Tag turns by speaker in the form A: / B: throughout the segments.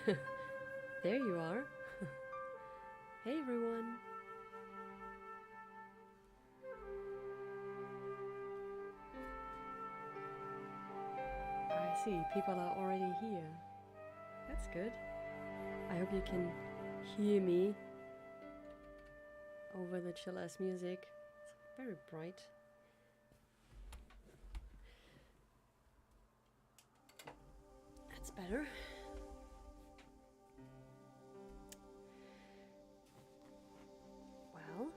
A: There you are. Hey everyone. I see, people are already here. That's good. I hope you can hear me over the chill-ass music. It's very bright. That's better. Well,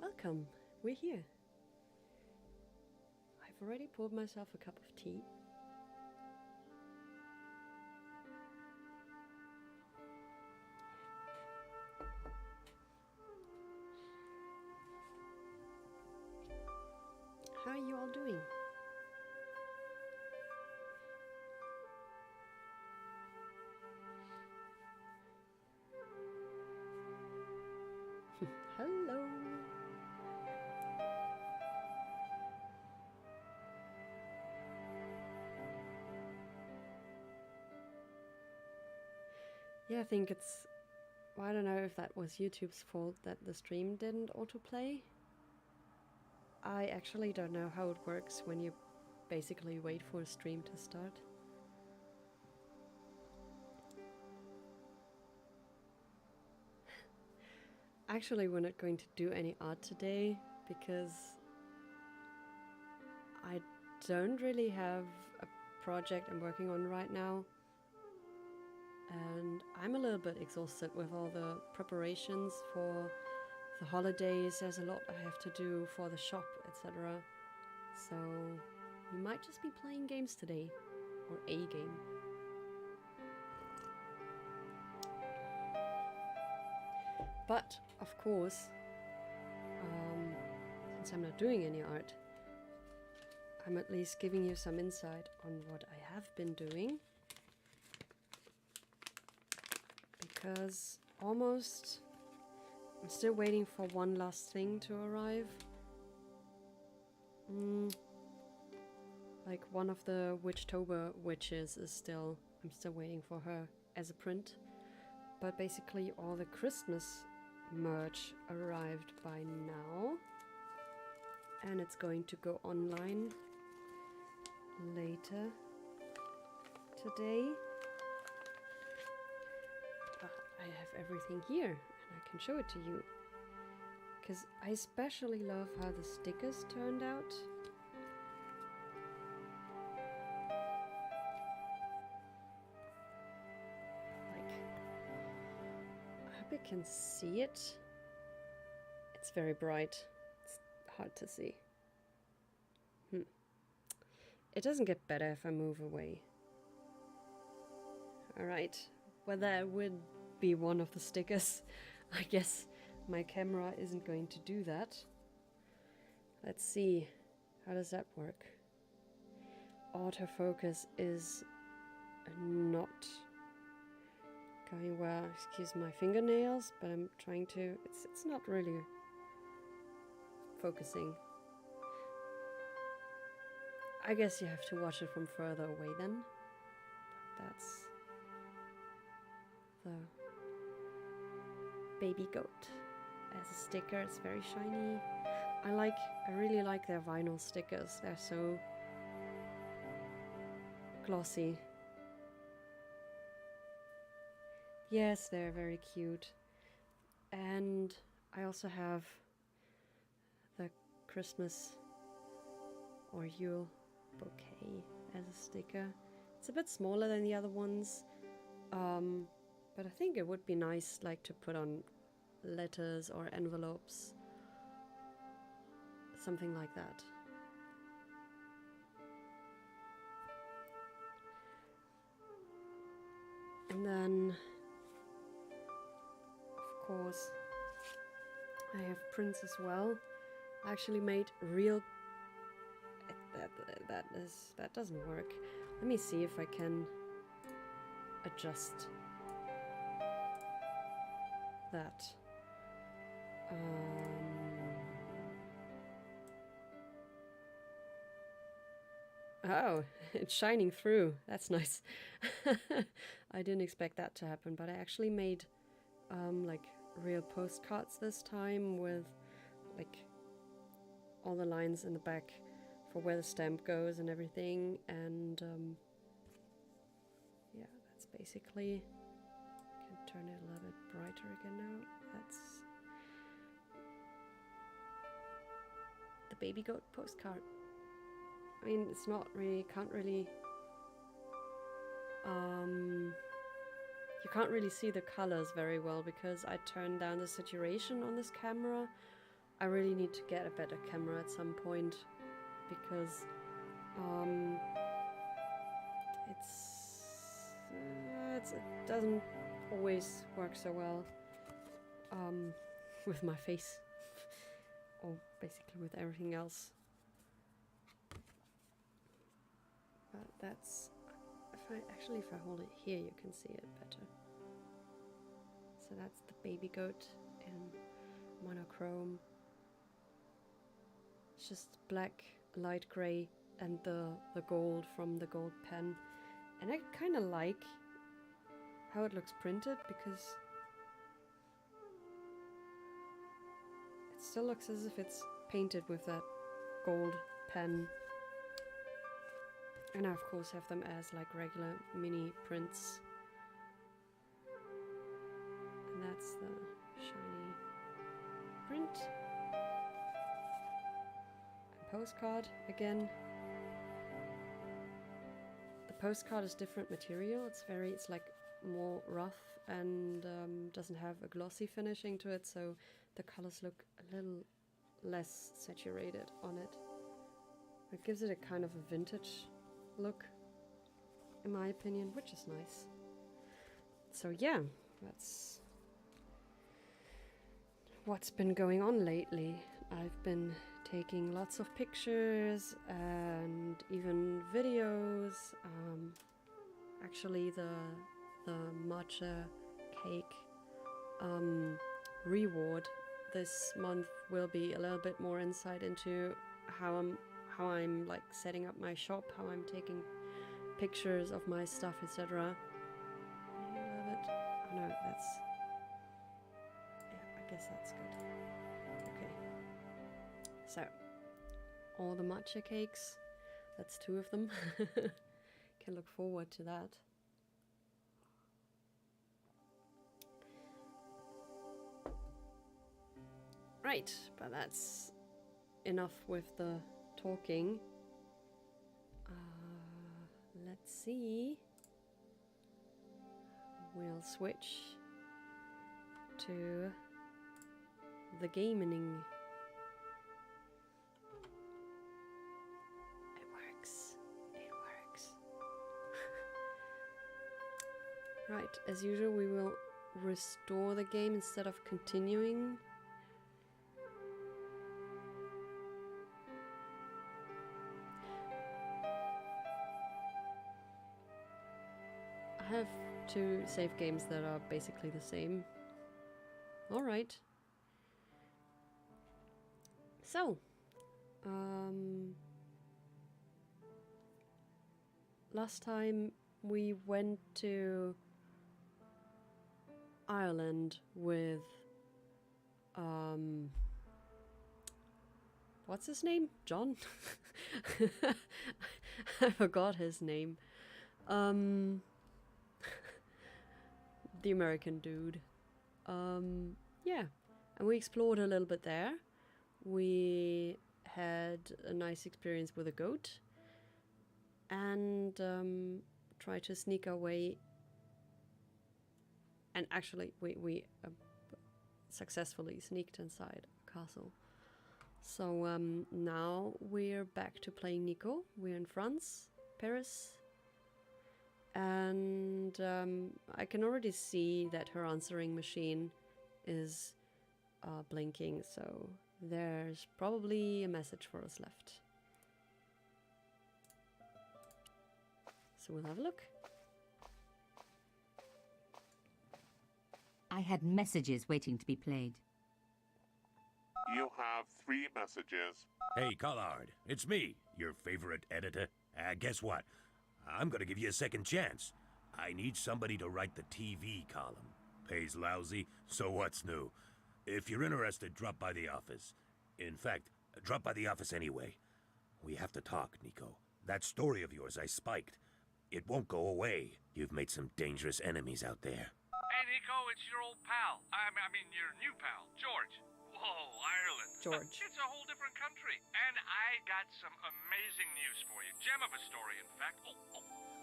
A: welcome. We're here. I've already poured myself a cup of tea. How are you all doing? Hello. Yeah, I think it's... Well, I don't know if that was YouTube's fault that the stream didn't autoplay. I actually don't know how it works when you basically wait for a stream to start. Actually, we're not going to do any art today because I don't really have a project I'm working on right now. And I'm a little bit exhausted with all the preparations for the holidays. There's a lot I have to do for the shop, etc. So we might just be playing games today, or a game. But of course, since I'm not doing any art, I'm at least giving you some insight on what I have been doing. Because I'm still waiting for one last thing to arrive. Like one of the Witchtober witches is I'm still waiting for her as a print. But basically all the Christmas merch arrived by now. And it's going to go online later today. I have everything here and I can show it to you. Because I especially love how the stickers turned out. I hope you can see it. It's very bright. It's hard to see. It doesn't get better if I move away. Alright. Well, that would be one of the stickers. I guess my camera isn't going to do that. Let's see. How does that work? Autofocus is not going well. Excuse my fingernails, but I'm trying to... It's not really focusing. I guess you have to watch it from further away then. That's the baby goat as a sticker. It's very shiny. I really like their vinyl stickers. They're so glossy. Yes, they're very cute. And I also have the Christmas or Yule bouquet as a sticker. It's a bit smaller than the other ones, but I think it would be nice like to put on letters or envelopes, something like that. And then of course I have prints as well. I actually made real... that doesn't work. Let me see if I can adjust that. Oh, it's shining through. That's nice. I didn't expect that to happen, but I actually made like real postcards this time with like all the lines in the back for where the stamp goes and everything. And yeah, that's basically... I can turn it a little bit brighter again now. That's the baby goat postcard. I mean, it's not really, you can't really see the colors very well because I turned down the saturation on this camera. I really need to get a better camera at some point because it doesn't always work so well with my face or basically with everything else. But that's, if I hold it here, you can see it better. So that's the baby goat in monochrome. It's just black, light gray, and the gold from the gold pen. And I kind of like how it looks printed because it still looks as if it's painted with that gold pen. And I of course have them as like regular mini prints. And that's the shiny print. And postcard again. The postcard is different material. It's like more rough and doesn't have a glossy finishing to it, so the colors look a little less saturated on it. It gives it a kind of a vintage look, in my opinion, which is nice. So yeah, that's what's been going on lately. I've been taking lots of pictures and even videos. Actually, the matcha cake reward this month will be a little bit more insight into how I'm like setting up my shop, how I'm taking pictures of my stuff, etc. A little bit. Oh no, that's... yeah, I guess that's good. Okay. So, all the matcha cakes, that's 2 of them. Can look forward to that. Right, but that's enough with the talking. Let's see. We'll switch to the gaming. It works. It works. Right, as usual, we will restore the game instead of continuing. I have 2 save games that are basically the same. Alright. So, last time we went to Ireland with, what's his name? John? I forgot his name. The American dude. Yeah, and we explored a little bit there. We had a nice experience with a goat and tried to sneak our way, and actually we successfully sneaked inside a castle. So now we're back to playing Nico. We're in France, Paris. And I can already see that her answering machine is blinking, so there's probably a message for us left. So we'll have a look.
B: I had messages waiting to be played.
C: You have 3 messages.
D: Hey, Collard, it's me, your favorite editor.
C: Guess what? I'm gonna give you a second chance. I need somebody to write the TV column. Pays lousy, so what's new? If you're interested, drop by the office. In fact, drop by the office anyway. We have to talk, Nico. That story of yours I spiked. It won't go away. You've made some dangerous enemies out there.
D: Hey, Nico, it's your old pal. I mean, your new pal, George. Whoa, Ireland.
A: George.
D: It's a whole different country. And I got some amazing news for you. Gem of a story, in fact. Oh,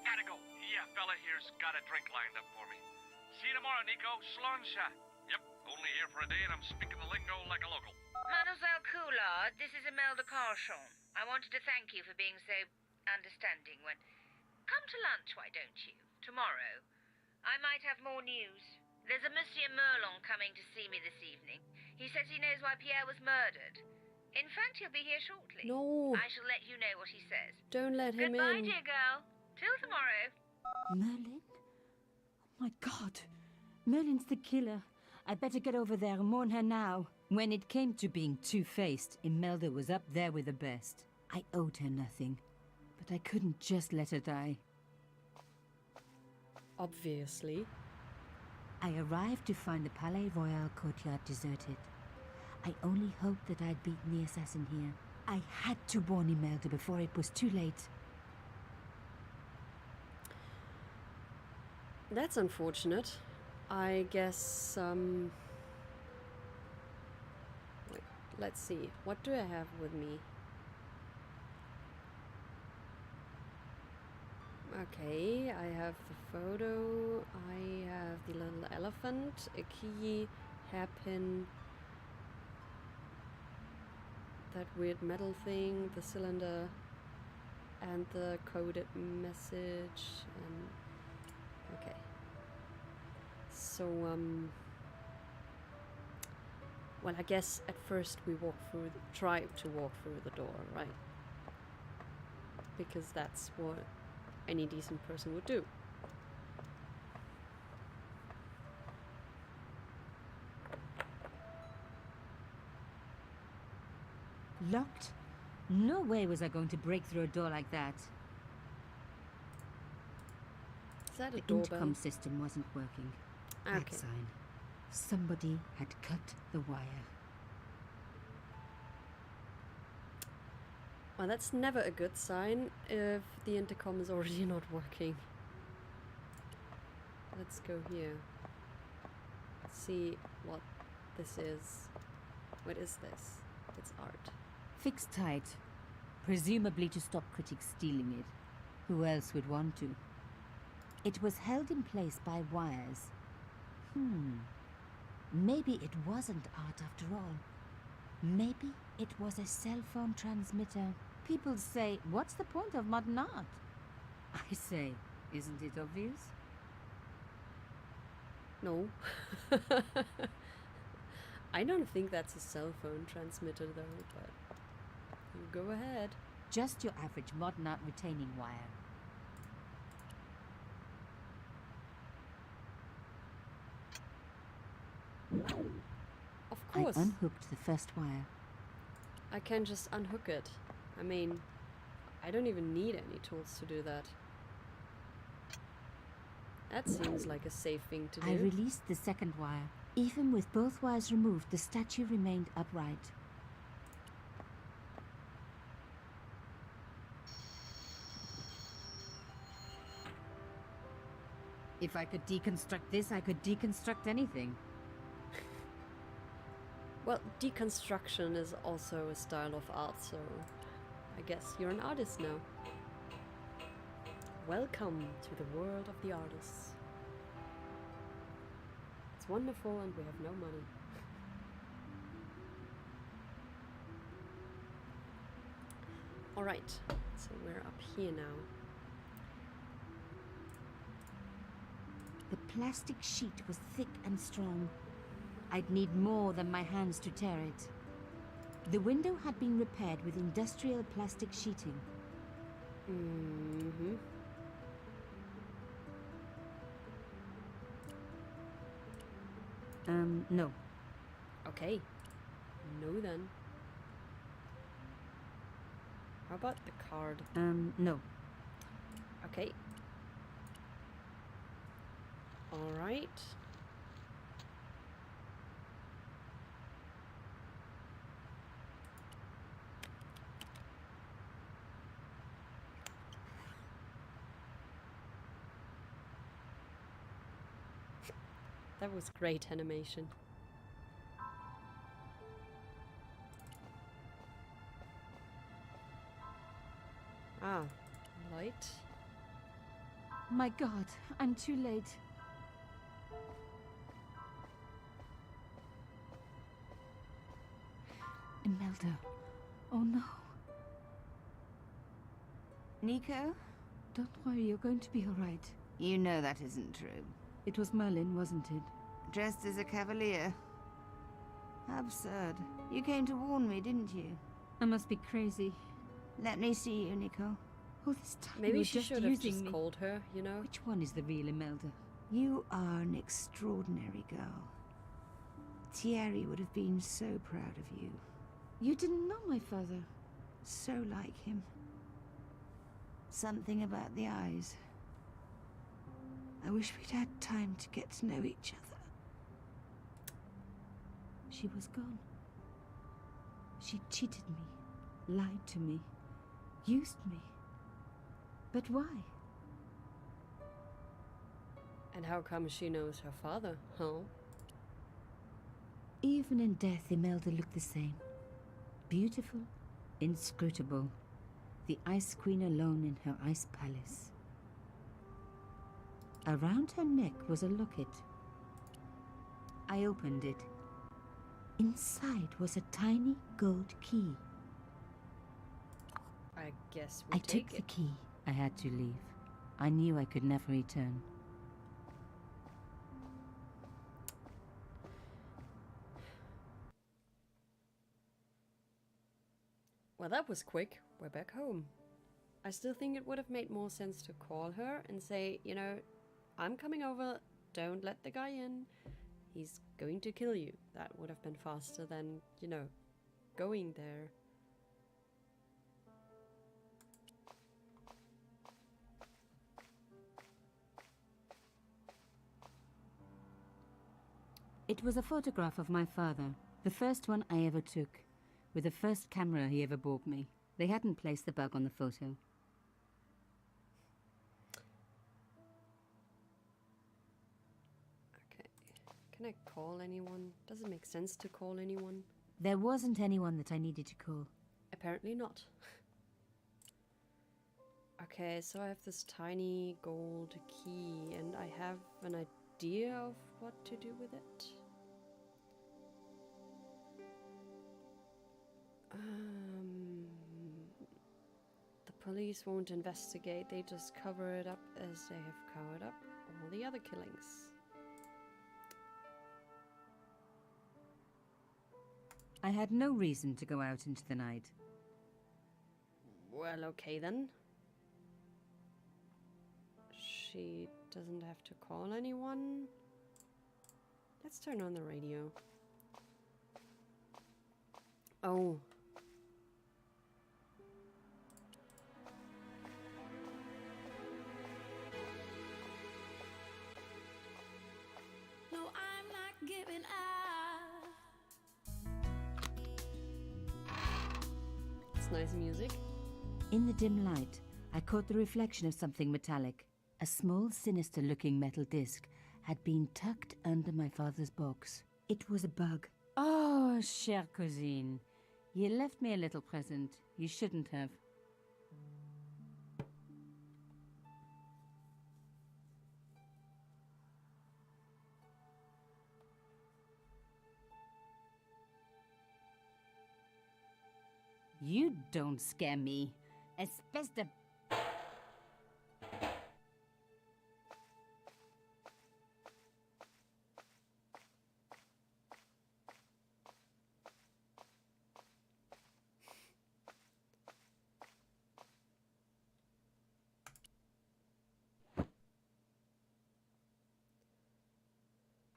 D: gotta go. Yeah, fella here's got a drink lined up for me. See you tomorrow, Nico. Slonsha. Yep, only here for a day and I'm speaking the lingo like a local.
E: Mademoiselle Coulard, this is Imelda Carchon. I wanted to thank you for being so understanding when... Come to lunch, why don't you? Tomorrow. I might have more news. There's a Monsieur Merlon coming to see me this evening. He says he knows why Pierre was murdered. In fact, he'll be here shortly.
A: No.
E: I shall let you know what he says.
A: Don't let him
E: Goodbye,
A: in.
E: dear girl. Till tomorrow.
B: Merlin? Oh my god. Merlin's the killer. I better get over there and warn her now. When it came to being two-faced, Imelda was up there with the best. I owed her nothing, but I couldn't just let her die.
A: Obviously.
B: I arrived to find the Palais Royal courtyard deserted. I only hoped that I'd beaten the assassin here. I had to warn Imelda before it was too late.
A: That's unfortunate. I guess, wait, let's see. What do I have with me? Okay, I have the photo, I have the little elephant, a key, hairpin, that weird metal thing, the cylinder, and the coded message, and okay. So, well, I guess at first we try to walk through the door, right? Because that's what any decent person would do.
B: Locked? No way was I going to break through a door like that.
A: Is that a
B: The
A: doorbell?
B: intercom system wasn't working. That
A: Okay.
B: sign. Somebody had cut the wire.
A: Well, that's never a good sign if the intercom is already not working. Let's go here. See what this is. What is this? It's art.
B: Fixed tight. Presumably to stop critics stealing it. Who else would want to? It was held in place by wires. Maybe it wasn't art after all. Maybe it was a cell phone transmitter. People say, what's the point of modern art? I say, isn't it obvious?
A: No. I don't think that's a cell phone transmitter though, but you go ahead.
B: Just your average modern art retaining wire.
A: Of course.
B: I unhooked the first wire.
A: I can just unhook it. I mean, I don't even need any tools to do that. That seems like a safe thing to do.
B: I released the second wire. Even with both wires removed, the statue remained upright. If I could deconstruct this, I could deconstruct anything.
A: Well, deconstruction is also a style of art, so I guess you're an artist now. Welcome to the world of the artists. It's wonderful and we have no money. Alright, so we're up here now.
B: The plastic sheet was thick and strong. I'd need more than my hands to tear it. The window had been repaired with industrial plastic sheeting.
A: Mm-hmm.
B: No.
A: Okay. No then. How about the card?
B: No.
A: Okay. All right. That was great animation. Ah, light.
B: My God, I'm too late. Imelda. Oh no.
F: Nico?
B: Don't worry, you're going to be all right.
F: You know that isn't true.
B: It was Merlin, wasn't it?
F: Dressed as a cavalier. Absurd. You came to warn me, didn't you?
B: I must be crazy.
F: Let me see you, Nico.
B: All this time you
A: Maybe
B: were
A: she
B: just
A: should have
B: using
A: just
B: me.
A: called her, you know?
B: Which one is the real Imelda?
F: You are an extraordinary girl. Thierry would have been so proud of you.
B: You didn't know my father.
F: So like him. Something about the eyes. I wish we'd had time to get to know each other.
B: She was gone. She cheated me, lied to me, used me. But why?
A: And how come she knows her father, huh?
B: Even in death, Imelda looked the same. Beautiful, inscrutable. The Ice Queen alone in her ice palace. Around her neck was a locket. I opened it. Inside was a tiny gold key.
A: I guess we
B: I took the key. I had to leave. I knew I could never return.
A: Well, that was quick. We're back home. I still think it would have made more sense to call her and say, you know, I'm coming over, don't let the guy in. He's going to kill you. That would have been faster than, you know, going there.
B: It was a photograph of my father, the first one I ever took, with the first camera he ever bought me. They hadn't placed the bug on the photo.
A: Okay. Can I call anyone? Does it make sense to call anyone?
B: There wasn't anyone that I needed to call.
A: Apparently not. Okay, so I have this tiny gold key and I have an idea of what to do with it. The police won't investigate, they just cover it up as they have covered up all the other killings.
B: I had no reason to go out into the night.
A: Well, okay then. She doesn't have to call anyone. Let's turn on the radio. Oh.
G: No, I'm not giving up.
A: It's nice music.
B: In the dim light, I caught the reflection of something metallic. A small, sinister-looking metal disc had been tucked under my father's box. It was a bug. Oh, chère cousine. You left me a little present. You shouldn't have. You don't scare me. Espèce de...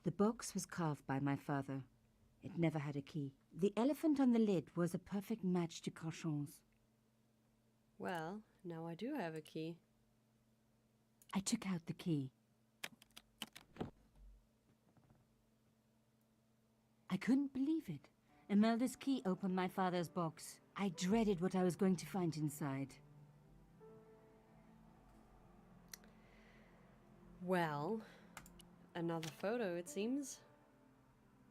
B: The box was carved by my father. It never had a key. The elephant on the lid was a perfect match to Cochon's.
A: Well, now I do have a key.
B: I took out the key. I couldn't believe it. Imelda's key opened my father's box. I dreaded what I was going to find inside.
A: Well, another photo, it seems.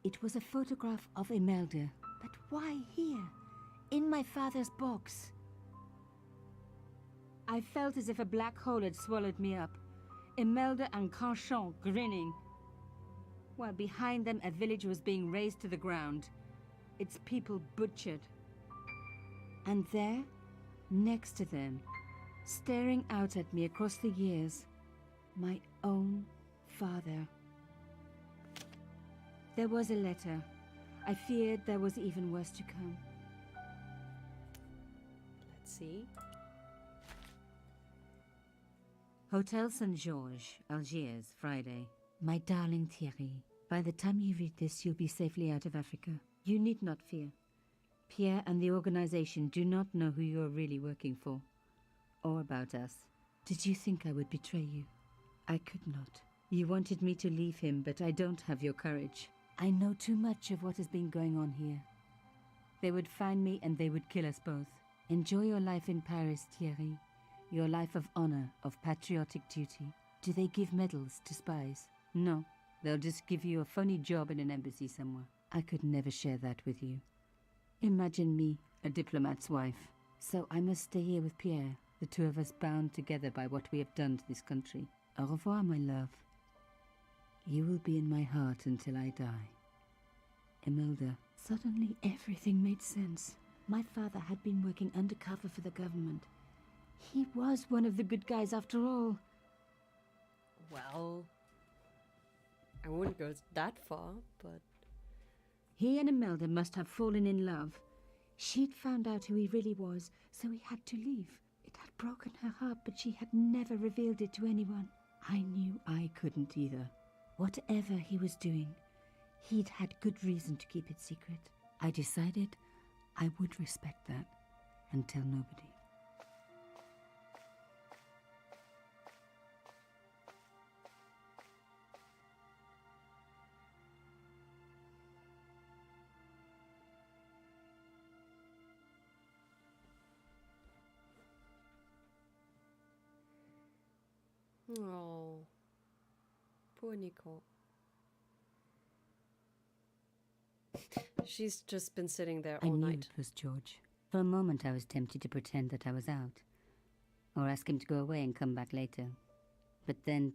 B: It was a photograph of Imelda. But why here? In my father's box? I felt as if a black hole had swallowed me up. Imelda and Canchon grinning. While behind them a village was being razed to the ground. Its people butchered. And there, next to them, staring out at me across the years, my own father. There was a letter. I feared there was even worse to come.
A: Let's see.
B: Hotel St. Georges, Algiers, Friday. My darling Thierry, by the time you read this, you'll be safely out of Africa. You need not fear. Pierre and the organization do not know who you're really working for, or about us. Did you think I would betray you? I could not. You wanted me to leave him, but I don't have your courage. I know too much of what has been going on here. They would find me and they would kill us both. Enjoy your life in Paris, Thierry. Your life of honor, of patriotic duty. Do they give medals to spies? No. They'll just give you a phony job in an embassy somewhere. I could never share that with you. Imagine me, a diplomat's wife. So I must stay here with Pierre, the two of us bound together by what we have done to this country. Au revoir, my love. You will be in my heart until I die. Imelda. Suddenly everything made sense. My father had been working undercover for the government. He was one of the good guys after all.
A: Well, I wouldn't go that far, but...
B: He and Imelda must have fallen in love. She'd found out who he really was, so he had to leave. It had broken her heart, but she had never revealed it to anyone. I knew I couldn't either. Whatever he was doing, he'd had good reason to keep it secret. I decided I would respect that and tell nobody.
A: Oh, poor Nico. She's just been sitting there
B: I
A: all
B: knew
A: night.
B: it was George. For a moment I was tempted to pretend that I was out, or ask him to go away and come back later. But then...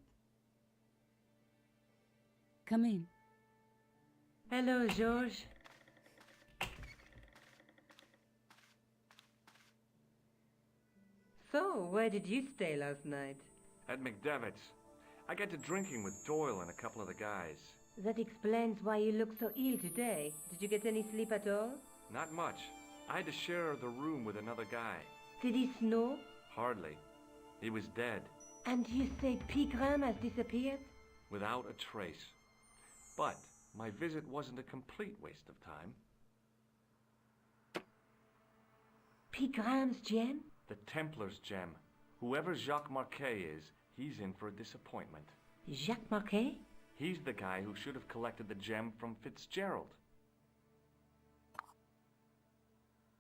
B: Come in.
H: Hello, George. So, where did you stay last night?
D: At McDevitt's. I got to drinking with Doyle and a couple of the guys.
H: That explains why you look so ill today. Did you get any sleep at all?
D: Not much. I had to share the room with another guy.
H: Did he snore?
D: Hardly. He was dead,
H: And you say Pigram has disappeared?
D: without a trace. But my visit wasn't a complete waste of time.
H: Pigram's gem?
D: The Templar's gem. Whoever Jacques Marquet is, he's in for a disappointment.
H: Jacques Marquet?
D: He's the guy who should have collected the gem from Fitzgerald.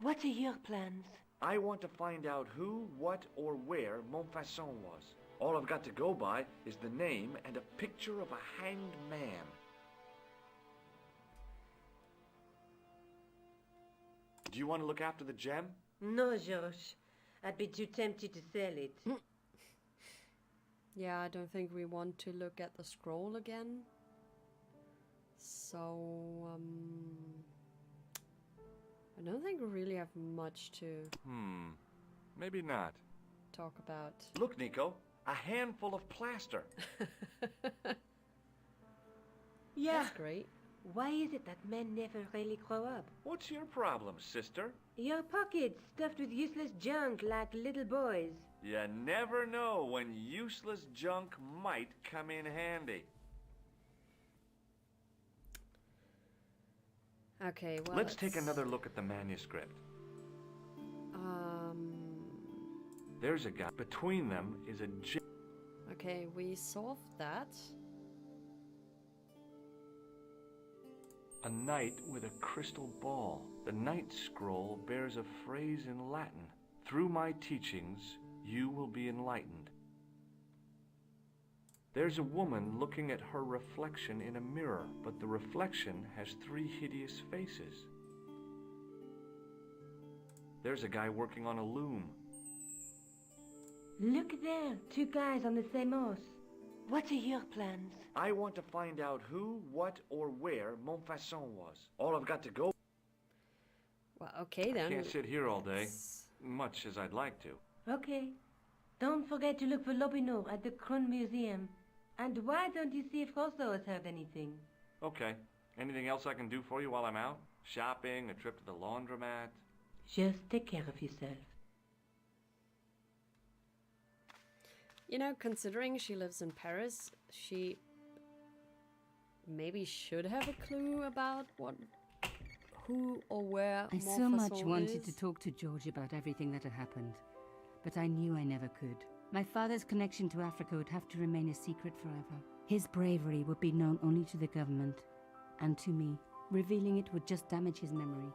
H: What are your plans?
D: I want to find out who, what, or where Montfaucon was. All I've got to go by is the name and a picture of a hanged man. Do you want to look after the gem?
H: No, George. I'd be too tempted to sell it.
A: Yeah, I don't think we want to look at the scroll again. So, I don't think we really have much to
D: Maybe not.
A: talk about.
D: Look, Nico, a handful of plaster.
H: Yeah.
A: That's great.
H: Why is it that men never really grow up?
D: What's your problem, sister?
H: Your pockets stuffed with useless junk like little boys.
D: You never know when useless junk might come in handy.
A: Okay, well,
D: Let's take another look at the manuscript. There's a guy. Between them is a gem.
A: Okay, we solved that.
D: A knight with a crystal ball. The Knight Scroll bears a phrase in Latin. Through my teachings, you will be enlightened. There's a woman looking at her reflection in a mirror, but the reflection has 3 hideous faces. There's a guy working on a loom.
H: Look there, 2 guys on the same horse. What are your plans?
D: I want to find out who, what, or where Montfaucon was. All I've got to go.
A: Well, okay then.
D: I can't sit here all day, much as I'd like to.
H: Okay. Don't forget to look for Lobinot at the Kron Museum. And why don't you see if Rosso has heard anything?
D: Okay. Anything else I can do for you while I'm out? Shopping, a trip to the laundromat?
H: Just take care of yourself.
A: You know, considering she lives in Paris, she maybe should have a clue about who or where
B: I so much
A: Montfaucon
B: wanted
A: is.
B: to talk to George about everything that had happened, but I knew I never could. My father's connection to Africa would have to remain a secret forever. His bravery would be known only to the government and to me. Revealing it would just damage his memory.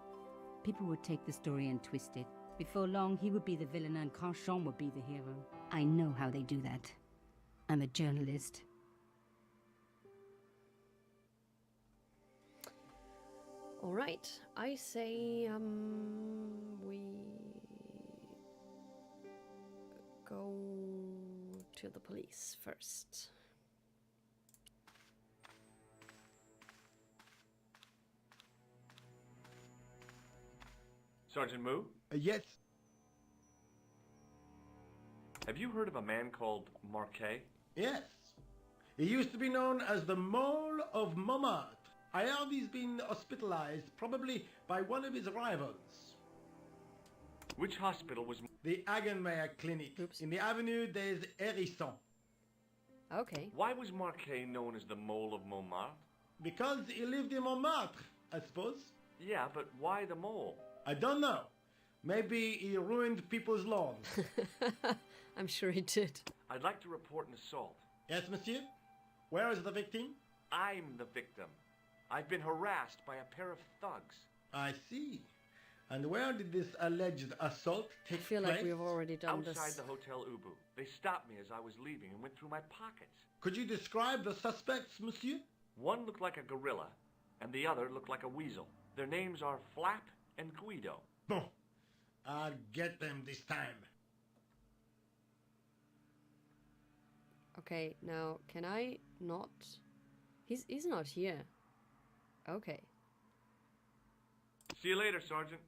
B: People would take the story and twist it. Before long, he would be the villain and Carchon would be the hero. I know how they do that. I'm a journalist.
A: All right, I say we go to the police first.
D: Sergeant Moo,
I: Yes.
D: have you heard of a man called Marquet?
I: Yes. He used to be known as the Mole of Montmartre. I heard he's been hospitalized, probably by one of his rivals.
D: Which hospital was...
I: The Hagenmeyer Clinic.
A: Oops.
I: In the Avenue des Hérissons.
A: Okay.
D: Why was Marquet known as the Mole of Montmartre?
I: Because he lived in Montmartre, I suppose.
D: Yeah, but why the mole?
I: I don't know. Maybe he ruined people's lawns.
A: I'm sure he did.
D: I'd like to report an assault.
I: Yes, monsieur? Where is the victim?
D: I'm the victim. I've been harassed by a pair of thugs.
I: I see. And where did this alleged assault
A: I
I: take
A: feel
I: place?
A: like we've already done
D: Outside
A: this.
D: the Hotel Ubu. They stopped me as I was leaving and went through my pockets.
I: Could you describe the suspects, monsieur?
D: One looked like a gorilla, and the other looked like a weasel. Their names are Flap and Guido.
I: Bon. I'll get them this time.
A: Okay, now can I not? He's not here. Okay.
D: See you later, Sergeant.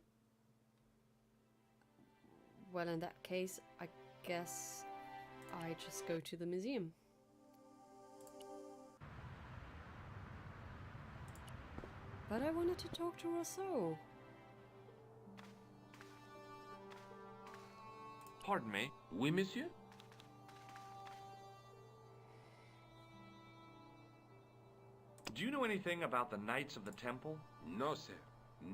A: Well, in that case, I guess I just go to the museum. But I wanted to talk to Rousseau.
D: Pardon me.
J: Oui, monsieur?
D: Do you know anything about the Knights of the Temple?
J: No, sir.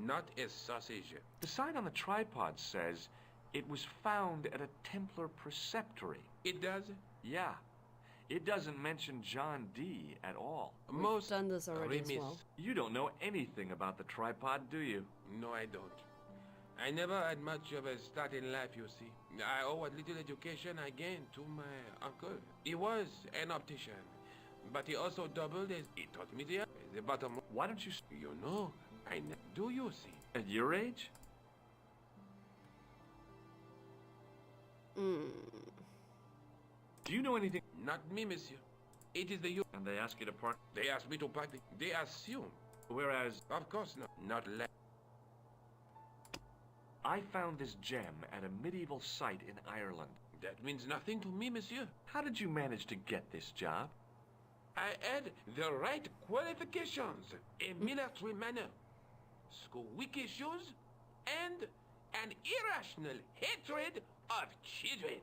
J: Not a sausage.
D: The sign on the tripod says it was found at a Templar preceptory.
J: It does?
D: Yeah. It doesn't mention John Dee at all.
A: We've
J: Most
A: done this already as
J: remiss.
A: well.
D: You don't know anything about the tripod, do you?
J: No, I don't. I never had much of a start in life, you see. I owe what little education I gained to my uncle. He was an optician, but he also doubled as he taught me the bottom.
D: Why don't you...
J: You know, do you see?
D: At your age? Do you know anything...
J: Not me, monsieur. It is the you.
D: And they ask you to park...
J: They asked me to park. They assume.
D: Whereas...
J: Of course not. Not less.
D: I found this gem at a medieval site in Ireland.
J: That means nothing to me, monsieur.
D: How did you manage to get this job?
J: I had the right qualifications, a military manner, squeaky shoes, and an irrational hatred of children.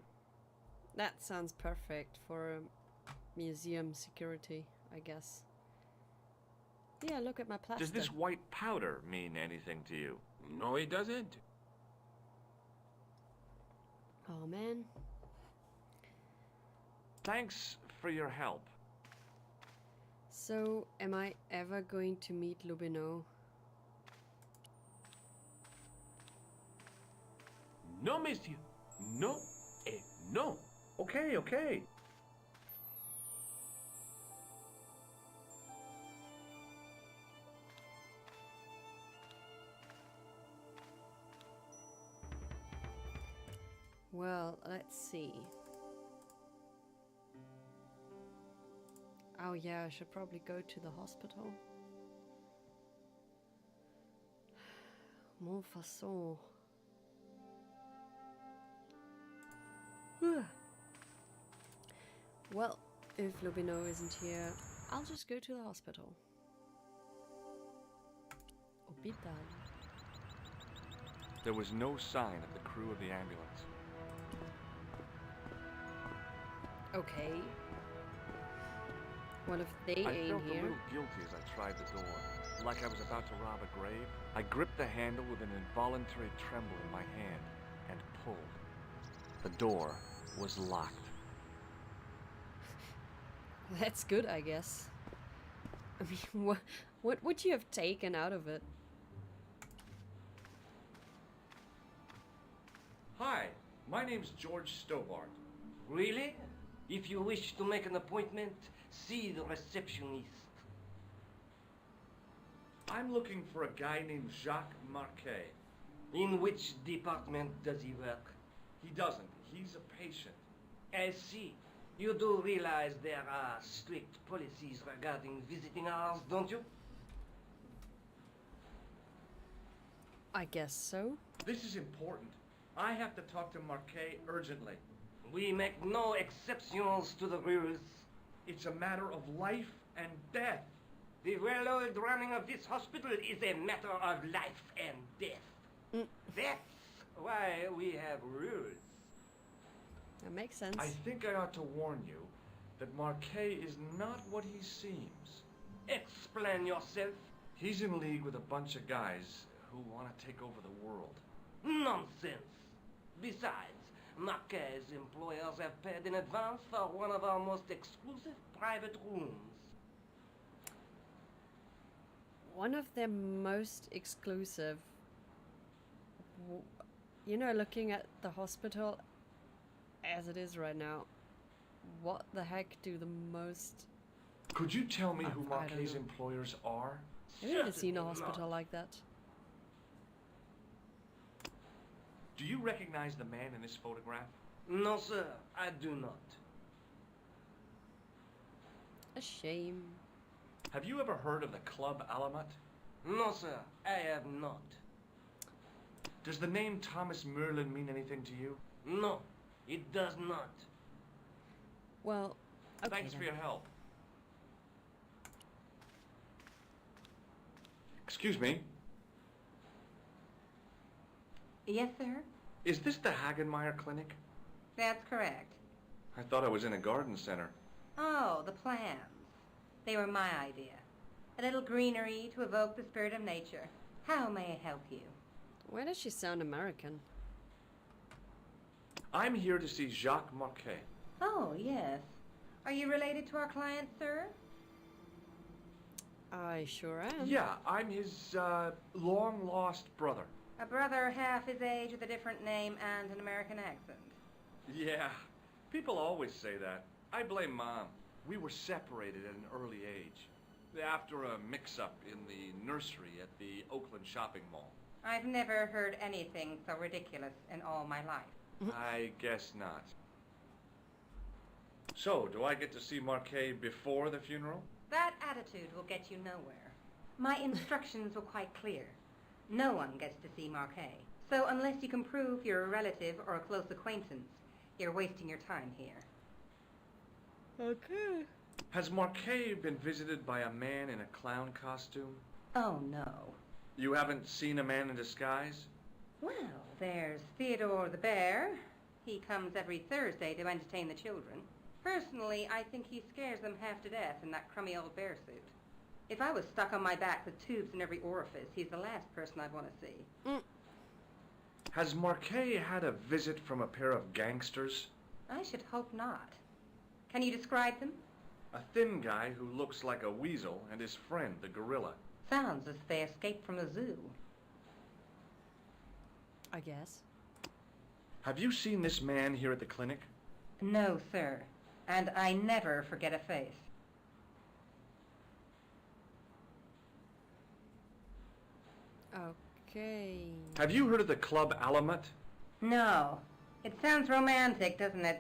A: That sounds perfect for museum security, I guess. Yeah, look at my plaster.
D: Does this white powder mean anything to you?
J: No, it doesn't.
A: Oh man.
D: Thanks for your help.
A: So, am I ever going to meet Lubino?
D: No, monsieur. No et no.
C: Okay, okay.
A: Well, let's see. Oh yeah, I should probably go to the hospital. Montfaucon. Well, if Lubino isn't here, I'll just go to the hospital. Hospital.
D: There was no sign of the crew of the ambulance.
A: Okay. What if they
D: I
A: ain't
D: felt a
A: here?
D: little guilty as I tried the door, like I was about to rob a grave. I gripped the handle with an involuntary tremble in my hand and pulled. The door was locked.
A: That's good, I guess. I mean, what would you have taken out of it?
K: Hi, my name's George Stobart. Really? If you wish to make an appointment, see the receptionist. I'm looking for a guy named Jacques Marquet. In which department does he work? He doesn't. He's a patient. I see. You do realize there are strict policies regarding visiting hours, don't you?
A: I guess so.
K: This is important. I have to talk to Marquet urgently. We make no exceptions to the rules. It's a matter of life and death. The well-oiled running of this hospital is a matter of life and death. That's why we have rules.
A: That makes sense.
K: I think I ought to warn you that Marquet is not what he seems. Explain yourself. He's in league with a bunch of guys who want to take over the world. Nonsense. Besides, Marquet's employers have paid in advance for one of our most exclusive private rooms.
A: One of their most exclusive. You know, looking at the hospital as it is right now, what the heck do the most...
K: Could you tell me who
A: I don't
K: Marquet's
A: know.
K: employers are?
A: I've never seen a
K: Certainly
A: hospital
K: not.
A: like that.
K: Do you recognize the man in this photograph? No, sir, I do not.
A: A shame.
K: Have you ever heard of the Club Alamat? No, sir, I have not. Does the name Thomas Merlin mean anything to you? No, it does not.
A: Well, okay
K: Thanks for
A: then.
K: your help. Excuse me,
L: Yes, sir?
K: is this the Hagenmeyer Clinic?
L: That's correct.
K: I thought I was in a garden center.
L: Oh, the plans. They were my idea. A little greenery to evoke the spirit of nature. How may I help you?
A: Why does she sound American?
K: I'm here to see Jacques Marquet.
L: Oh, yes. Are you related to our client, sir?
A: I sure am.
K: Yeah, I'm his long-lost brother.
L: A brother half his age with a different name and an American accent.
K: Yeah, people always say that. I blame Mom. We were separated at an early age. After a mix-up in the nursery at the Oakland shopping mall.
L: I've never heard anything so ridiculous in all my life.
K: I guess not. So, do I get to see Marquet before the funeral?
L: That attitude will get you nowhere. My instructions were quite clear. No one gets to see Marquet. So unless you can prove you're a relative or a close acquaintance, you're wasting your time here.
A: Okay.
K: Has Marquet been visited by a man in a clown costume?
L: Oh, no.
K: You haven't seen a man in disguise?
L: Well, there's Theodore the Bear. He comes every Thursday to entertain the children. Personally, I think he scares them half to death in that crummy old bear suit. If I was stuck on my back with tubes in every orifice, he's the last person I'd want to see.
K: Has Marquet had a visit from a pair of gangsters?
L: I should hope not. Can you describe them?
K: A thin guy who looks like a weasel and his friend, the gorilla.
L: Sounds as if they escaped from the zoo.
A: I guess.
K: Have you seen this man here at the clinic?
L: No, sir. And I never forget a face.
A: Okay.
K: Have you heard of the Club Alamet?
L: No. It sounds romantic, doesn't it?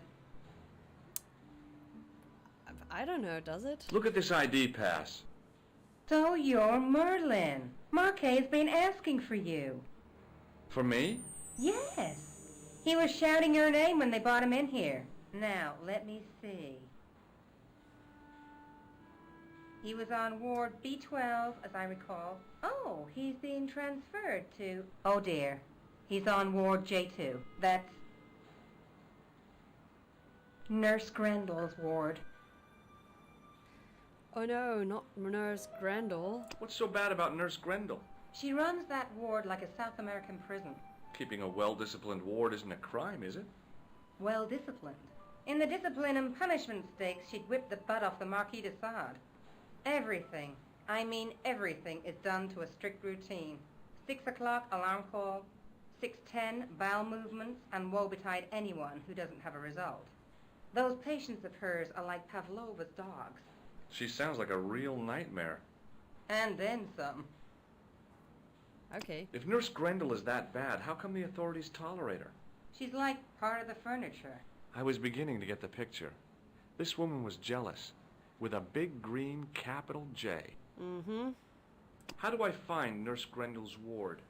A: I don't know, does it?
K: Look at this ID pass.
L: So you're Merlin. Marquet's been asking for you.
K: For me?
L: Yes. He was shouting your name when they brought him in here. Now, let me see. He was on Ward B12, as I recall. Oh, he's being transferred to... Oh, dear. He's on Ward J2. That's Nurse Grendel's ward.
A: Oh no, not Nurse Grendel.
K: What's so bad about Nurse Grendel?
L: She runs that ward like a South American prison.
K: Keeping a well-disciplined ward isn't a crime, is it?
L: Well-disciplined. In the discipline and punishment stakes, she'd whip the butt off the Marquis de Sade. Everything, I mean everything, is done to a strict routine. 6 o'clock, alarm call. 6:10, bowel movements, and woe betide anyone who doesn't have a result. Those patients of hers are like Pavlova's dogs.
K: She sounds like a real nightmare.
L: And then some.
A: Okay.
K: If Nurse Grendel is that bad, how come the authorities tolerate her?
L: She's like part of the furniture.
K: I was beginning to get the picture. This woman was jealous, with a big green capital J.
A: Mm-hmm.
K: How do I find Nurse Grendel's ward?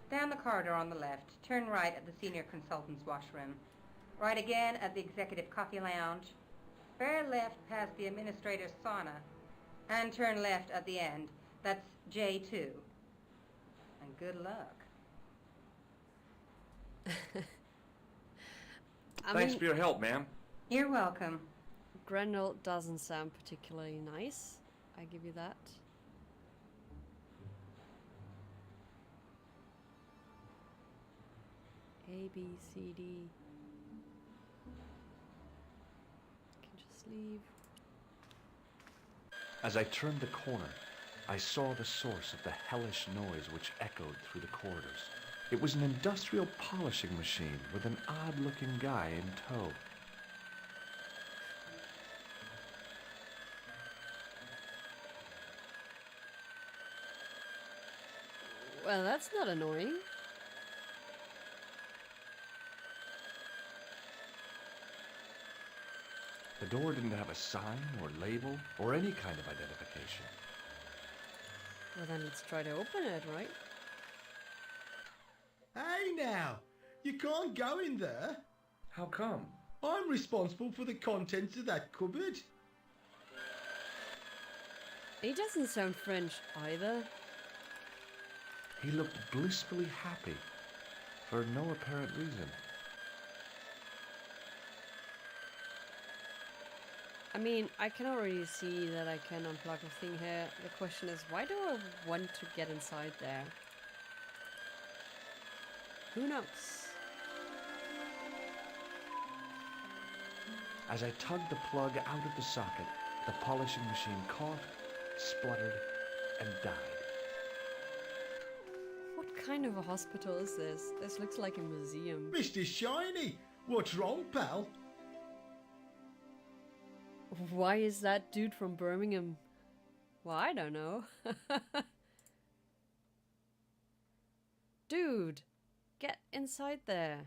L: Down the corridor on the left, turn right at the senior consultant's washroom. Right again at the executive coffee lounge. Bear left past the administrator's sauna. And turn left at the end. That's J2. And good luck.
K: Thanks for your help, ma'am.
L: You're welcome.
A: Grendel doesn't sound particularly nice. I give you that. A, B, C, D. Can just leave.
K: As I turned the corner, I saw the source of the hellish noise which echoed through the corridors. It was an industrial polishing machine with an odd-looking guy in tow.
A: Well, that's not annoying.
K: The door didn't have a sign or label or any kind of identification.
A: Well, then let's try to open it, right?
I: Hey now, you can't go in there.
K: How come?
I: I'm responsible for the contents of that cupboard.
A: He doesn't sound French either.
K: He looked blissfully happy for no apparent reason.
A: I mean, I can already see that I can unplug a thing here. The question is, why do I want to get inside there? Who knows?
K: As I tugged the plug out of the socket, the polishing machine coughed, spluttered, and died.
A: What kind of a hospital is this? This looks like a museum.
I: Mr. Shiny, what's wrong, pal?
A: Why is that dude from Birmingham? Well, I don't know. Dude, get inside there.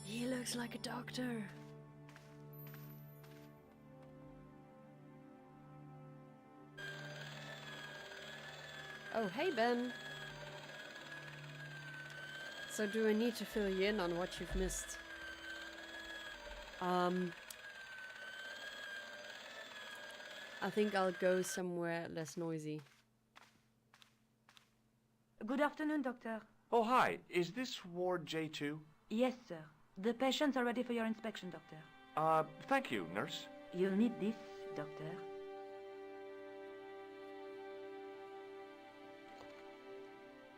A: He looks like a doctor. Oh, hey, Ben. So do I need to fill you in on what you've missed? I think I'll go somewhere less noisy.
M: Good afternoon, Doctor.
K: Oh, hi. Is this Ward J2?
M: Yes, sir. The patients are ready for your inspection, Doctor.
K: Thank you, nurse.
M: You'll need this, Doctor.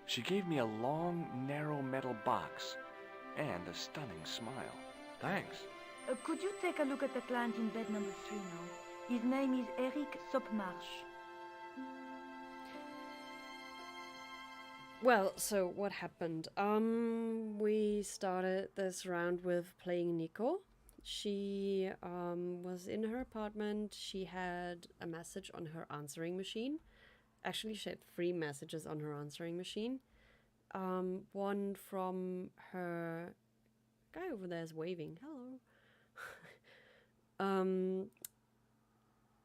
K: She gave me a long, narrow metal box and a stunning smile. Thanks.
M: Could you take a look at the client in bed number 3 now? His name is Eric Sopmarsh.
A: Well, so what happened? We started this round with playing Nico. She was in her apartment. She had a message on her answering machine. Actually, she had 3 messages on her answering machine. One from her guy over there is waving. Hello.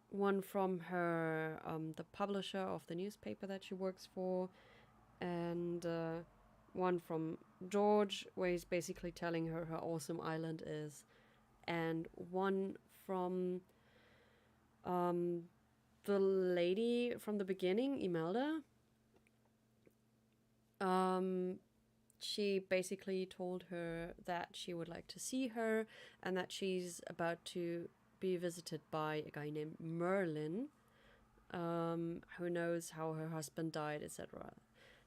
A: One from her, the publisher of the newspaper that she works for, and one from George, where he's basically telling her how awesome Ireland is, and one from the lady from the beginning, Imelda. She basically told her that she would like to see her and that she's about to be visited by a guy named Merlin, who knows how her husband died, etc.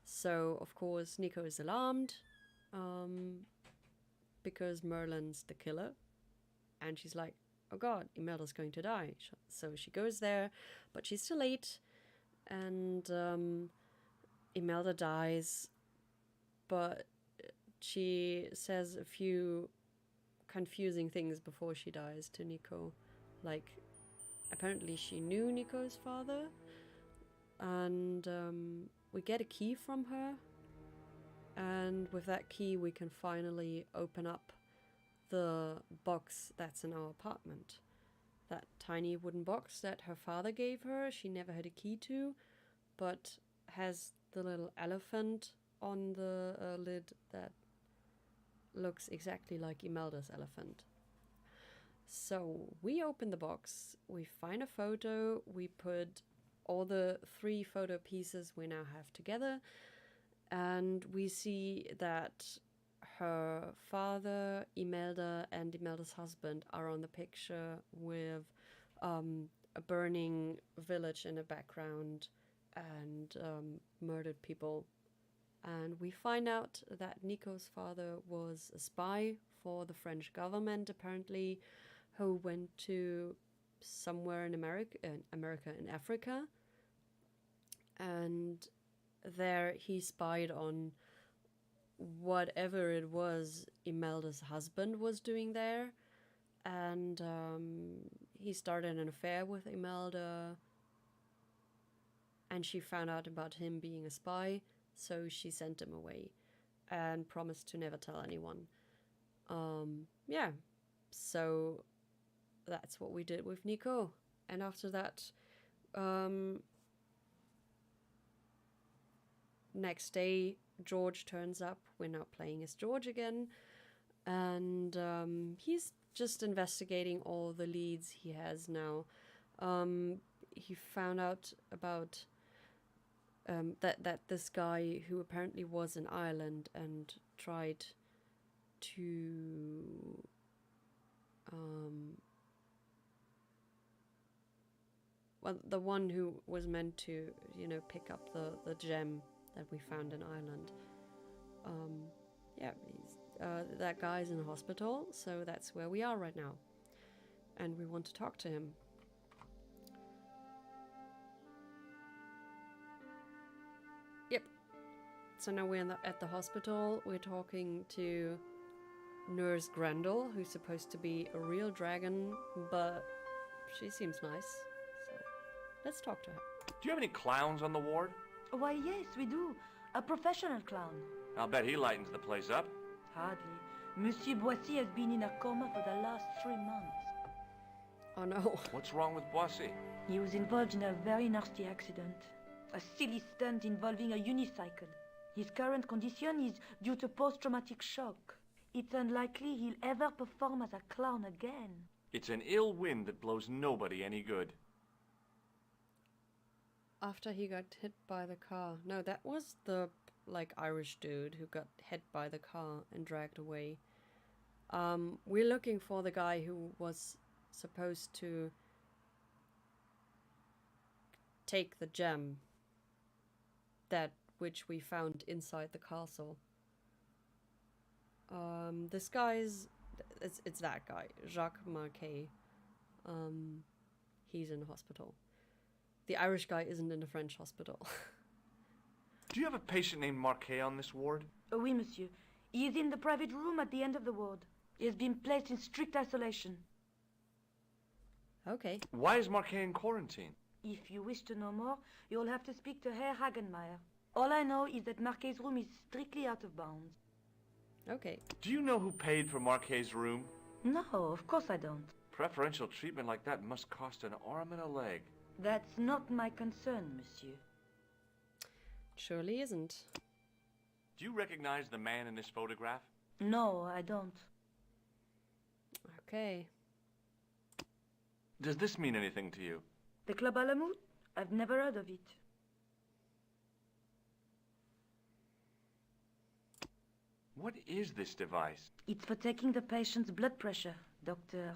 A: So, of course, Nico is alarmed because Merlin's the killer. And she's like, oh god, Imelda's going to die. So she goes there, but she's too late. And Imelda dies, but she says a few confusing things before she dies to Nico. Like, apparently she knew Nico's father, and we get a key from her, and with that key we can finally open up the box that's in our apartment. That tiny wooden box that her father gave her, she never had a key to, but has the little elephant on the lid that looks exactly like Imelda's elephant. So we open the box, we find a photo, we put all the 3 photo pieces we now have together, and we see that her father, Imelda, and Imelda's husband are on the picture with a burning village in the background and murdered people. And we find out that Nico's father was a spy for the French government, apparently, who went to somewhere in Africa, and there he spied on whatever it was Imelda's husband was doing there, and he started an affair with Imelda, and she found out about him being a spy, so she sent him away and promised to never tell anyone. Yeah, so that's what we did with Nico. And after that, next day, George turns up. We're now playing as George again, and he's just investigating all the leads he has now. He found out about that this guy who apparently was in Ireland and tried to well, the one who was meant to, pick up the gem that we found in Ireland. Yeah, that guy's in hospital, so that's where we are right now. And we want to talk to him. Yep. So now we're at the hospital. We're talking to Nurse Grendel, who's supposed to be a real dragon, but she seems nice. So let's talk to her.
K: Do you have any clowns on the ward?
M: Why, yes, we do. A professional clown.
K: I'll bet he lightens the place up.
M: Hardly. Monsieur Boissy has been in a coma for the last 3 months.
A: Oh no.
K: What's wrong with Boissy?
M: He was involved in a very nasty accident. A silly stunt involving a unicycle. His current condition is due to post-traumatic shock. It's unlikely he'll ever perform as a clown again.
K: It's an ill wind that blows nobody any good.
A: After he got hit by the car. No, that was the, Irish dude who got hit by the car and dragged away. We're looking for the guy who was supposed to take the gem, that which we found inside the castle. This guy's, it's that guy, Jacques Marquet. He's in hospital. The Irish guy isn't in the French hospital.
K: Do you have a patient named Marquet on this ward?
M: Oui, monsieur. He is in the private room at the end of the ward. He has been placed in strict isolation.
A: Okay.
K: Why is Marquet in quarantine?
M: If you wish to know more, you'll have to speak to Herr Hagenmeier. All I know is that Marquet's room is strictly out of bounds.
A: Okay.
K: Do you know who paid for Marquet's room?
M: No, of course I don't.
K: Preferential treatment like that must cost an arm and a leg.
M: That's not my concern, monsieur.
A: Surely isn't.
K: Do you recognize the man in this photograph?
M: No, I don't.
A: Okay.
K: Does this mean anything to you?
M: The Club à la Moute? I've never heard of it.
K: What is this device?
M: It's for taking the patient's blood pressure, doctor.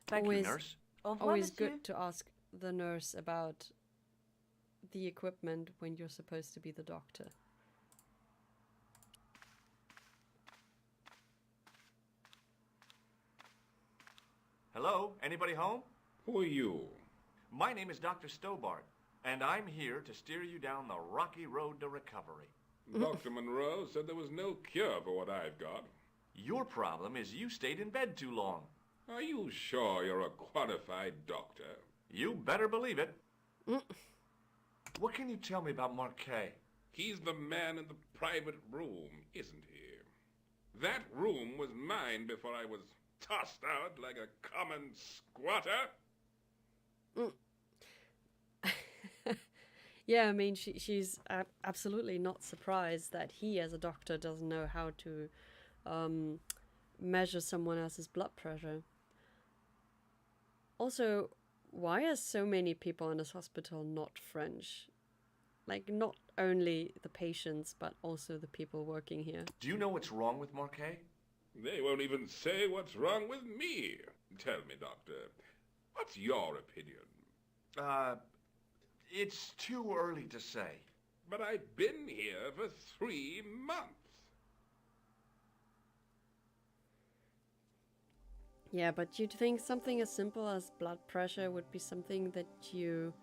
K: Thank you, nurse.
A: Always good to ask the nurse about the equipment when you're supposed to be the doctor.
K: Hello? Anybody home?
N: Who are you?
K: My name is Dr. Stobart, and I'm here to steer you down the rocky road to recovery.
N: Dr. Monroe said there was no cure for what I've got.
K: Your problem is you stayed in bed too long.
N: Are you sure you're a qualified doctor?
K: You better believe it. What can you tell me about Marquet?
N: He's the man in the private room, isn't he? That room was mine before I was tossed out like a common squatter.
A: Yeah, I mean, she's absolutely not surprised that he, as a doctor, doesn't know how to measure someone else's blood pressure. Also, why are so many people in this hospital not French? Like, not only the patients, but also the people working here.
K: Do you know what's wrong with Marquet?
N: They won't even say what's wrong with me. Tell me, doctor, what's your opinion?
K: It's too early to say.
N: But I've been here for 3 months.
A: Yeah, but you'd think something as simple as blood pressure would be something that you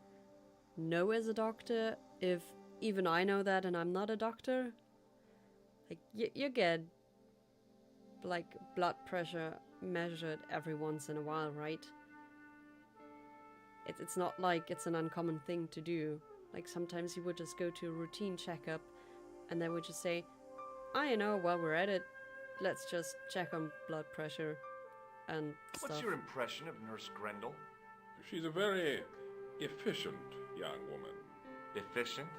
A: know as a doctor, if even I know that and I'm not a doctor. Like, you get, like, blood pressure measured every once in a while, right? It's not like it's an uncommon thing to do. Like, sometimes you would just go to a routine checkup and they would just say, I know, while we're at it, let's just check on blood pressure and stuff.
K: What's your impression of Nurse Grendel?
N: She's a very efficient young woman.
K: Efficient?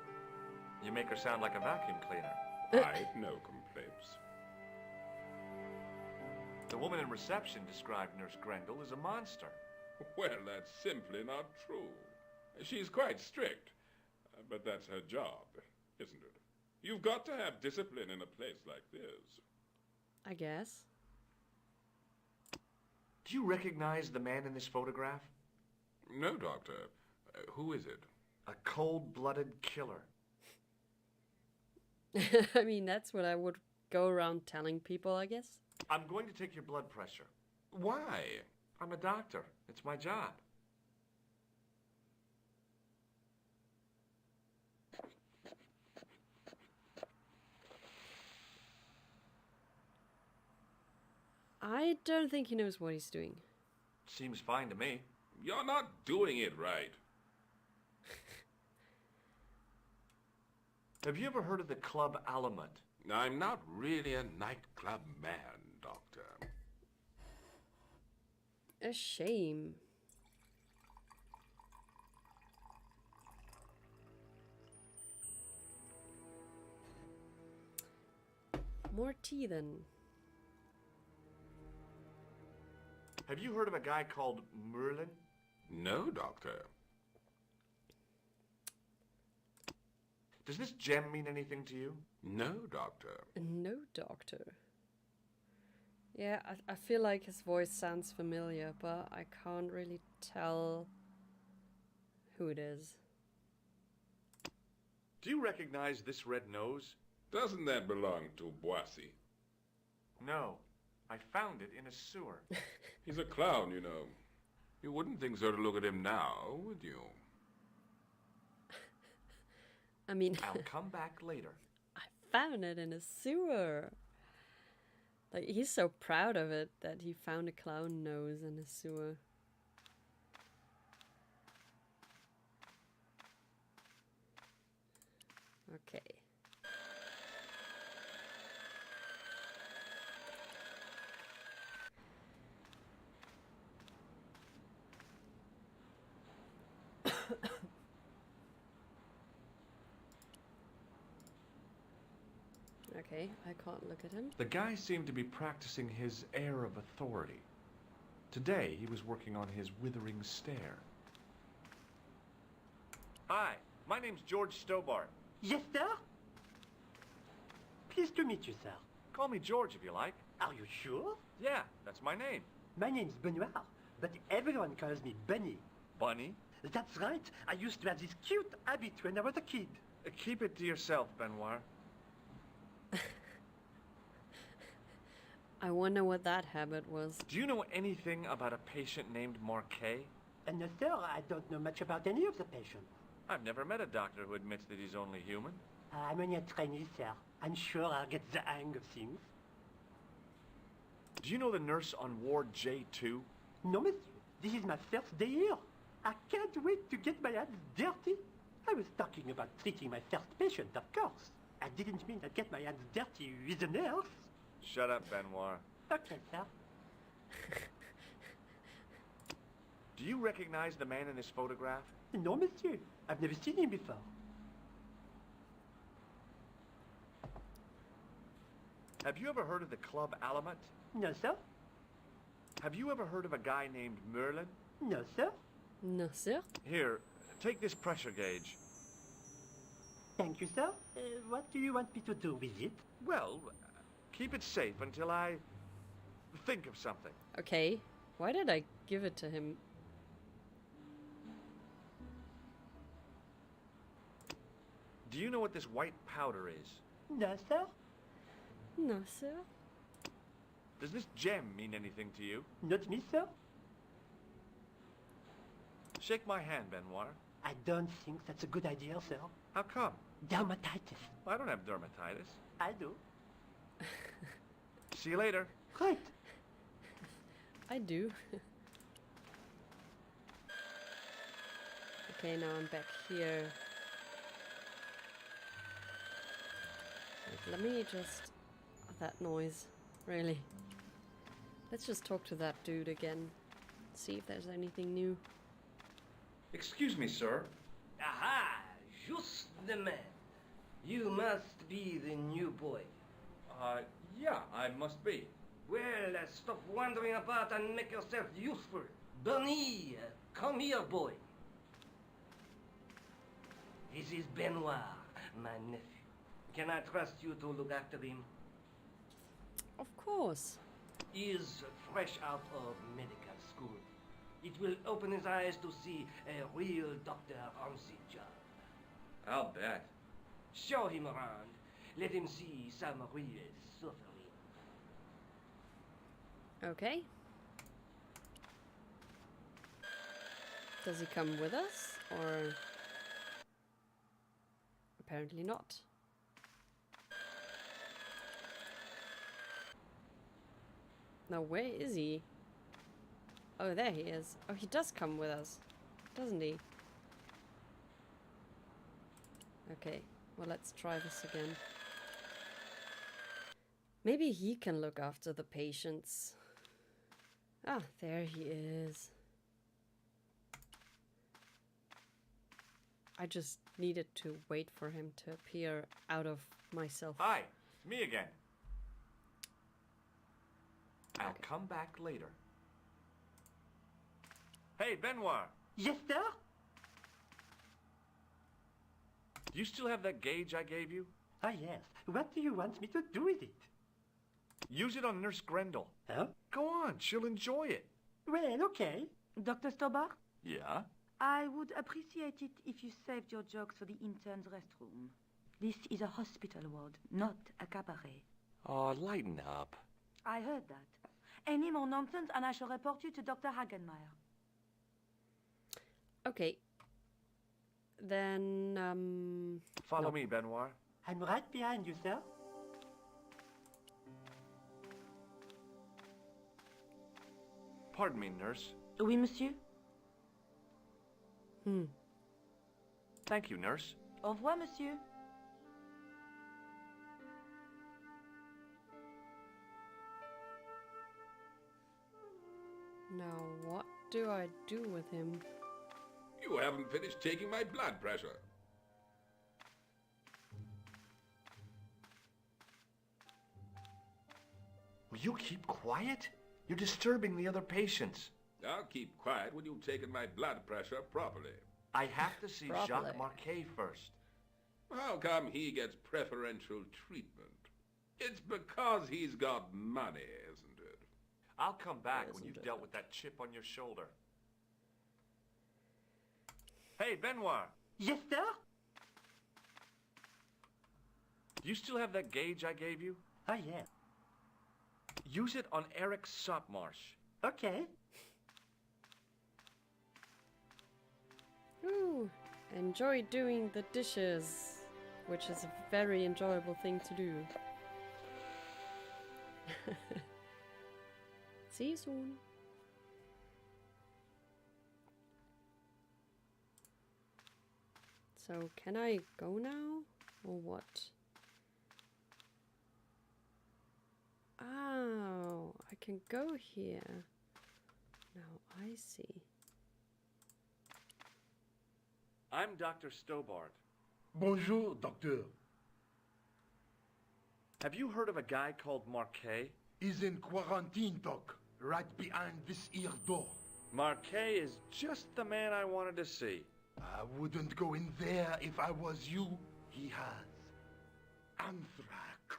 K: You make her sound like a vacuum cleaner.
N: I've no complaints.
K: The woman in reception described Nurse Grendel as a monster.
N: Well, that's simply not true. She's quite strict, but that's her job, isn't it? You've got to have discipline in a place like this.
A: I guess.
K: Do you recognize the man in this photograph?
N: No, doctor. Who is it?
K: A cold-blooded killer.
A: I mean, that's what I would go around telling people, I guess.
K: I'm going to take your blood pressure.
N: Why?
K: I'm a doctor. It's my job.
A: I don't think he knows what he's doing.
K: Seems fine to me.
N: You're not doing it right.
K: Have you ever heard of the Club Alamut?
N: I'm not really a nightclub man, doctor.
A: A shame. More tea then.
K: Have you heard of a guy called Merlin?
N: No, doctor.
K: Does this gem mean anything to you?
N: No, doctor.
A: No, doctor. Yeah, I feel like his voice sounds familiar, but I can't really tell who it is.
K: Do you recognize this red nose?
N: Doesn't that belong to Boissy?
K: No. I found it in a sewer.
N: He's a clown, you know. You wouldn't think so to look at him now, would you?
A: I mean...
K: I'll come back later.
A: I found it in a sewer. Like, he's so proud of it that he found a clown nose in a sewer. Okay. Okay, I can't look at him.
K: The guy seemed to be practicing his air of authority. Today, he was working on his withering stare. Hi, my name's George Stobart.
O: Yes, sir? Pleased to meet you, sir.
K: Call me George if you like.
O: Are you sure?
K: Yeah, that's my name.
O: My name's Benoit, but everyone calls me Bunny.
K: Bunny?
O: That's right. I used to have this cute habit when I was a kid.
K: Keep it to yourself, Benoit.
A: I wonder what that habit was.
K: Do you know anything about a patient named Marquet?
O: No, sir, I don't know much about any of the patients.
K: I've never met a doctor who admits that he's only human.
O: I'm only a trainee, sir. I'm sure I'll get the hang of things.
K: Do you know the nurse on Ward J2?
O: No, monsieur. This is my first day here. I can't wait to get my hands dirty. I was talking about treating my first patient, of course. I didn't mean I'd get my hands dirty with a nurse.
K: Shut up, Benoit.
O: Okay, sir.
K: Do you recognize the man in this photograph?
O: No, monsieur. I've never seen him before.
K: Have you ever heard of the Club Alamut?
O: No, sir.
K: Have you ever heard of a guy named Merlin?
O: No, sir.
A: No, sir.
K: Here, take this pressure gauge.
O: Thank you, sir. What do you want me to do with it?
K: Well, keep it safe until I think of something.
A: Okay, why did I give it to him?
K: Do you know what this white powder is?
O: No, sir.
A: No, sir.
K: Does this gem mean anything to you?
O: Not me, sir.
K: Shake my hand, Benoit.
O: I don't think that's a good idea, sir.
K: How come?
O: Dermatitis.
K: I don't have dermatitis.
O: I do.
K: See you later.
O: Right.
A: I do. Okay, now I'm back here. Wait, let me just... that noise. Really. Let's just talk to that dude again. See if there's anything new.
P: Excuse me, sir.
Q: Aha! Just the man. You must be the new boy.
P: Yeah, I must be.
Q: Well, stop wandering about and make yourself useful. Bunny, come here, boy. This is Benoit, my nephew. Can I trust you to look after him?
A: Of course.
Q: He is fresh out of medical school. It will open his eyes to see a real doctor on the job.
P: I'll bet.
Q: Show him around. Let him see some real suffering.
A: Okay. Does he come with us, or... Apparently not. Now, where is he? Oh, there he is. Oh, he does come with us, doesn't he? Okay, well, let's try this again. Maybe he can look after the patients. Ah, there he is. I just needed to wait for him to appear out of myself.
K: Hi, it's me again. I'll come back later. Hey, Benoit.
O: Yes, sir?
K: Do you still have that gauge I gave you?
O: Ah, yes. What do you want me to do with it?
K: Use it on Nurse Grendel.
O: Huh?
K: Go on, she'll enjoy it.
O: Well, okay.
M: Dr. Stobart,
K: Yeah?
M: I would appreciate it if you saved your jokes for the intern's restroom. This is a hospital ward, not a cabaret.
K: Oh, lighten up.
M: I heard that. Any more nonsense and I shall report you to Dr. Hagenmeyer.
A: Okay. Then,
K: Follow
A: no.
K: me, Benoit.
O: I'm right behind you, sir.
K: Pardon me, nurse.
M: Oui, monsieur?
K: Thank you, nurse.
M: Au revoir, monsieur.
A: Now, what do I do with him?
N: You haven't finished taking my blood pressure.
K: Will you keep quiet? You're disturbing the other patients.
N: I'll keep quiet when you've taken my blood pressure properly.
K: I have to see
A: Properly.
K: Jacques Marquet first.
N: How come he gets preferential treatment? It's because he's got money, isn't it?
K: I'll come back when
A: Isn't
K: you've
A: it?
K: dealt with that chip on your shoulder. Hey, Benoit.
O: Yes, sir?
K: Do you still have that gauge I gave you?
O: Oh, yeah.
K: Use it on Eric Sopmarsh.
O: Okay.
A: Ooh, enjoy doing the dishes, which is a very enjoyable thing to do. See you soon. So, can I go now? Or what? Oh, I can go here. Now I see.
K: I'm Dr. Stobart.
I: Bonjour, docteur.
K: Have you heard of a guy called Marquet?
I: He's in quarantine, doc. Right behind this here door.
K: Marquet is just the man I wanted to see.
I: I wouldn't go in there if I was you. He has anthrax.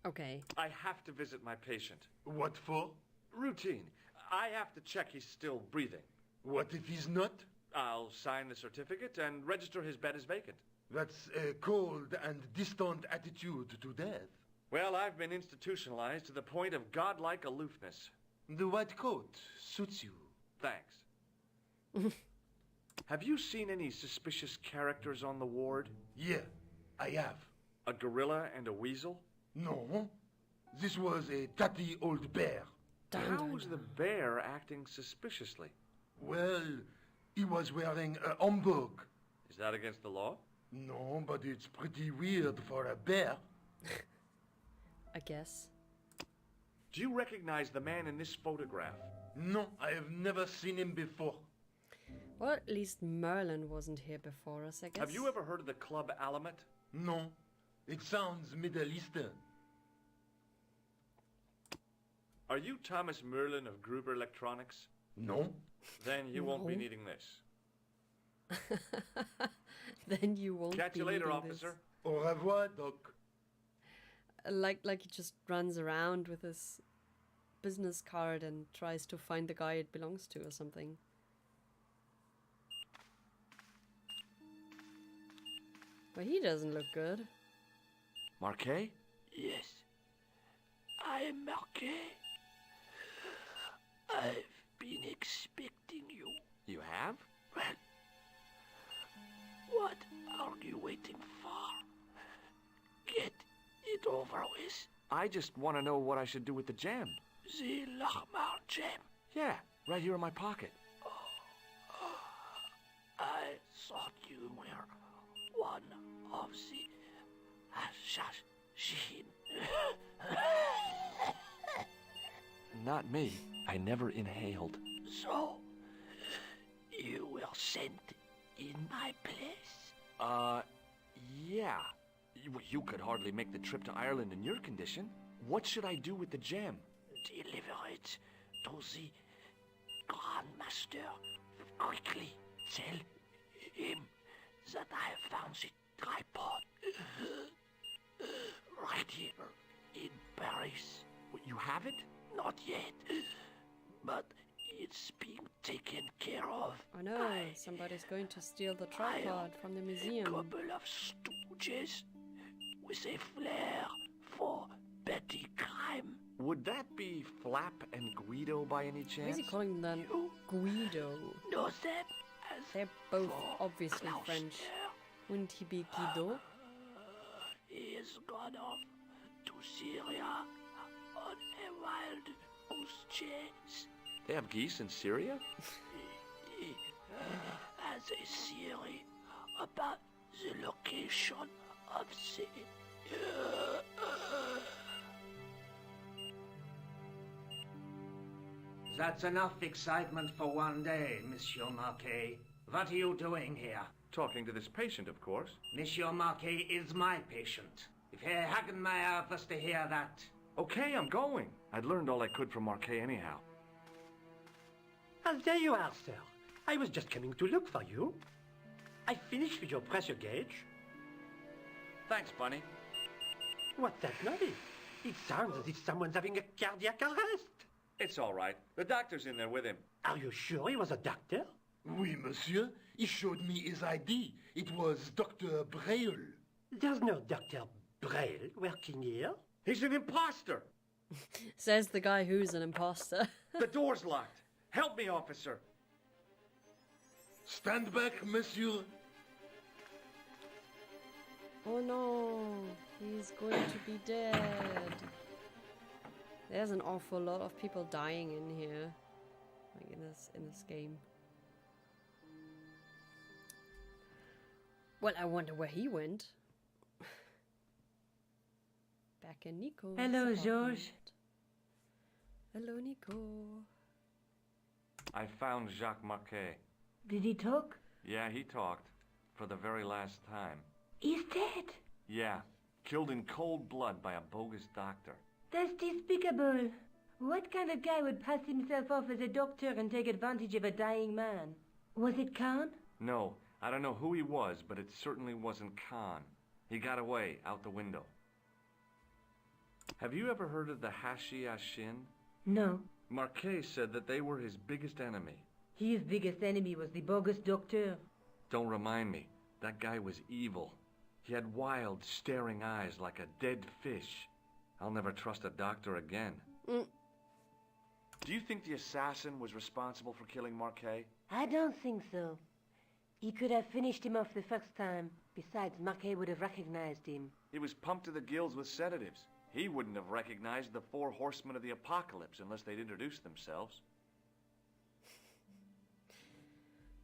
A: Okay.
K: I have to visit my patient.
I: What for?
K: Routine. I have to check he's still breathing.
I: What if he's not?
K: I'll sign the certificate and register his bed as vacant.
I: That's a cold and distant attitude to death.
K: Well, I've been institutionalized to the point of godlike aloofness.
I: The white coat suits you.
K: Thanks. Have you seen any suspicious characters on the ward?
I: Yeah, I have.
K: A gorilla and a weasel?
I: No, this was a tatty old bear.
K: How was the bear acting suspiciously?
I: Well, he was wearing a homburg.
K: Is that against the law?
I: No, but it's pretty weird for a bear.
A: I guess.
K: Do you recognize the man in this photograph?
I: No, I have never seen him before.
A: Well, at least Merlin wasn't here before us, I guess.
K: Have you ever heard of the Club Alamet?
I: No, it sounds Middle Eastern.
K: Are you Thomas Merlin of Gruber Electronics?
I: No.
K: Then you won't be
A: No.
K: needing this.
A: Then you won't
K: Catch
A: be
K: you later,
A: needing
K: officer.
I: Au revoir, doc.
A: Like he just runs around with his business card and tries to find the guy it belongs to or something. But he doesn't look good.
K: Marquet?
Q: Yes, I am Marquet. I've been expecting you.
K: You have?
Q: Well, what are you waiting for? Get it over with.
K: I just want to know what I should do with the gem.
Q: The Lachmar gem.
K: Yeah, right here in my pocket.
Q: I thought you were one of the assassin.
K: Not me. I never inhaled.
Q: So, you were sent in my place?
K: Yeah. You could hardly make the trip to Ireland in your condition. What should I do with the gem?
Q: Deliver it to the Grandmaster. Quickly tell him that I have found the tripod. Right here.
O: in Paris. You have it? Not yet. But it's being taken care of.
A: Oh no, somebody's going to steal the tripod from the museum.
O: A couple of stooges with a flair for petty crime.
K: Would that be Flap and Guido by any chance?
A: Why is he calling them Guido?
O: Know them as
A: They're both obviously French. Wouldn't he be Guido?
O: He has gone off to Syria on a wild goose chase.
K: They have geese in Syria?
O: He has a theory about the location of the...
Q: That's enough excitement for one day, Monsieur Marquet. What are you doing here?
K: Talking to this patient, of course.
Q: Monsieur Marquet is my patient. If Herr Hagenmeyer was to hear that...
K: Okay, I'm going. I'd learned all I could from Marquet anyhow.
O: Ah, there you are, sir. I was just coming to look for you. I finished with your pressure gauge.
P: Thanks, Bunny.
O: What's that noise? It sounds as if someone's having a cardiac arrest.
P: It's all right. The doctor's in there with him.
O: Are you sure he was a doctor?
I: Oui, monsieur. He showed me his ID. It was Dr. Braille.
O: There's no Dr. Braille working here.
P: He's an imposter!
A: Says the guy who's an imposter.
P: The door's locked. Help me, officer.
I: Stand back, monsieur.
A: Oh no, he's going to be dead. There's an awful lot of people dying in here, like in this game. Well, I wonder where he went. Back in Nico's
H: Hello,
A: apartment.
H: Georges.
A: Hello, Nico.
J: I found Jacques Marquet.
H: Did he talk?
J: Yeah, he talked. For the very last time.
H: He's dead.
J: Yeah, killed in cold blood by a bogus doctor.
H: That's despicable. What kind of guy would pass himself off as a doctor and take advantage of a dying man? Was it Khan?
J: No, I don't know who he was, but it certainly wasn't Khan. He got away, out the window. Have you ever heard of the Hashi Ashin?
H: No.
J: Marquet said that they were his biggest enemy.
H: His biggest enemy was the bogus doctor.
J: Don't remind me. That guy was evil. He had wild, staring eyes like a dead fish. I'll never trust a doctor again.
K: Do you think the assassin was responsible for killing Marquet?
H: I don't think so. He could have finished him off the first time. Besides, Marquet would have recognized him.
K: He was pumped to the gills with sedatives. He wouldn't have recognized the 4 horsemen of the apocalypse unless they'd introduced themselves.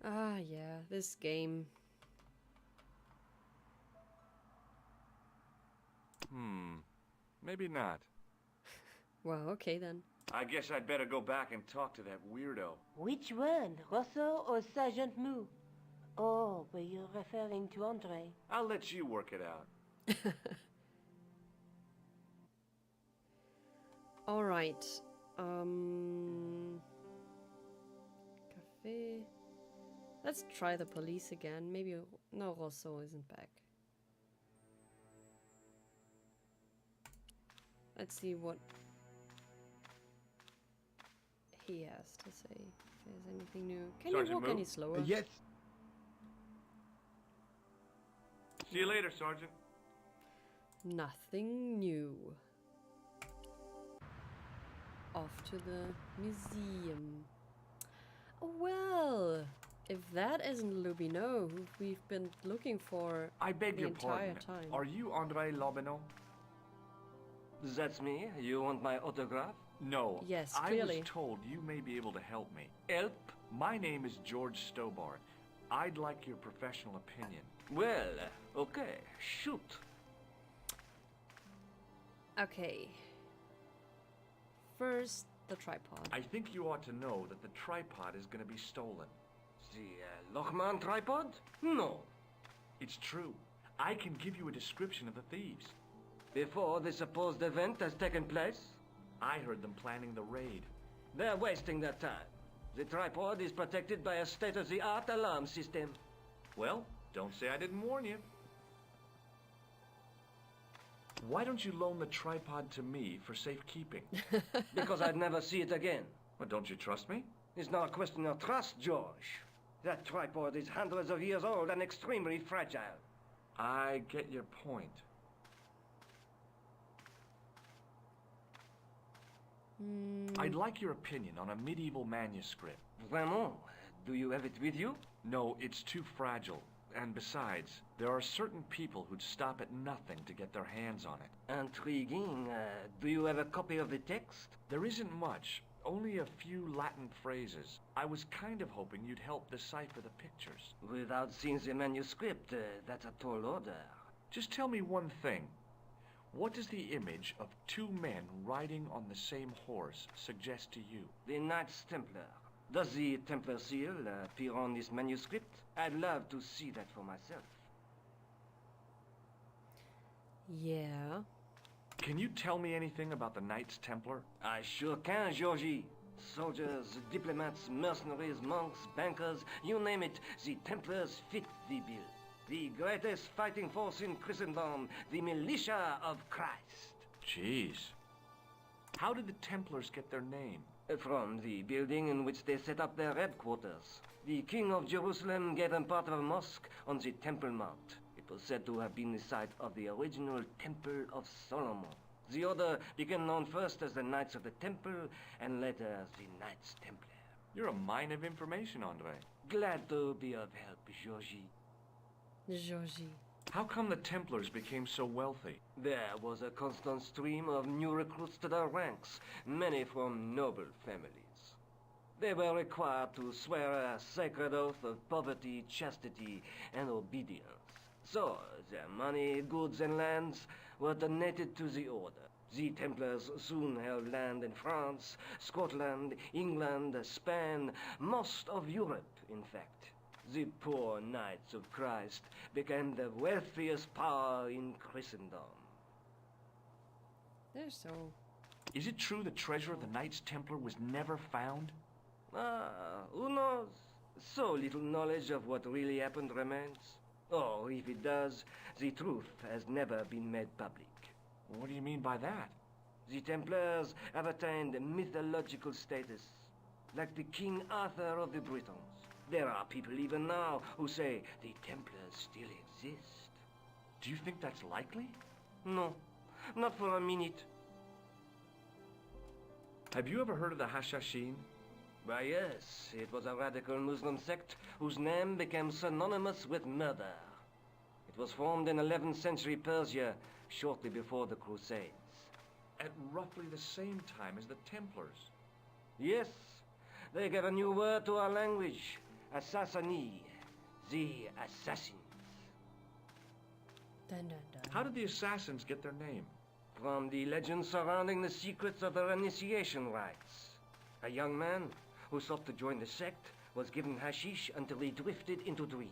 A: Ah, yeah, this game.
J: Maybe not.
A: Well, okay then.
K: I guess I'd better go back and talk to that weirdo.
H: Which one? Rousseau or Sergeant Mou? Oh, but you're referring to Andre.
K: I'll let you work it out.
A: Alright. Cafe. Let's try the police again. Maybe... No, Rousseau isn't back. Let's see what he has to say. If there's anything new. Can you walk any slower?
I: Yes.
J: See you later, Sergeant.
A: Nothing new. Off to the museum. Oh well, if that isn't Lubino, who we've been looking for
K: I beg
A: the
K: your
A: entire
K: pardon.
A: time.
K: Are you Andre Lobineau?
Q: That's me. You want my autograph?
K: No.
A: Yes,
K: I
A: clearly.
K: was told you may be able to help me.
Q: Help?
K: My name is George Stobart. I'd like your professional opinion.
Q: Well, okay. Shoot.
A: Okay. First, the tripod.
K: I think you ought to know that the tripod is going to be stolen.
Q: The Lochman tripod? No.
K: It's true. I can give you a description of the thieves.
Q: Before the supposed event has taken place?
K: I heard them planning the raid.
Q: They're wasting their time. The tripod is protected by a state-of-the-art alarm system.
K: Well, don't say I didn't warn you. Why don't you loan the tripod to me for safekeeping?
Q: Because I'd never see it again.
K: Well, don't you trust me?
Q: It's not a question of trust, George. That tripod is hundreds of years old and extremely fragile.
K: I get your point. I'd like your opinion on a medieval manuscript.
Q: Vraiment? Do you have it with you?
K: No, it's too fragile. And besides, there are certain people who'd stop at nothing to get their hands on it.
Q: Intriguing. Do you have a copy of the text?
K: There isn't much. Only a few Latin phrases. I was kind of hoping you'd help decipher the pictures.
Q: Without seeing the manuscript, that's a tall order.
K: Just tell me one thing. What does the image of two men riding on the same horse suggest to you?
Q: The Knights Templar. Does the Templar seal appear on this manuscript? I'd love to see that for myself.
A: Yeah.
K: Can you tell me anything about the Knights Templar?
Q: I sure can, Georgie. Soldiers, diplomats, mercenaries, monks, bankers, you name it, the Templars fit the bill. The greatest fighting force in Christendom, the militia of Christ.
K: Jeez. How did the Templars get their name?
Q: From the building in which they set up their headquarters. The King of Jerusalem gave them part of a mosque on the Temple Mount. It was said to have been the site of the original Temple of Solomon. The order became known first as the Knights of the Temple, and later as the Knights Templar.
K: You're a mine of information, Andre.
Q: Glad to be of help, Georgie.
A: Georgie.
K: How come the Templars became so wealthy?
Q: There was a constant stream of new recruits to their ranks, many from noble families. They were required to swear a sacred oath of poverty, chastity, and obedience. So, their money, goods, and lands were donated to the order. The Templars soon held land in France, Scotland, England, Spain, most of Europe, in fact. The poor Knights of Christ became the wealthiest power in Christendom.
A: They're so...
K: Is it true the treasure of the Knights Templar was never found?
Q: Who knows? So little knowledge of what really happened remains. Or, if it does, the truth has never been made public.
K: What do you mean by that?
Q: The Templars have attained mythological status, like the King Arthur of the Britons. There are people even now who say the Templars still exist.
K: Do you think that's likely?
Q: No, not for a minute.
K: Have you ever heard of the Hashashin?
Q: Why, yes. It was a radical Muslim sect whose name became synonymous with murder. It was formed in 11th century Persia, shortly before the Crusades.
K: At roughly the same time as the Templars?
Q: Yes. They gave a new word to our language. Assassini. The assassins.
A: Dun, dun, dun.
K: How did the assassins get their name?
Q: From the legends surrounding the secrets of their initiation rites. A young man who sought to join the sect was given hashish until he drifted into dreams.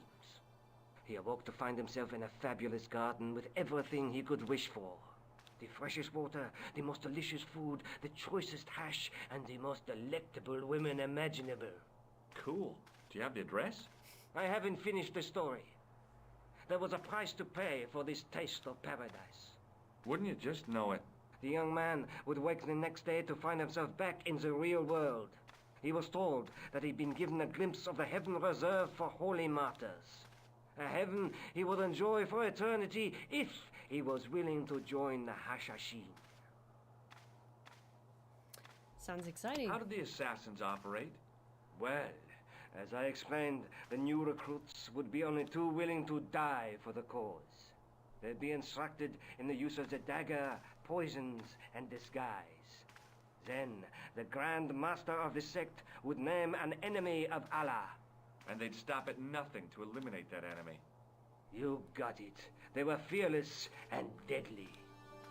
Q: He awoke to find himself in a fabulous garden with everything he could wish for. The freshest water, the most delicious food, the choicest hash, and the most delectable women imaginable.
K: Cool. Do you have the address?
Q: I haven't finished the story. There was a price to pay for this taste of paradise.
K: Wouldn't you just know it?
Q: The young man would wake the next day to find himself back in the real world. He was told that he'd been given a glimpse of the heaven reserved for holy martyrs. A heaven he would enjoy for eternity if he was willing to join the Hashashin.
A: Sounds exciting.
K: How did the assassins operate?
Q: Well, as I explained, the new recruits would be only too willing to die for the cause. They'd be instructed in the use of the dagger, poisons, and disguise. Then, the Grand Master of the sect would name an enemy of Allah.
K: And they'd stop at nothing to eliminate that enemy.
Q: You got it. They were fearless and deadly.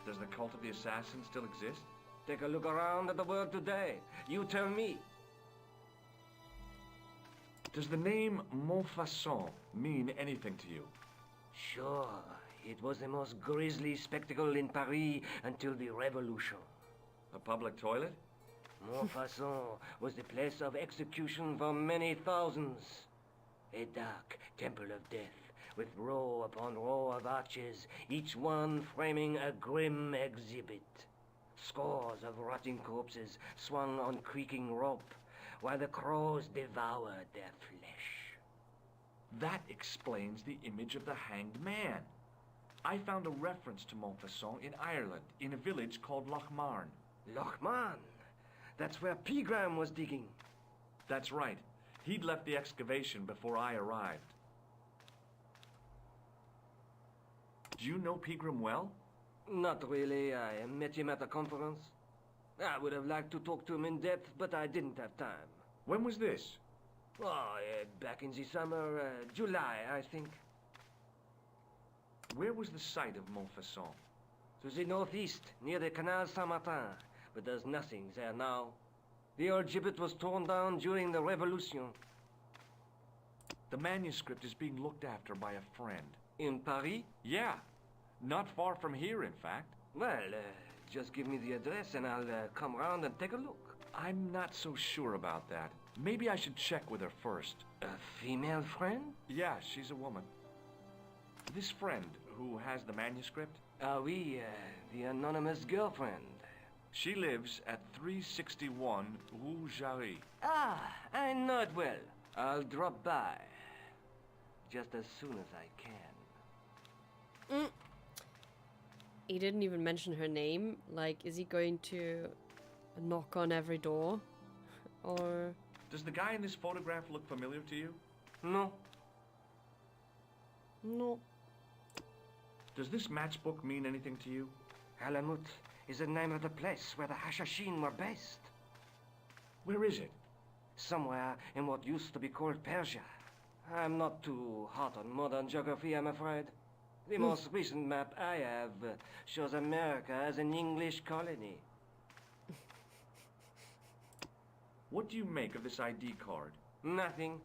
K: Does the cult of the assassins still exist?
Q: Take a look around at the world today. You tell me.
K: Does the name Montfaucon mean anything to you?
Q: Sure. It was the most grisly spectacle in Paris until the Revolution.
K: A public toilet?
Q: Montfaucon was the place of execution for many thousands. A dark temple of death, with row upon row of arches, each one framing a grim exhibit. Scores of rotting corpses swung on creaking rope, while the crows devoured their flesh.
K: That explains the image of the hanged man. I found a reference to Montfaucon in Ireland, in a village called Lochmarn.
Q: Lochmarn? That's where Pegram was digging.
K: That's right. He'd left the excavation before I arrived. Do you know Pegram well?
Q: Not really. I met him at a conference. I would have liked to talk to him in depth, but I didn't have time.
K: When was this?
Q: Oh, back in the summer, July, I think.
K: Where was the site of Montfaucon?
Q: To the northeast, near the Canal Saint-Martin, but there's nothing there now. The old gibbet was torn down during the Revolution.
K: The manuscript is being looked after by a friend.
Q: In Paris?
K: Yeah. Not far from here, in fact.
Q: Well, just give me the address and I'll come round and take a look.
K: I'm not so sure about that. Maybe I should check with her first.
Q: A female friend?
K: Yeah, she's a woman. This friend who has the manuscript?
Q: Oui, the anonymous girlfriend.
K: She lives at 361 Rue Jarry.
Q: Ah, I know it well. I'll drop by. Just as soon as I can.
A: He didn't even mention her name. Like, is he going to knock on every door? Or...
K: Does the guy in this photograph look familiar to you?
Q: No.
A: No.
K: Does this matchbook mean anything to you?
Q: Alamut is the name of the place where the Hashashin were based.
K: Where is it?
Q: Somewhere in what used to be called Persia. I'm not too hot on modern geography, I'm afraid. The most recent map I have shows America as an English colony.
K: What do you make of this ID card?
Q: Nothing.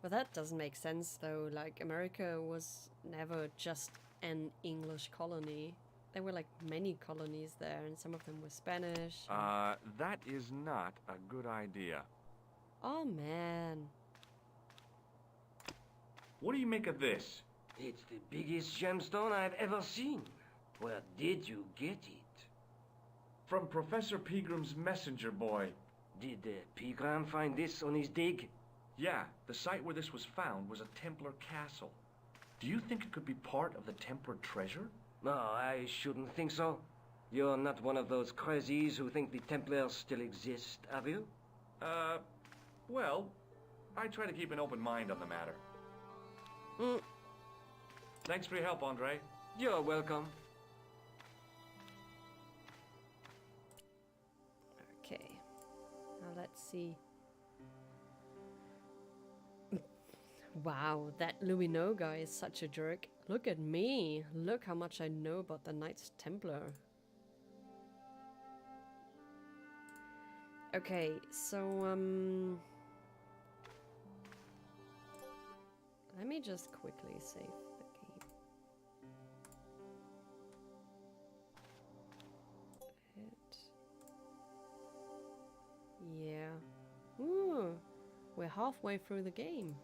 A: Well, that doesn't make sense, though. Like, America was never just an English colony. There were, like, many colonies there, and some of them were Spanish.
K: That is not a good idea.
A: Oh, man.
K: What do you make of this?
Q: It's the biggest gemstone I've ever seen. Where did you get it?
K: From Professor Pegram's messenger boy.
Q: Did Pegram find this on his dig?
K: Yeah, the site where this was found was a Templar castle. Do you think it could be part of the Templar treasure?
Q: No, I shouldn't think so. You're not one of those crazies who think the Templars still exist, have you?
K: Well, I try to keep an open mind on the matter. Thanks for your help, Andre.
Q: You're welcome.
A: Okay. Now let's see. Wow, that Lumino guy is such a jerk. Look at me. Look how much I know about the Knights Templar. Okay, so, let me just quickly save the game. Yeah. Ooh, we're halfway through the game.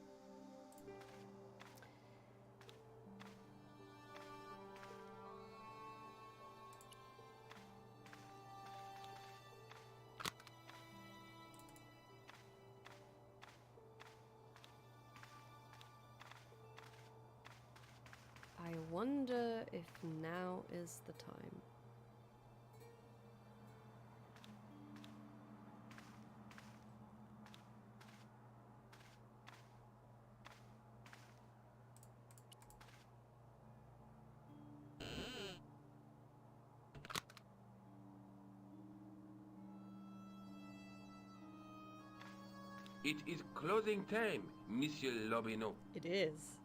A: I wonder if now is the time.
J: It is closing time, Monsieur Lobino.
A: It is.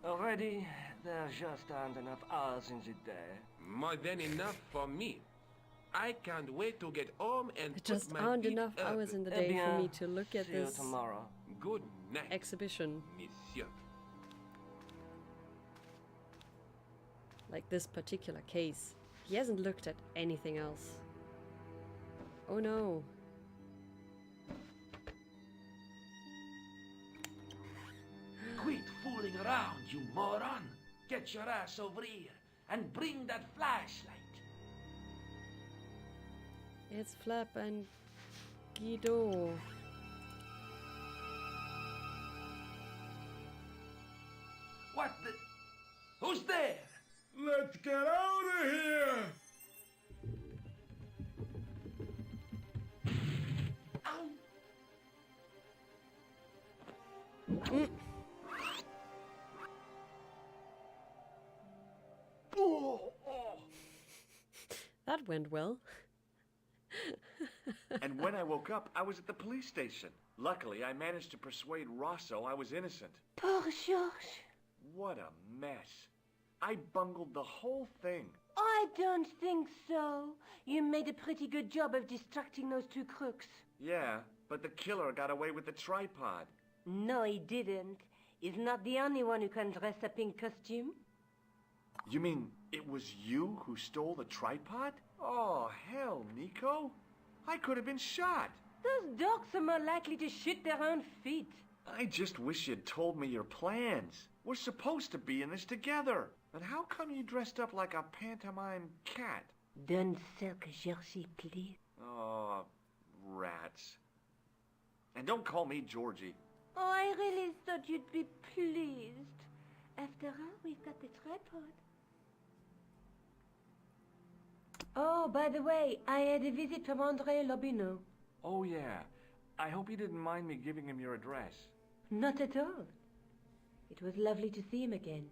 Q: Already, there just aren't enough hours in the day.
J: More than enough for me. I can't wait to get home and
A: There just
J: put my
A: aren't
J: feet
A: enough
J: up.
A: hours in the day for me to look at
Q: See you
A: this
Q: tomorrow.
J: Good night,
A: exhibition.
J: Monsieur.
A: Like this particular case. He hasn't looked at anything else. Oh no.
R: Quit fooling around, you moron! Get
K: get your ass over here and bring that flashlight.
A: It's Flap and Guido.
K: What the... Who's there?
N: Let's get out of here!
A: That went well.
P: And when I woke up, I was at the police station. Luckily, I managed to persuade Rosso I was innocent.
H: Poor Georges.
P: What a mess. I bungled the whole thing.
H: I don't think so. You made a pretty good job of distracting those two crooks.
P: Yeah, but the killer got away with the tripod.
H: No, he didn't. He's not the only one who can dress up in costume.
P: You mean it was you who stole the tripod? Oh, hell, Nico. I could have been shot.
H: Those dogs are more likely to shoot their own feet.
P: I just wish you'd told me your plans. We're supposed to be in this together. And how come you dressed up like a pantomime cat?
H: Don't sulk, Georgie, please.
P: Oh, rats. And don't call me Georgie.
H: Oh, I really thought you'd be pleased. After all, we've got the tripod. Oh, by the way, I had a visit from André Lobineau.
P: Oh, yeah. I hope you didn't mind me giving him your address.
H: Not at all. It was lovely to see him again.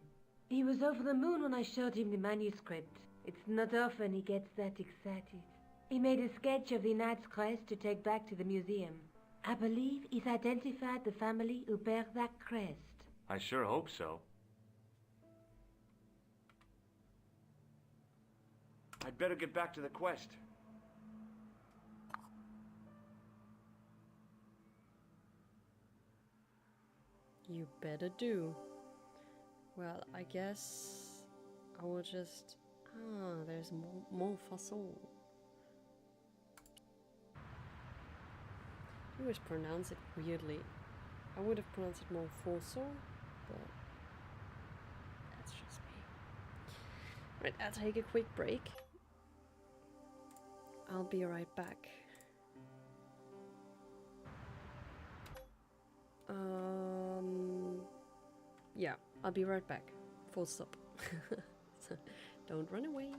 H: He was over the moon when I showed him the manuscript. It's not often he gets that excited. He made a sketch of the knight's crest to take back to the museum. I believe he's identified the family who bear that crest.
P: I sure hope so. I'd better get back to the quest.
A: You better do. Well, I guess I will just... Ah, there's more façon. You always pronounce it weirdly. I would have pronounced it more façon, but that's just me. Right, I'll take a quick break. I'll be right back. Yeah, I'll be right back. Full stop. So, don't run away.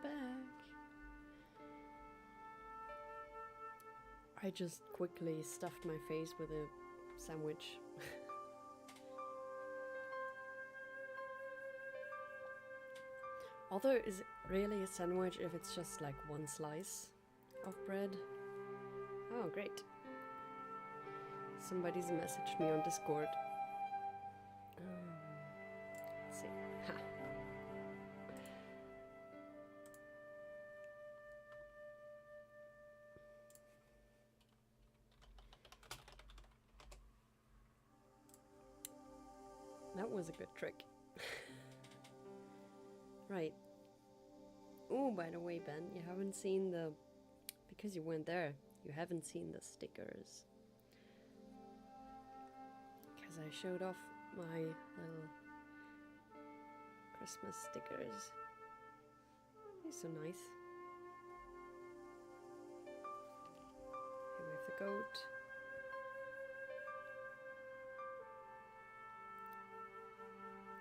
A: back. I just quickly stuffed my face with a sandwich. Although, is it really a sandwich if it's just like one slice of bread? Oh, great. Somebody's messaged me on Discord. Let's see. Ha. That was a good trick. Right. Oh, by the way, Ben, you haven't seen the... Because you went there, you haven't seen the stickers. Because I showed off my little Christmas stickers. They're so nice. Here we have the goat.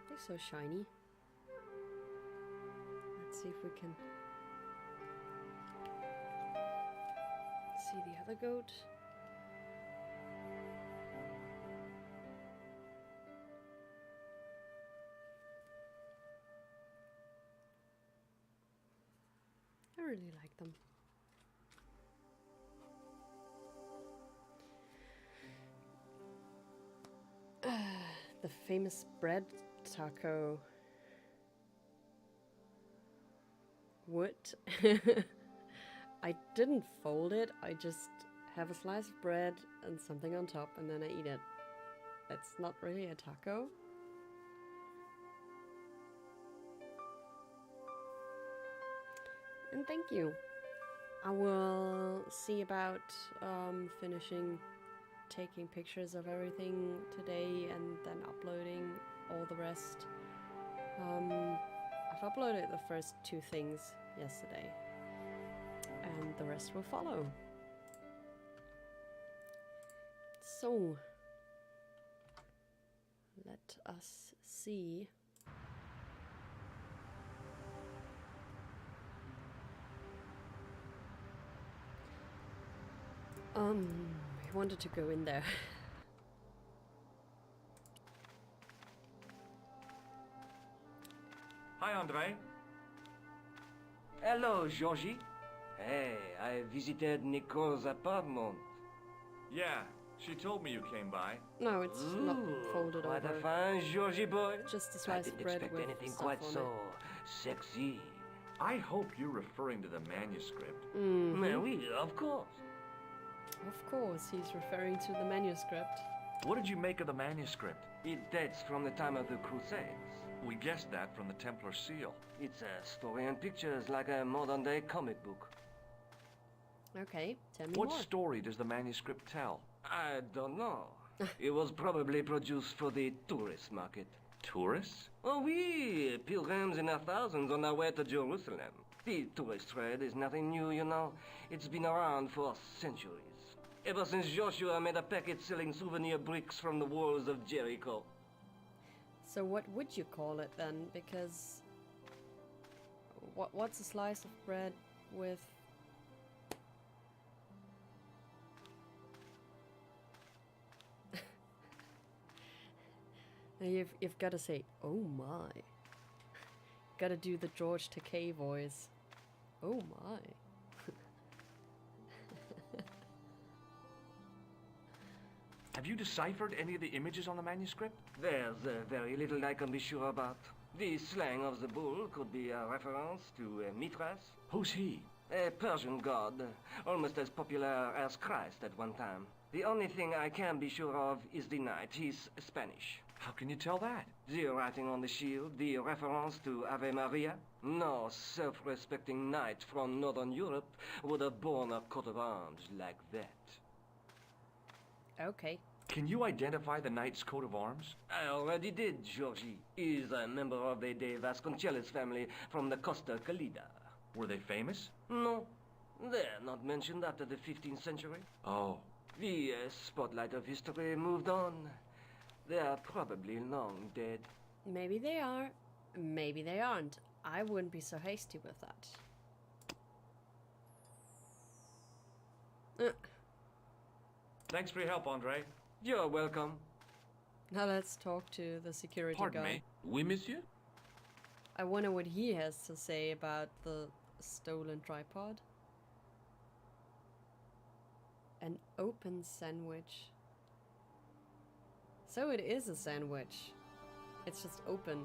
A: They're so shiny. Let's see if we can see the other goat. I really like them. The famous bread taco. Wood. I didn't fold it, I just have a slice of bread and something on top and then I eat it. It's not really a taco. And thank you. I will see about finishing taking pictures of everything today and then uploading all the rest. I've uploaded the first 2 things yesterday, and the rest will follow. So, let us see. We wanted to go in there.
P: Hi, Andre.
Q: Hello, Georgie. Hey, I visited Nicole's apartment.
P: Yeah, she told me you came by.
A: No, it's not folded
Q: Quite
A: over.
Q: a fine Georgie boy.
A: Just a
Q: I
A: slice
Q: didn't
A: of bread
Q: expect
A: with
Q: anything
A: stuff
Q: quite
A: on
Q: so
A: it.
Q: sexy.
P: I hope you're referring to the manuscript.
Q: Mais oui, of course.
A: Of course, he's referring to the manuscript.
P: What did you make of the manuscript?
Q: It dates from the time of the Crusades.
P: We guessed that from the Templar seal.
Q: It's a story and pictures like a modern-day comic book.
A: Okay, tell me
P: What
A: more.
P: story does the manuscript tell?
Q: I don't know. It was probably produced for the tourist market.
P: Tourists?
Q: Oh oui, pilgrims in their thousands on their way to Jerusalem. The tourist trade is nothing new, you know. It's been around for centuries. Ever since Joshua made a packet selling souvenir bricks from the walls of Jericho.
A: So what would you call it then? Because what's a slice of bread with... You've got to say, oh my. Got to do the George Takei voice. Oh my.
P: Have you deciphered any of the images on the manuscript?
Q: There's very little I can be sure about. The slang of the bull could be a reference to Mithras.
P: Who's he?
Q: A Persian god, almost as popular as Christ at one time. The only thing I can be sure of is the knight. He's Spanish.
P: How can you tell that?
Q: The writing on the shield, the reference to Ave Maria. No self-respecting knight from Northern Europe would have borne a coat of arms like that.
A: Okay.
P: Can you identify the knight's coat of arms?
Q: I already did, Georgie. He's a member of the De Vasconcelos family from the Costa Calida.
P: Were they famous?
Q: No. They're not mentioned after the 15th century.
P: Oh.
Q: The spotlight of history moved on. They're probably long dead.
A: Maybe they are, maybe they aren't. I wouldn't be so hasty with that.
K: Thanks for your help, Andre.
Q: You're welcome.
A: Now let's talk to the security
J: Pardon
A: guy.
J: me. Oui, monsieur?
A: I wonder what he has to say about the stolen tripod. An open sandwich. So it is a sandwich. It's just open.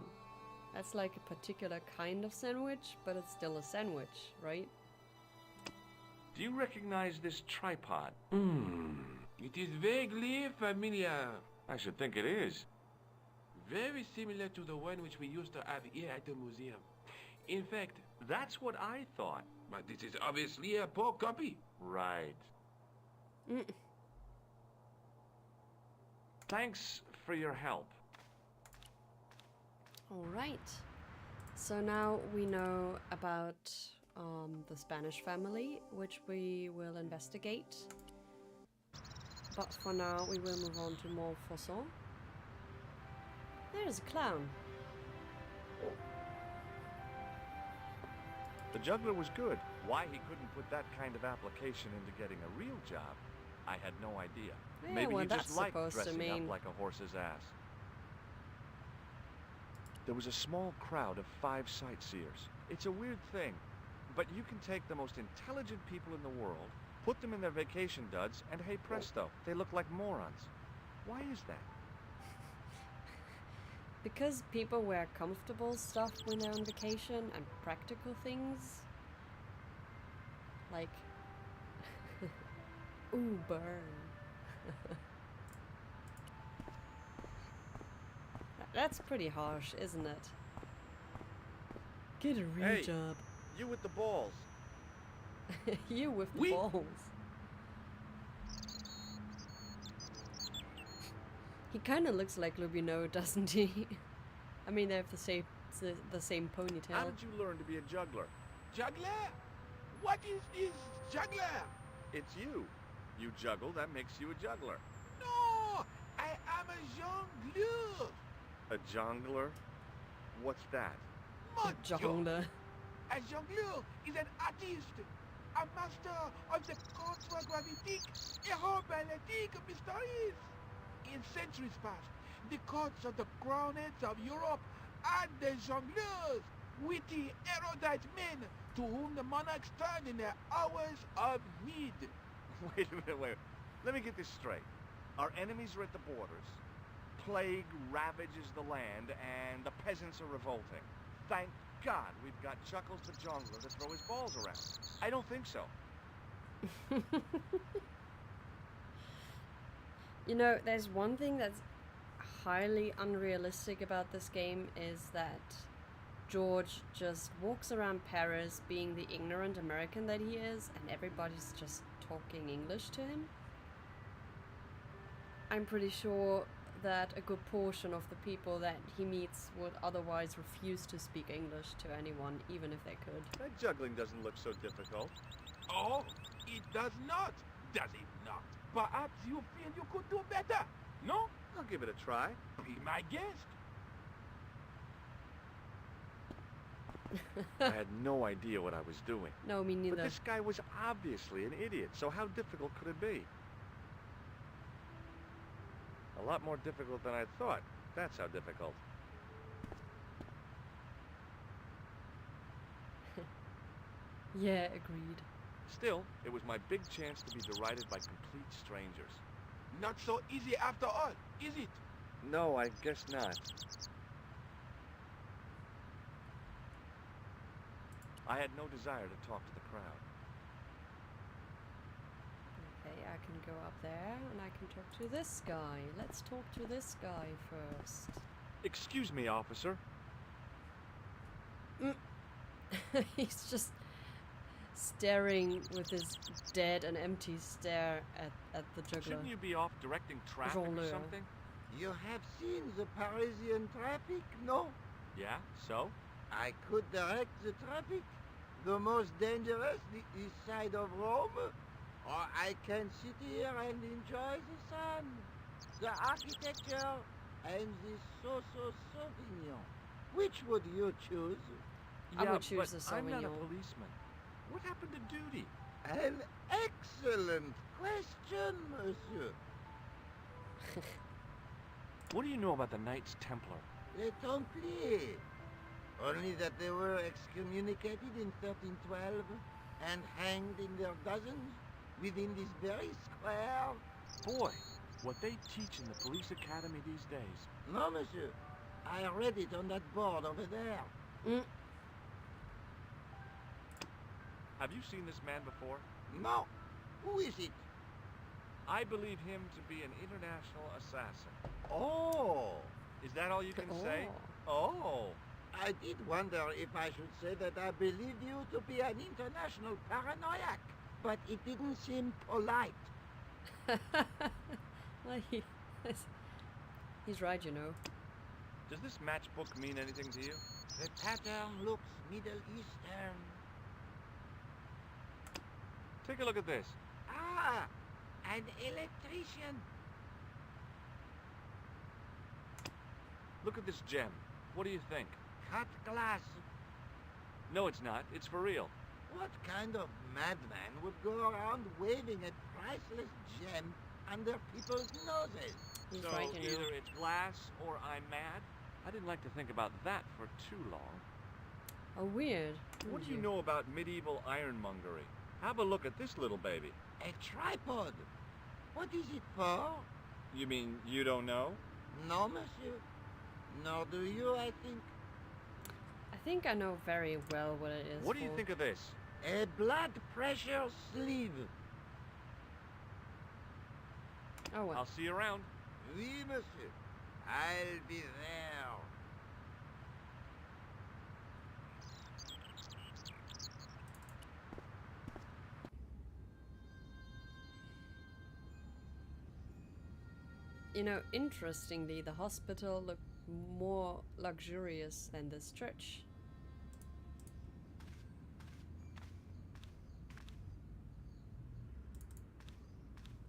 A: That's like a particular kind of sandwich, but it's still a sandwich, right?
J: Do you recognize this tripod? It is vaguely familiar. I should think it is. Very similar to the one which we used to have here at the museum. In fact, that's what I thought. But this is obviously a poor copy. Right. Thanks for your help.
A: Alright. So now we know about the Spanish family, which we will investigate. But for now, we will move on to Montfaucon. There's a clown.
P: The juggler was good. Why he couldn't put that kind of application into getting a real job, I had no idea.
A: Yeah,
P: Maybe
A: well,
P: he just
A: that's
P: liked
A: supposed to
P: dressing
A: mean-
P: up like a horse's ass. There was a small crowd of 5 sightseers. It's a weird thing, but you can take the most intelligent people in the world, put them in their vacation duds, and hey presto, they look like morons. Why is that?
A: Because people wear comfortable stuff when they're on vacation and practical things. Like... Ooh, burn. That's pretty harsh, isn't it? Get a real
P: Hey,
A: job.
P: you with the balls.
A: You with the balls. He kind of looks like Lubino, doesn't he? I mean, they have the same ponytail.
P: How did you learn to be a juggler?
J: Juggler? What is this juggler?
P: It's you. You juggle, that makes you a juggler.
J: No! I am a jongleur!
P: A jongler? What's that?
J: Mon Dieu!
A: Jongleur.
J: A jongleur is an artist, a master of the contre-gravitique aeroballatique mysteries. In centuries past, the courts of the crownheads of Europe had the jongleurs, witty, erudite men to whom the monarchs turned in their hours of need.
P: Wait a minute, wait. Let me get this straight. Our enemies are at the borders. Plague ravages the land, and the peasants are revolting. Thank God we've got Chuckles the Jongler to throw his balls around. I don't think so.
A: You know, there's one thing that's highly unrealistic about this game is that George just walks around Paris being the ignorant American that he is, and everybody's just talking English to him. I'm pretty sure that a good portion of the people that he meets would otherwise refuse to speak English to anyone, even if they could.
P: That juggling doesn't look so difficult.
J: Oh, it does not, does it not? Perhaps you feel you could do better, no?
P: I'll give it a try.
J: Be my guest.
P: I had no idea what I was doing.
A: No, me neither.
P: But this guy was obviously an idiot, so how difficult could it be? A lot more difficult than I thought. That's how difficult.
A: Yeah, agreed.
P: Still, it was my big chance to be derided by complete strangers.
J: Not so easy after all, is it?
P: No, I guess not. I had no desire to talk to the crowd.
A: Okay, I can go up there and I can talk to this guy. Let's talk to this guy first.
P: Excuse me, officer.
A: He's just staring with his dead and empty stare at the juggler.
P: Shouldn't you be off directing traffic or
A: Jongleur.
P: something?
R: You have seen the Parisian traffic, no?
P: Yeah, so?
R: I could direct the traffic. The most dangerous, the east side of Rome. Or I can sit here and enjoy the sun, the architecture, and the Sauvignon. Which would you choose?
A: I
P: Yeah,
A: would choose
P: but
A: the
P: I'm not a
A: Sauvignon.
P: policeman. What happened to duty?
R: An excellent question, monsieur.
K: What do you know about the Knights Templar?
R: Les Templiers. Only that they were excommunicated in 1312 and hanged in their dozens within this very square.
K: Boy, what they teach in the police academy these days.
R: No, monsieur. I read it on that board over there.
K: Have you seen this man before?
R: No. Who is it?
K: I believe him to be an international assassin.
R: Oh.
K: Is that all you can say?
R: Oh. I did wonder if I should say that I believed you to be an international paranoiac, but it didn't seem polite.
A: Well, he's right, you know.
K: Does this matchbook mean anything to you?
R: The pattern looks Middle Eastern.
K: Take a look at this.
R: Ah, an electrician.
K: Look at this gem. What do you think?
R: Cut glass.
K: No, it's not. It's for real.
R: What kind of madman would go around waving a priceless gem under people's noses?
K: So either it's glass or I'm mad? I didn't like to think about that for too long.
A: Oh, weird.
K: What do you know about medieval ironmongery? Have a look at this little baby.
R: A tripod. What is it for?
K: You mean you don't know?
R: No, monsieur. Nor do you, I think.
A: I think I know very well what it is.
K: What do you think of this?
R: A blood pressure sleeve.
A: Oh, well.
K: I'll see you around.
R: Oui, monsieur. I'll be there.
A: You know, interestingly, the hospital looked more luxurious than this church.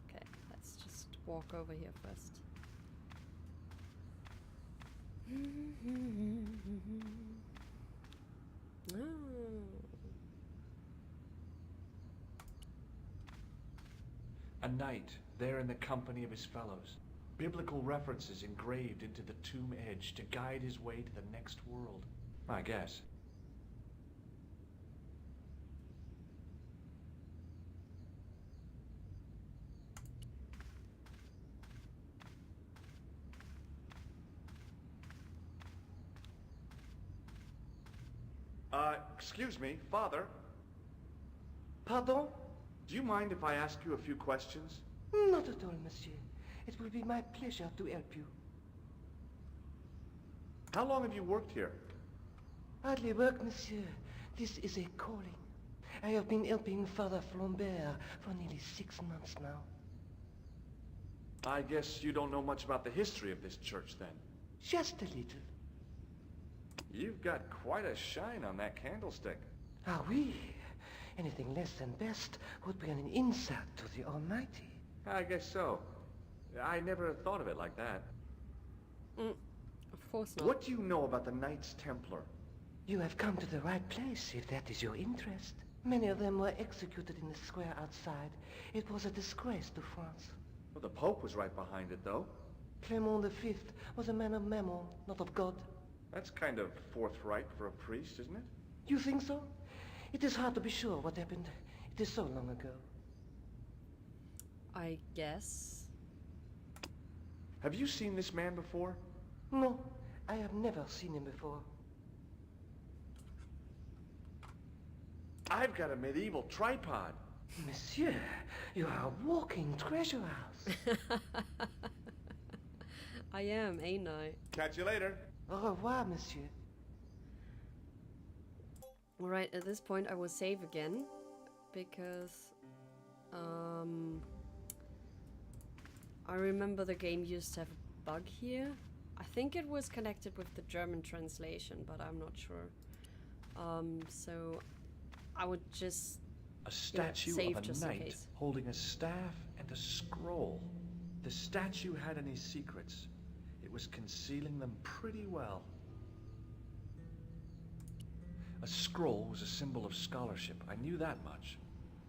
A: Okay, let's just walk over here first. Oh.
K: A knight, there in the company of his fellows. Biblical references engraved into the tomb edge to guide his way to the next world. I guess. Excuse me, Father.
O: Pardon?
K: Do you mind if I ask you a few questions?
O: Not at all, monsieur. It will be my pleasure to help you.
K: How long have you worked here?
O: Hardly work, monsieur. This is a calling. I have been helping Father Flambert for nearly 6 months now.
K: I guess you don't know much about the history of this church, then.
O: Just a little.
K: You've got quite a shine on that candlestick.
O: Ah, oui. Anything less than best would be an insult to the Almighty.
K: I guess so. I never thought of it like that.
A: Of course not.
K: What do you know about the Knights Templar?
O: You have come to the right place, if that is your interest. Many of them were executed in the square outside. It was a disgrace to France.
K: Well, the Pope was right behind it, though.
O: Clement V was a man of mammon, not of God.
K: That's kind of forthright for a priest, isn't it?
O: You think so? It is hard to be sure what happened. It is so long ago.
A: I guess.
K: Have you seen this man before?
O: No, I have never seen him before.
K: I've got a medieval tripod.
O: Monsieur, you are a walking treasure house.
A: I am, ain't I?
K: Catch you later.
O: Au revoir, monsieur.
A: Alright, at this point I will save again, because I remember the game used to have a bug here. I think it was connected with the German translation, but I'm not sure. So I would just
K: A statue
A: save
K: of a
A: just in
K: knight
A: case.
K: holding a staff and a scroll. The statue had any secrets. It was concealing them pretty well. A scroll was a symbol of scholarship. I knew that much.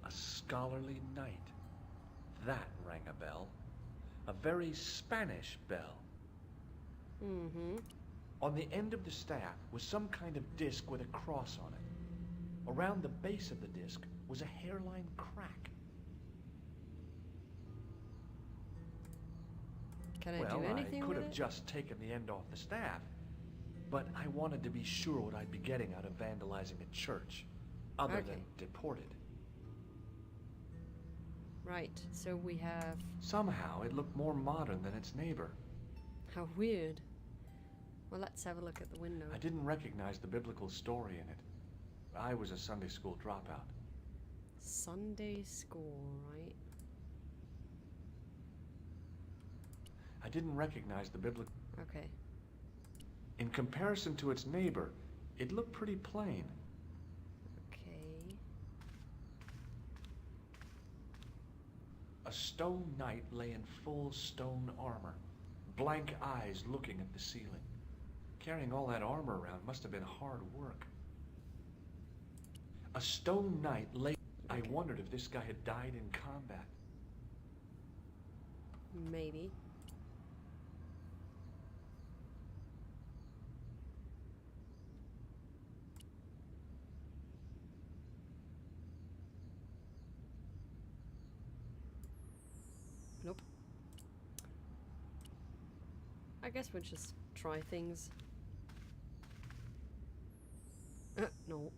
K: A scholarly knight. That rang a bell. A very Spanish bell.
A: Mm-hmm.
K: On the end of the staff was some kind of disc with a cross on it. Around the base of the disc was a hairline crack.
A: Can I do anything
K: I could
A: with
K: have
A: it?
K: just taken the end off the staff, but I wanted to be sure what I'd be getting out of vandalizing a church, other than deported.
A: Right, so we have...
K: Somehow it looked more modern than its neighbor.
A: How weird. Well, let's have a look at the window.
K: I didn't recognize the biblical story in it. I was a Sunday school dropout.
A: Sunday school, right?
K: I didn't recognize the biblical...
A: Okay.
K: In comparison to its neighbor, it looked pretty plain.
A: Okay.
K: A stone knight lay in full stone armor, blank eyes looking at the ceiling. Carrying all that armor around must have been hard work. A stone knight lay... I wondered if this guy had died in combat.
A: Maybe. Nope. I guess we'll just try things. No.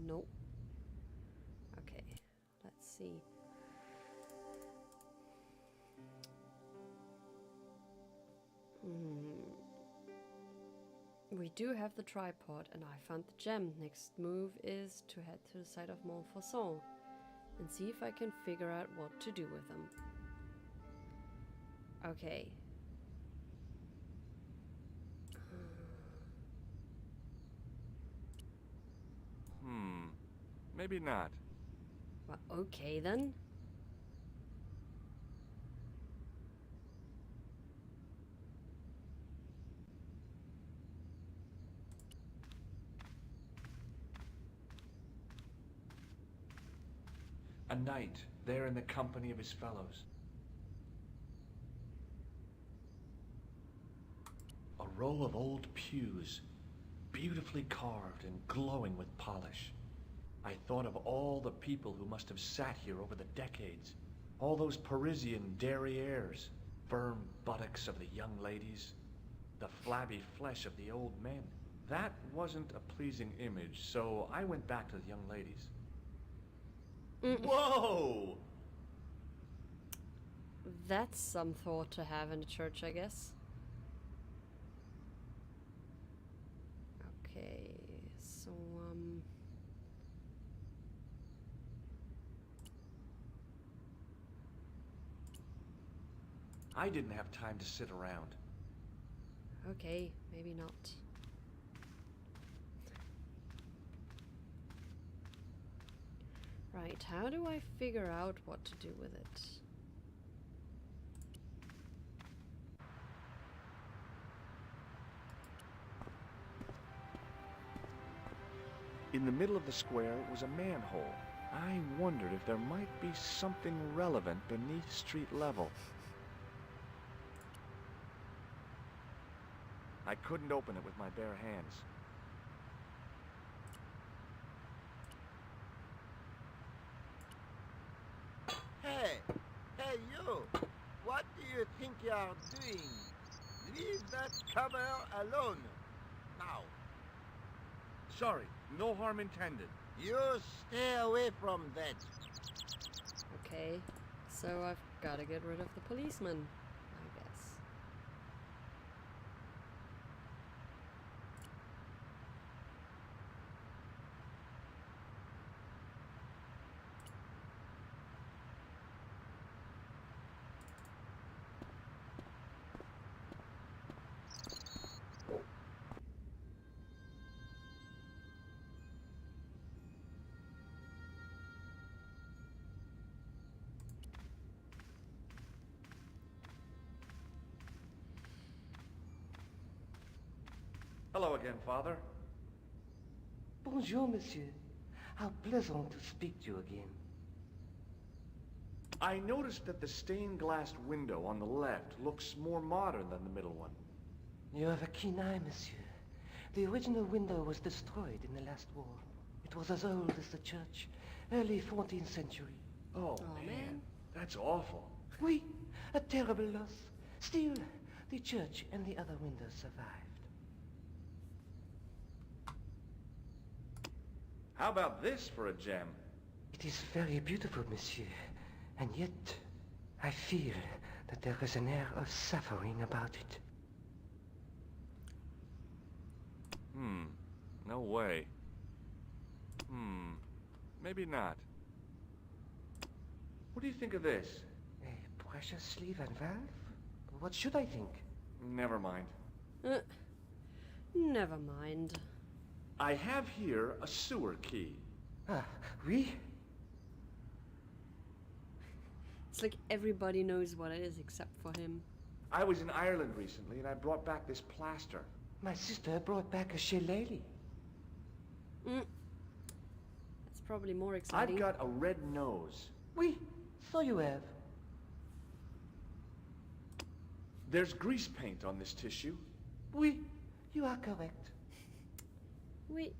A: Nope. Okay, let's see. We do have the tripod, and I found the gem. Next move is to head to the site of Montfaucon and see if I can figure out what to do with them. Okay.
K: Maybe not.
A: Well, okay then.
K: A knight, there in the company of his fellows. A row of old pews, beautifully carved and glowing with polish. I thought of all the people who must have sat here over the decades. All those Parisian derrieres, firm buttocks of the young ladies, the flabby flesh of the old men. That wasn't a pleasing image, so I went back to the young ladies. Whoa!
A: That's some thought to have in a church, I guess. Okay, so,
K: I didn't have time to sit around.
A: okay, maybe not. Right, how do I figure out what to do with it?
K: In the middle of the square was a manhole. I wondered if there might be something relevant beneath street level. I couldn't open it with my bare hands.
R: Hey you! What do you think you are doing? Leave that cover alone. Now.
K: Sorry, no harm intended.
R: You stay away from that.
A: Okay, so I've got to get rid of the policeman, I guess.
K: Hello again, Father.
Q: Bonjour, monsieur. How pleasant to speak to you again.
K: I noticed that the stained glass window on the left looks more modern than the middle one.
Q: You have a keen eye, monsieur. The original window was destroyed in the last war. It was as old as the church, early 14th century.
K: Oh, man, that's awful.
Q: Oui, a terrible loss. Still, the church and the other windows survived.
K: How about this for a gem?
Q: It is very beautiful, monsieur. And yet, I feel that there is an air of suffering about it.
K: No way. Maybe not. What do you think of this?
Q: A precious sleeve and valve? What should I think?
K: Never mind.
A: Never mind.
K: I have here a sewer key.
Q: Ah, oui?
A: It's like everybody knows what it is except for him.
K: I was in Ireland recently and I brought back this plaster.
Q: My sister brought back a shillelagh.
A: That's probably more exciting.
K: I've got a red nose.
Q: Oui, so you have.
K: There's grease paint on this tissue.
Q: Oui, you are correct.
A: Oui.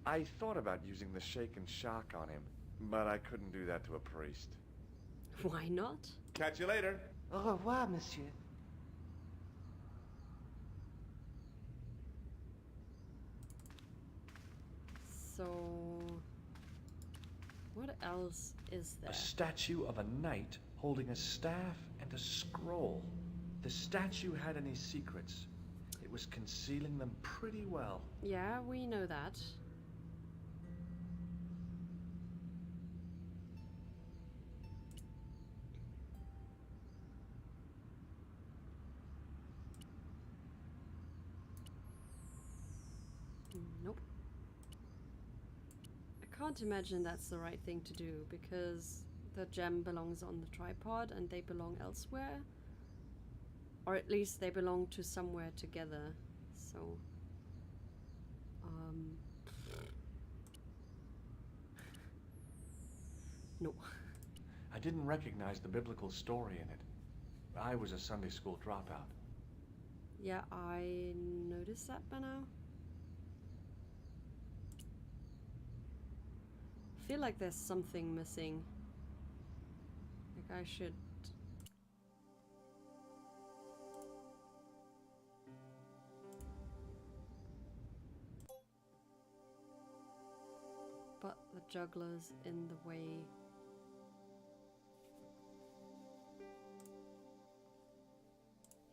K: I thought about using the shake and shock on him, but I couldn't do that to a priest.
A: Why not?
K: Catch you later.
Q: Au revoir, monsieur.
A: So, what else is there?
K: A statue of a knight holding a staff and a scroll. The statue had any secrets. It was concealing them pretty well.
A: Yeah, we know that. Nope. I can't imagine that's the right thing to do because the gem belongs on the tripod and they belong elsewhere. Or at least they belong to somewhere together. So, no.
K: I didn't recognize the biblical story in it. I was a Sunday school dropout.
A: Yeah, I noticed that by now. I feel like there's something missing. Like I should... But the juggler's in the way.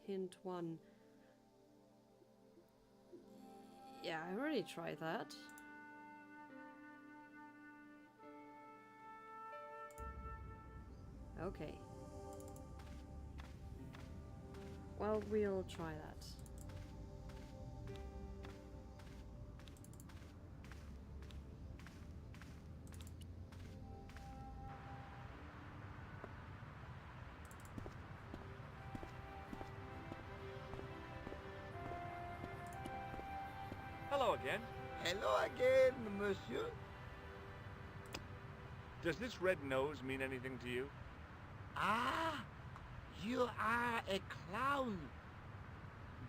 A: Hint 1. Yeah, I already tried that. Okay. Well, we'll try that.
K: Hello again.
R: Hello again, monsieur.
K: Does this red nose mean anything to you?
R: Ah, you are a clown.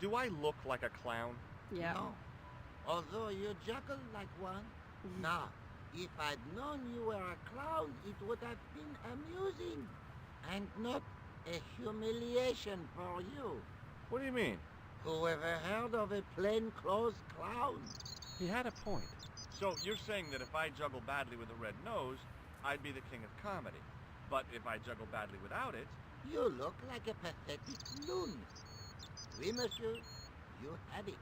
K: Do I look like a clown?
A: Yeah.
R: No. Although you juggle like one. Now, if I'd known you were a clown, it would have been amusing. And not a humiliation for you.
K: What do you mean?
R: Whoever heard of a plainclothes clown?
K: He had a point. So you're saying that if I juggle badly with a red nose, I'd be the king of comedy. But if I juggle badly without it...
R: You look like a pathetic loon. Oui, monsieur. You have it.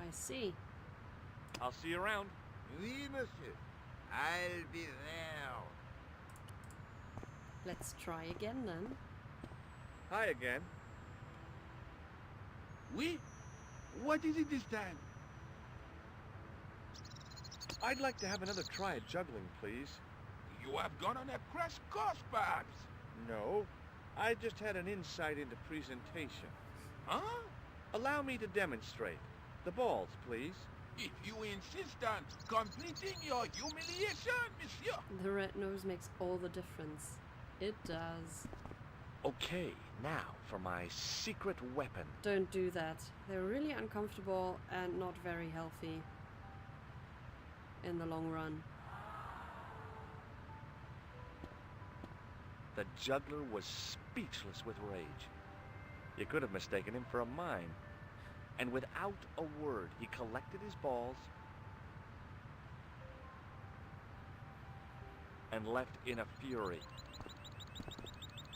A: I see.
K: I'll see you around.
R: Oui, monsieur. I'll be there.
A: Let's try again then.
K: Hi again.
R: Oui? What is it this time?
K: I'd like to have another try at juggling, please.
P: You have gone on a crash course, perhaps?
K: No. I just had an insight into presentation.
P: Huh?
K: Allow me to demonstrate. The balls, please.
J: If you insist on completing your humiliation, monsieur.
A: The red nose makes all the difference. It does.
P: Okay, now for my secret weapon.
A: Don't do that. They're really uncomfortable and not very healthy in the long run.
P: The juggler was speechless with rage. You could have mistaken him for a mime. And without a word, he collected his balls and left in a fury.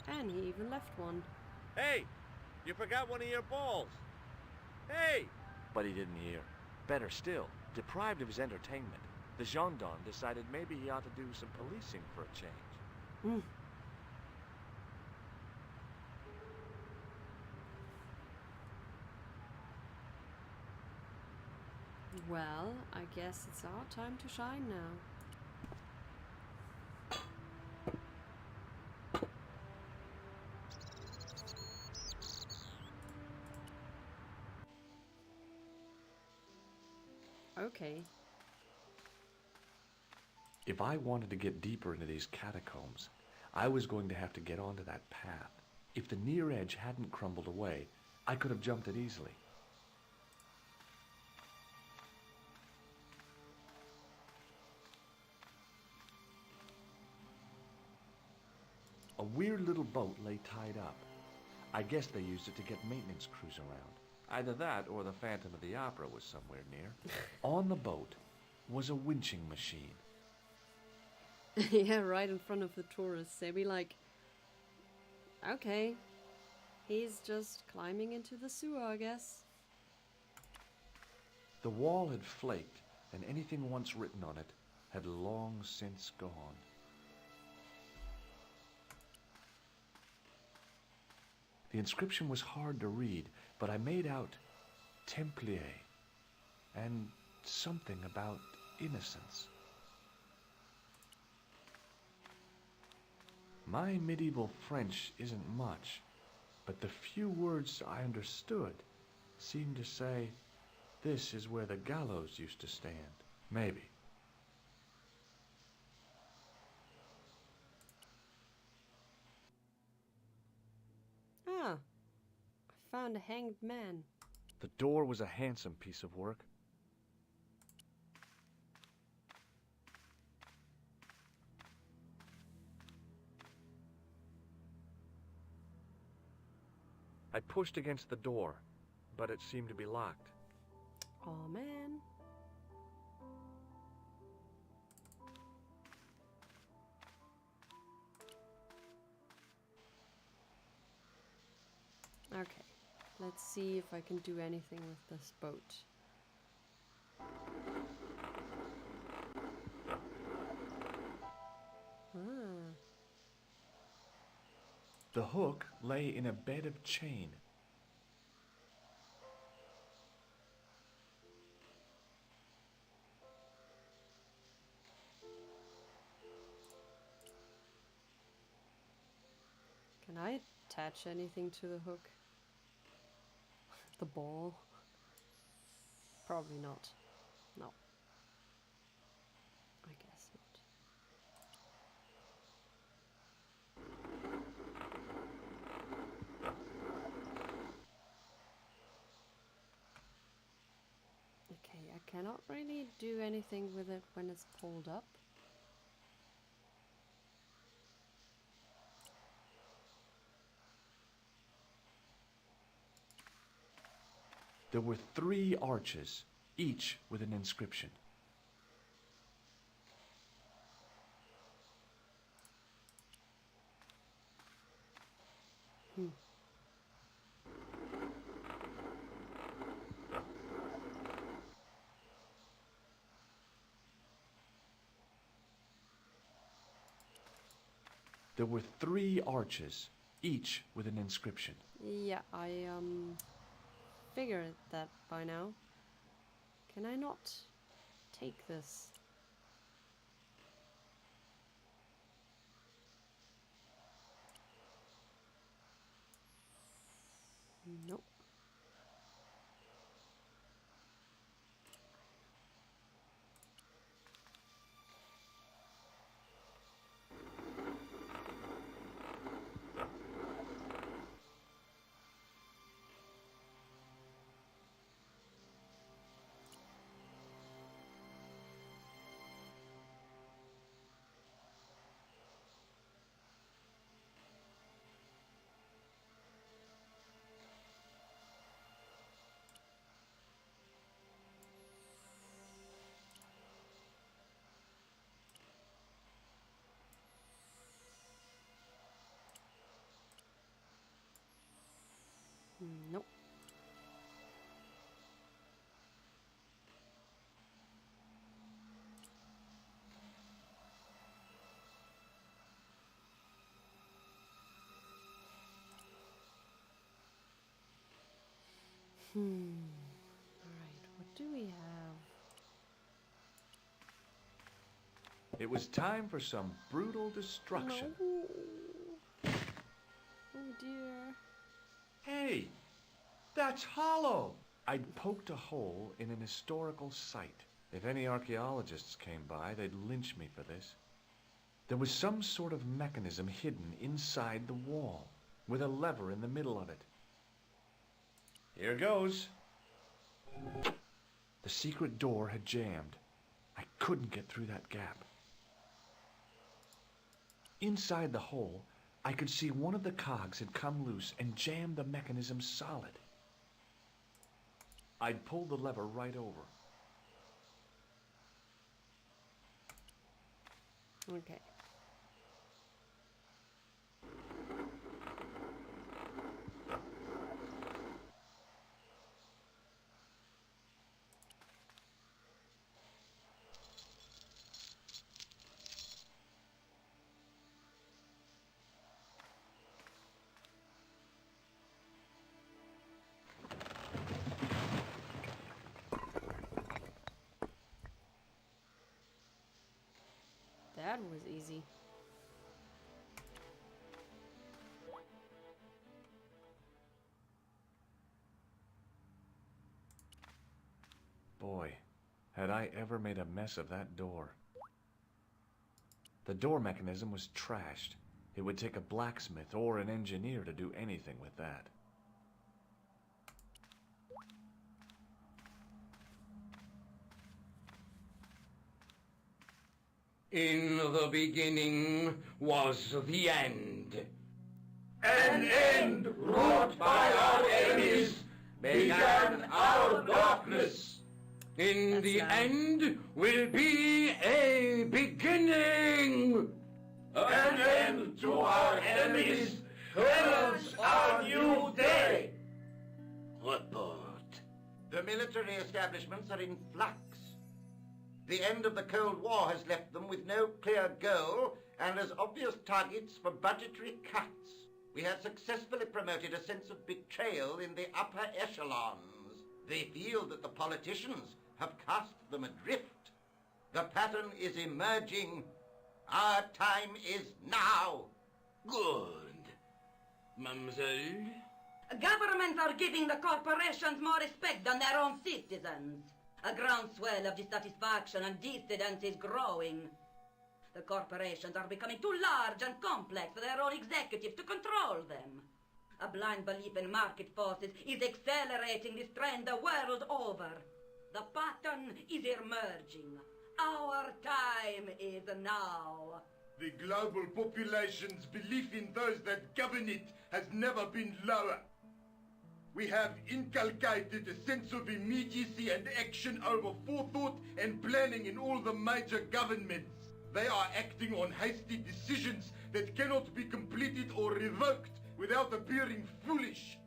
A: And he even left one.
P: Hey! You forgot one of your balls! Hey! But he didn't hear. Better still, deprived of his entertainment, the gendarme decided maybe he ought to do some policing for a change.
A: Well, I guess it's our time to shine now. Okay.
K: If I wanted to get deeper into these catacombs, I was going to have to get onto that path. If the near edge hadn't crumbled away, I could have jumped it easily. A weird little boat lay tied up. I guess they used it to get maintenance crews around. Either that or the Phantom of the Opera was somewhere near. On the boat was a winching machine.
A: Yeah, right in front of the tourists. They'd be like, okay, he's just climbing into the sewer, I guess.
K: The wall had flaked, and anything once written on it had long since gone. The inscription was hard to read, but I made out Templier and something about innocence. My medieval French isn't much, but the few words I understood seemed to say, this is where the gallows used to stand. Maybe.
A: Ah, I found a hanged man.
K: The door was a handsome piece of work. I pushed against the door, but it seemed to be locked.
A: Aw, man. Okay, let's see if I can do anything with this boat. Ah.
K: The hook lay in a bed of chain.
A: Can I attach anything to the hook? The ball? Probably not. No. I guess not. Okay, I cannot really do anything with it when it's pulled up.
K: There were 3 arches, each with an inscription. There were 3 arches, each with an inscription.
A: Yeah, I figured that by now. Can I not take this? Nope. Nope. Alright, what do we have?
K: It was time for some brutal destruction.
A: No. Oh dear.
K: Hey, that's hollow! I'd poked a hole in an historical site. If any archaeologists came by, they'd lynch me for this. There was some sort of mechanism hidden inside the wall, with a lever in the middle of it. Here goes. The secret door had jammed. I couldn't get through that gap. Inside the hole, I could see one of the cogs had come loose and jammed the mechanism solid. I'd pulled the lever right over.
A: Okay. That was easy.
K: Boy, had I ever made a mess of that door. The door mechanism was trashed. It would take a blacksmith or an engineer to do anything with that.
S: In the beginning was the end.
T: An end wrought by our enemies began our darkness.
S: In the end will be a beginning.
T: An end to our enemies heralds our new day.
R: Report. The military establishments are in flux. The end of the Cold War has left them with no clear goal and as obvious targets for budgetary cuts. We have successfully promoted a sense of betrayal in the upper echelons. They feel that the politicians have cast them adrift. The pattern is emerging. Our time is now.
S: Good. Mademoiselle?
U: Governments are giving the corporations more respect than their own citizens. A groundswell of dissatisfaction and dissidence is growing. The corporations are becoming too large and complex for their own executives to control them. A blind belief in market forces is accelerating this trend the world over. The pattern is emerging. Our time is now.
I: The global population's belief in those that govern it has never been lower. We have inculcated a sense of immediacy and action over forethought and planning in all the major governments. They are acting on hasty decisions that cannot be completed or revoked without appearing foolish.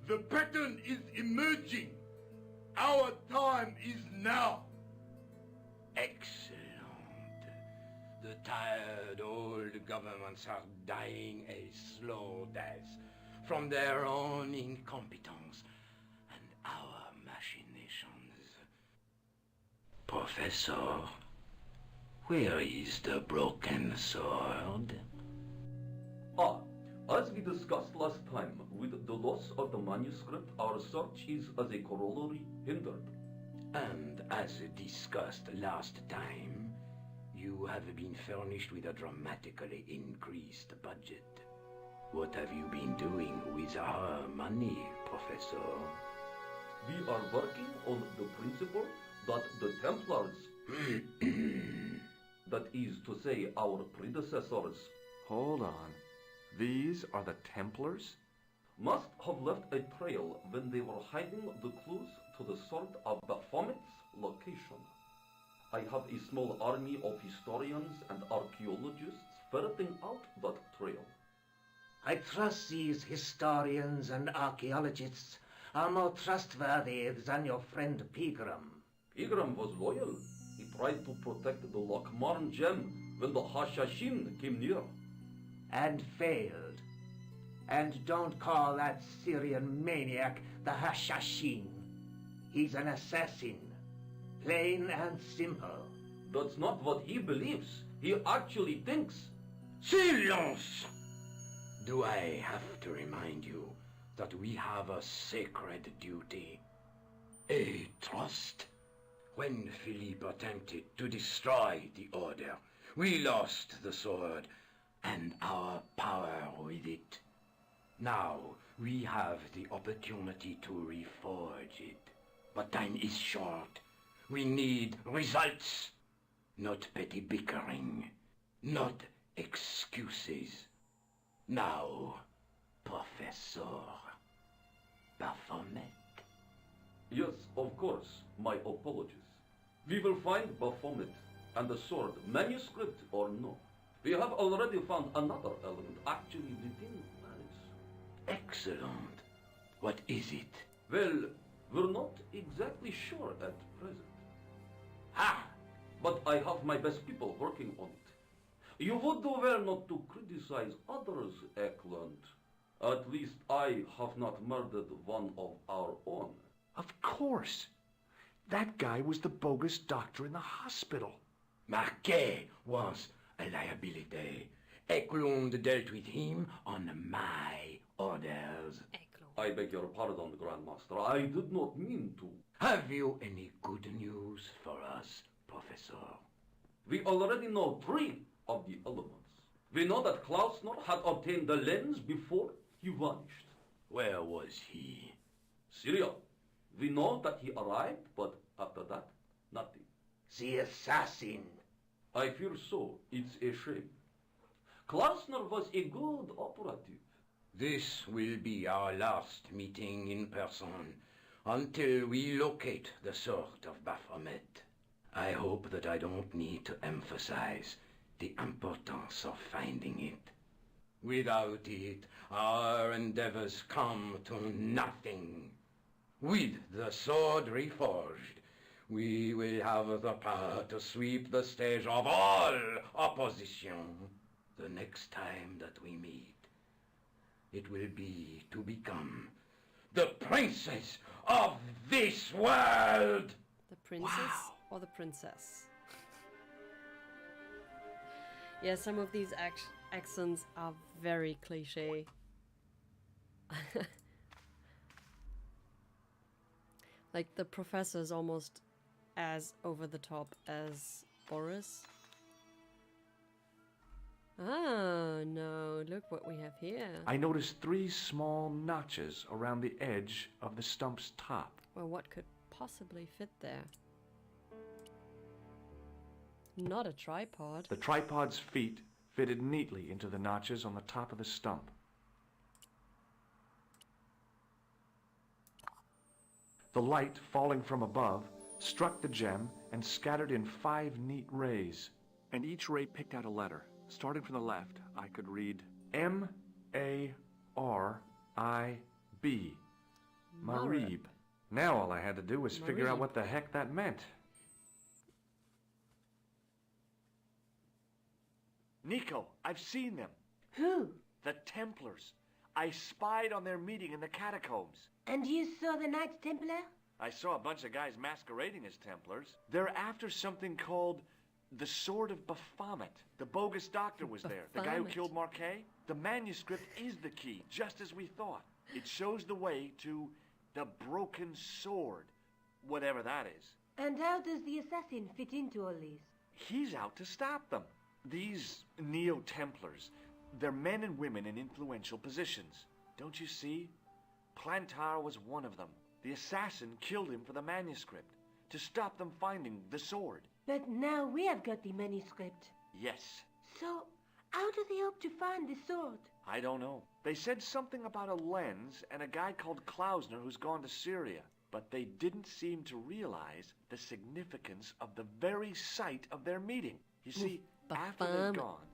I: The pattern is emerging. Our time is now.
S: Excellent. The tired old governments are dying a slow death from their own incompetence and our machinations. Professor, where is the broken sword?
V: As we discussed last time, with the loss of the manuscript, our search is as a corollary hindered.
S: And as discussed last time, you have been furnished with a dramatically increased budget. What have you been doing with our money, Professor?
V: We are working on the principle that the Templars, that is to say, our predecessors,
K: Hold on. These are the Templars?
V: must have left a trail when they were hiding the clues to the sword of Baphomet's location. I have a small army of historians and archaeologists ferreting out that trail.
E: I trust these historians and archaeologists are more trustworthy than your friend Pegram.
V: Pegram was loyal. He tried to protect the Lochmarn gem when the Hashashin came near.
E: And failed. And don't call that Syrian maniac the Hashashin. He's an assassin. Plain and simple.
V: That's not what he believes. He actually thinks.
S: Silence! Do I have to remind you that we have a sacred duty? A trust? When Philippe attempted to destroy the Order, we lost the sword and our power with it. Now we have the opportunity to reforge it. But time is short. We need results, not petty bickering, not excuses. Now, Professor Baphomet.
V: Yes, of course. My apologies. We will find Baphomet and the sword, manuscript or no. We have already found another element actually within malice.
S: Excellent. What is it?
V: Well, we're not exactly sure at present. Ha! But I have my best people working on it. You would do well not to criticize others, Eklund. At least I have not murdered one of our own.
K: Of course. That guy was the bogus doctor in the hospital.
S: Marquet was a liability. Eklund dealt with him on my orders.
V: I beg your pardon, Grandmaster. I did not mean to.
S: Have you any good news for us, Professor?
V: We already know 3 of the elements. We know that Klausner had obtained the lens before he vanished.
S: Where was he?
V: Syria. We know that he arrived, but after that, nothing.
E: The assassin.
V: I fear so. It's a shame. Klausner was a good operative.
S: This will be our last meeting in person until we locate the sword of Baphomet. I hope that I don't need to emphasize the importance of finding it. Without it, our endeavors come to nothing. With the sword reforged, we will have the power to sweep the stage of all opposition the next time that we meet. It will be to become the princess of this world!
A: The princess or the princess? Yeah, some of these accents are very cliche. Like the professor's almost as over the top as Boris. Ah, no, look what we have here.
K: I noticed 3 small notches around the edge of the stump's top.
A: Well, what could possibly fit there? Not a tripod.
K: The tripod's feet fitted neatly into the notches on the top of the stump. The light falling from above struck the gem and scattered in 5 neat rays. And each ray picked out a letter. Starting from the left, I could read M-A-R-I-B. Marib. Now all I had to do was figure out what the heck that meant. Nico, I've seen them.
H: Who?
K: The Templars. I spied on their meeting in the catacombs.
H: And you saw the Knights Templar?
K: I saw a bunch of guys masquerading as Templars. They're after something called the Sword of Baphomet. The bogus doctor was there. The guy who killed Marquet. The manuscript is the key, just as we thought. It shows the way to the broken sword, whatever that is.
H: And how does the assassin fit into all this?
K: He's out to stop them. These Neo-Templars, they're men and women in influential positions. Don't you see? Plantar was one of them. The assassin killed him for the manuscript, to stop them finding the sword.
H: But now we have got the manuscript.
K: Yes.
H: So, how do they hope to find the sword?
K: I don't know. They said something about a lens and a guy called Klausner who's gone to Syria. But they didn't seem to realize the significance of the very site of their meeting. You see, after they'd gone,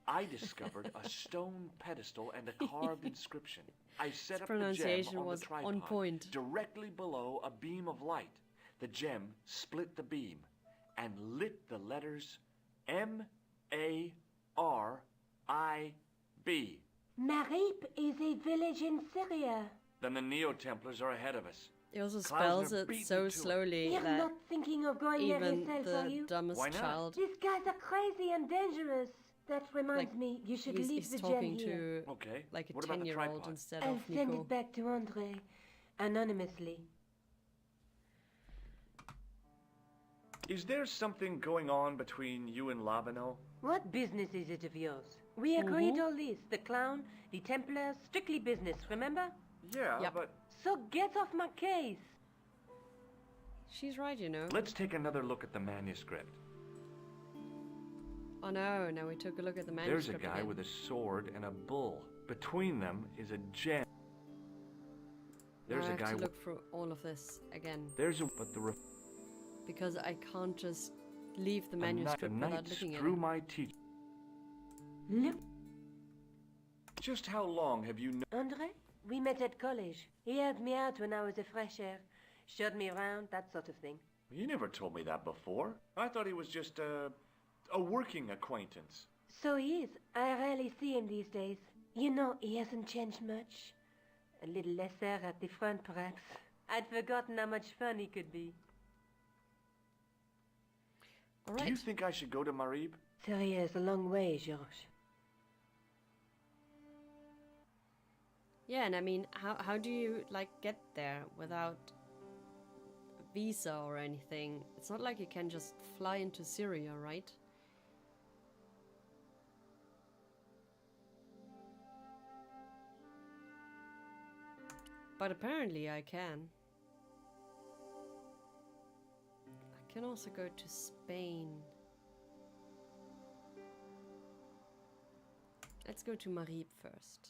K: I discovered a stone pedestal and a carved inscription. I set up the gem
A: pronunciation
K: on the
A: was
K: tripod
A: on point.
K: directly below a beam of light. The gem split the beam and lit the letters M-A-R-I-B.
H: Marib is a village in Syria.
K: Then the Neo-Templars are ahead of us.
A: He also
K: Klausner
A: spells it
K: beat
A: so
K: me to it.
A: slowly
H: You're
A: that
H: not thinking of going there
A: even
H: yourself, are
A: the
H: you?
A: dumbest
K: Why not?
A: child,
H: These guys are crazy and dangerous. That reminds me, you should leave
A: he's
H: the gem
A: talking
H: here.
A: to
K: Okay.
A: like a
K: What about the
A: 10-year-old
K: tripod?
A: instead
H: I'll
A: of
H: send
A: Nico.
H: it back to Andre, anonymously.
K: Is there something going on between you and Labano?
H: What business is it of yours? We agreed all this. The clown, the Templars, strictly business, remember?
K: Yeah,
A: Yep.
K: but
H: So get off my case.
A: She's right, you know.
K: let's take another look at the manuscript.
A: Oh no, now we took a look at the
K: There's a
A: manuscript
K: guy
A: again.
K: with a sword and a bull. Between them is a gem.
A: Now
K: There's
A: I
K: a
A: have
K: guy
A: to look through all of this again
K: There's a but the
A: because I can't just leave the
K: a
A: manuscript without
K: knight
A: looking at
K: through
A: it.
K: my teeth.
H: Look,
K: Just how long have you known?
H: Andre, we met at college. He helped me out when I was a fresh air. Showed me around, that sort of thing.
K: You never told me that before. I thought he was just a working acquaintance.
H: So he is. I rarely see him these days. You know, he hasn't changed much. A little less air at the front, perhaps. I'd forgotten how much fun he could be.
A: All
K: Do
A: right.
K: you think I should go to Marib?
H: Syria is a long way, Georges.
A: Yeah, and I mean, how do you like get there without visa or anything? It's not like you can just fly into Syria, right? But apparently I can. I can also go to Spain. Let's go to Marib first.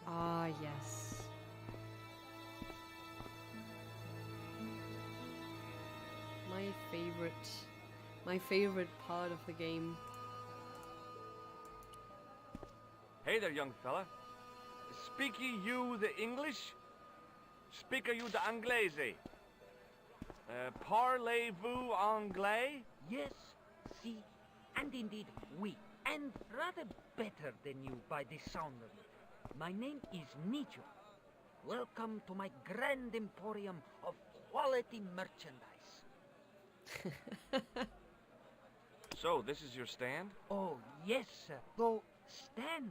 A: Ah, yes. My favorite part of the game.
K: Hey there, young fella. Speaky you the English? Speaker you the Anglaise? Parlez-vous anglais?
F: Yes, si, and indeed oui, and rather better than you by the sound of it. My name is Nijo. Welcome to my grand emporium of quality merchandise.
K: So, this is your stand?
F: Oh, yes, sir. Though stand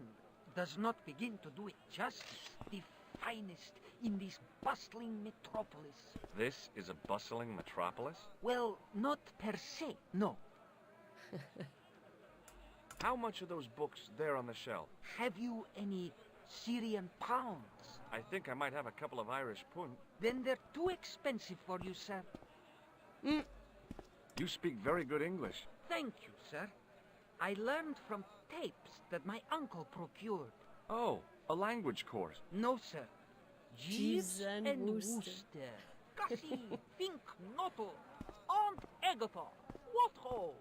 F: does not begin to do it justice. The finest in this bustling metropolis.
K: This is a bustling metropolis?
F: Well, not per se, no.
K: How much are those books there on the shelf?
F: Have you any Syrian pounds?
K: I think I might have a couple of Irish pund.
F: Then they're too expensive for you, sir.
K: You speak very good English.
F: Thank you, sir. I learned from tapes that my uncle procured.
K: Oh, a language course.
F: No, sir.
A: Jeeves and
F: Wooster. Gussie, Fink, Noto, Aunt Agatha. What ho?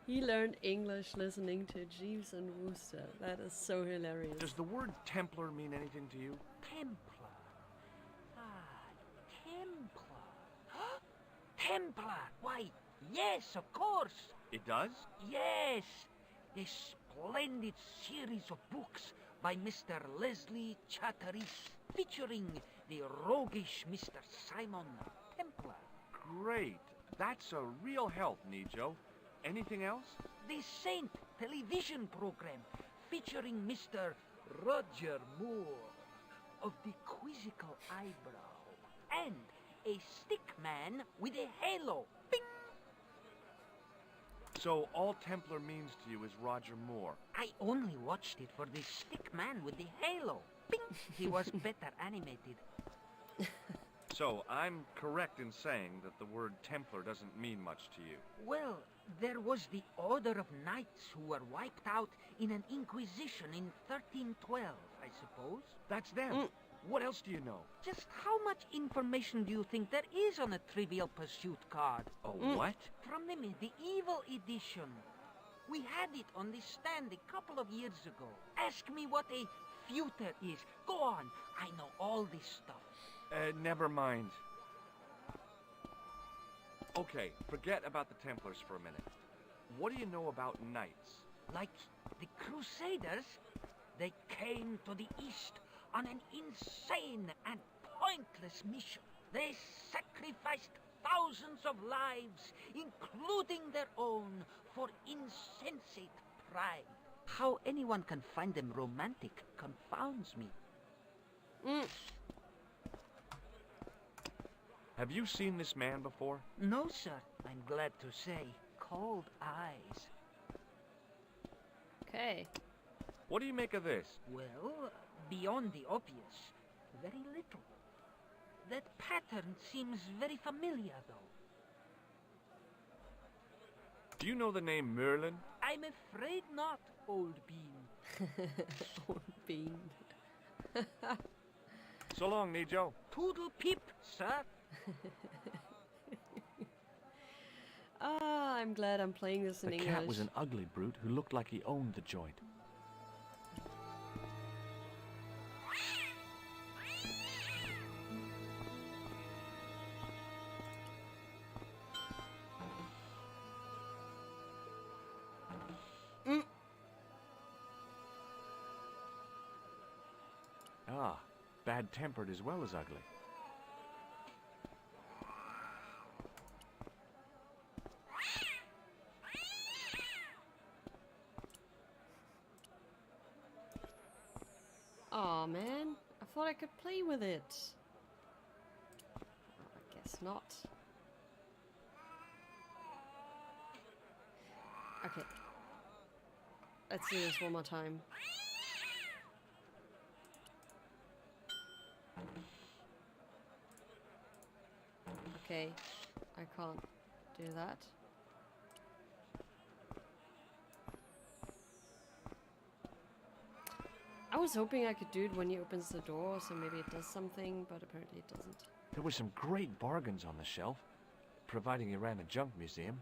A: He learned English listening to Jeeves and Wooster. That is so hilarious.
K: Does the word Templar mean anything to you?
F: Templar. Ah, Templar. Templar! Why, yes, of course.
K: It does?
F: Yes. A splendid series of books by Mr. Leslie Chatteris, featuring the roguish Mr. Simon Templar.
K: Great. That's a real help, Nijo. Anything else?
F: The Saint television program, featuring Mr. Roger Moore of the quizzical eyebrow, and a stick man with a halo. Bing!
K: So all Templar means to you is Roger Moore.
F: I only watched it for the stick man with the halo. Bing! He was better animated.
K: So I'm correct in saying that the word Templar doesn't mean much to you.
F: Well, there was the Order of Knights who were wiped out in an Inquisition in 1312, I suppose.
K: That's them.
F: What else do you know? Just how much information do you think there is on a Trivial Pursuit card?
P: A what?
F: From the medieval edition. We had it on the stand a couple of years ago. Ask me what a feuter is. Go on. I know all this stuff.
P: Never mind. Okay, forget about the Templars for a minute. What do you know about knights?
F: Like the Crusaders, they came to the East on an insane and pointless mission. They sacrificed thousands of lives, including their own, for insensate pride. How anyone can find them romantic confounds me.
P: Have you seen this man before?
F: No, sir. I'm glad to say. Cold eyes.
A: Okay.
P: What do you make of this?
F: Well, beyond the obvious, very little. That pattern seems very familiar, though.
P: Do you know the name Merlin?
F: I'm afraid not, old bean.
A: Old bean.
P: So long, Nijo.
F: Toodle peep, sir.
A: I'm glad I'm playing this in English.
P: The cat was an ugly brute who looked like he owned the joint. Ah, bad-tempered as well as ugly.
A: Aw, man. I thought I could play with it. Oh, I guess not. Okay. Let's do this one more time. Okay. I can't do that. I was hoping I could do it when he opens the door, so maybe it does something, but apparently it doesn't.
P: There were some great bargains on the shelf, providing you ran a junk museum.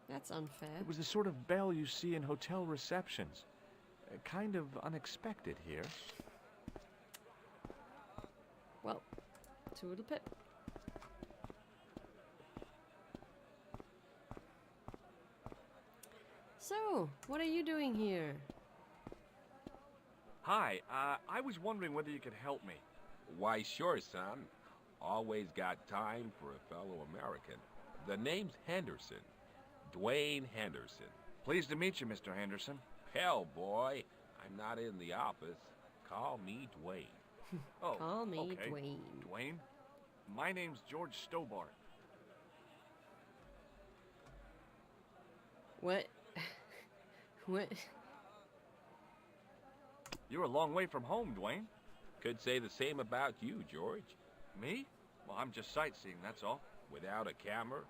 A: That's unfair.
P: It was the sort of bell you see in hotel receptions. Kind of unexpected here.
A: Well, toodle pip. So, what are you doing here?
P: Hi, I was wondering whether you could help me.
J: Why, sure, son. Always got time for a fellow American. The name's Henderson. Dwayne Henderson.
P: Pleased to meet you, Mr. Henderson.
J: Hell, boy. I'm not in the office. Call me Dwayne.
P: Oh,
A: Call me
P: okay.
A: Dwayne.
P: Dwayne? My name's George Stobart.
A: What? What?
P: You're a long way from home, Dwayne.
J: Could say the same about you, George.
P: Me? Well, I'm just sightseeing, that's all.
J: Without a camera,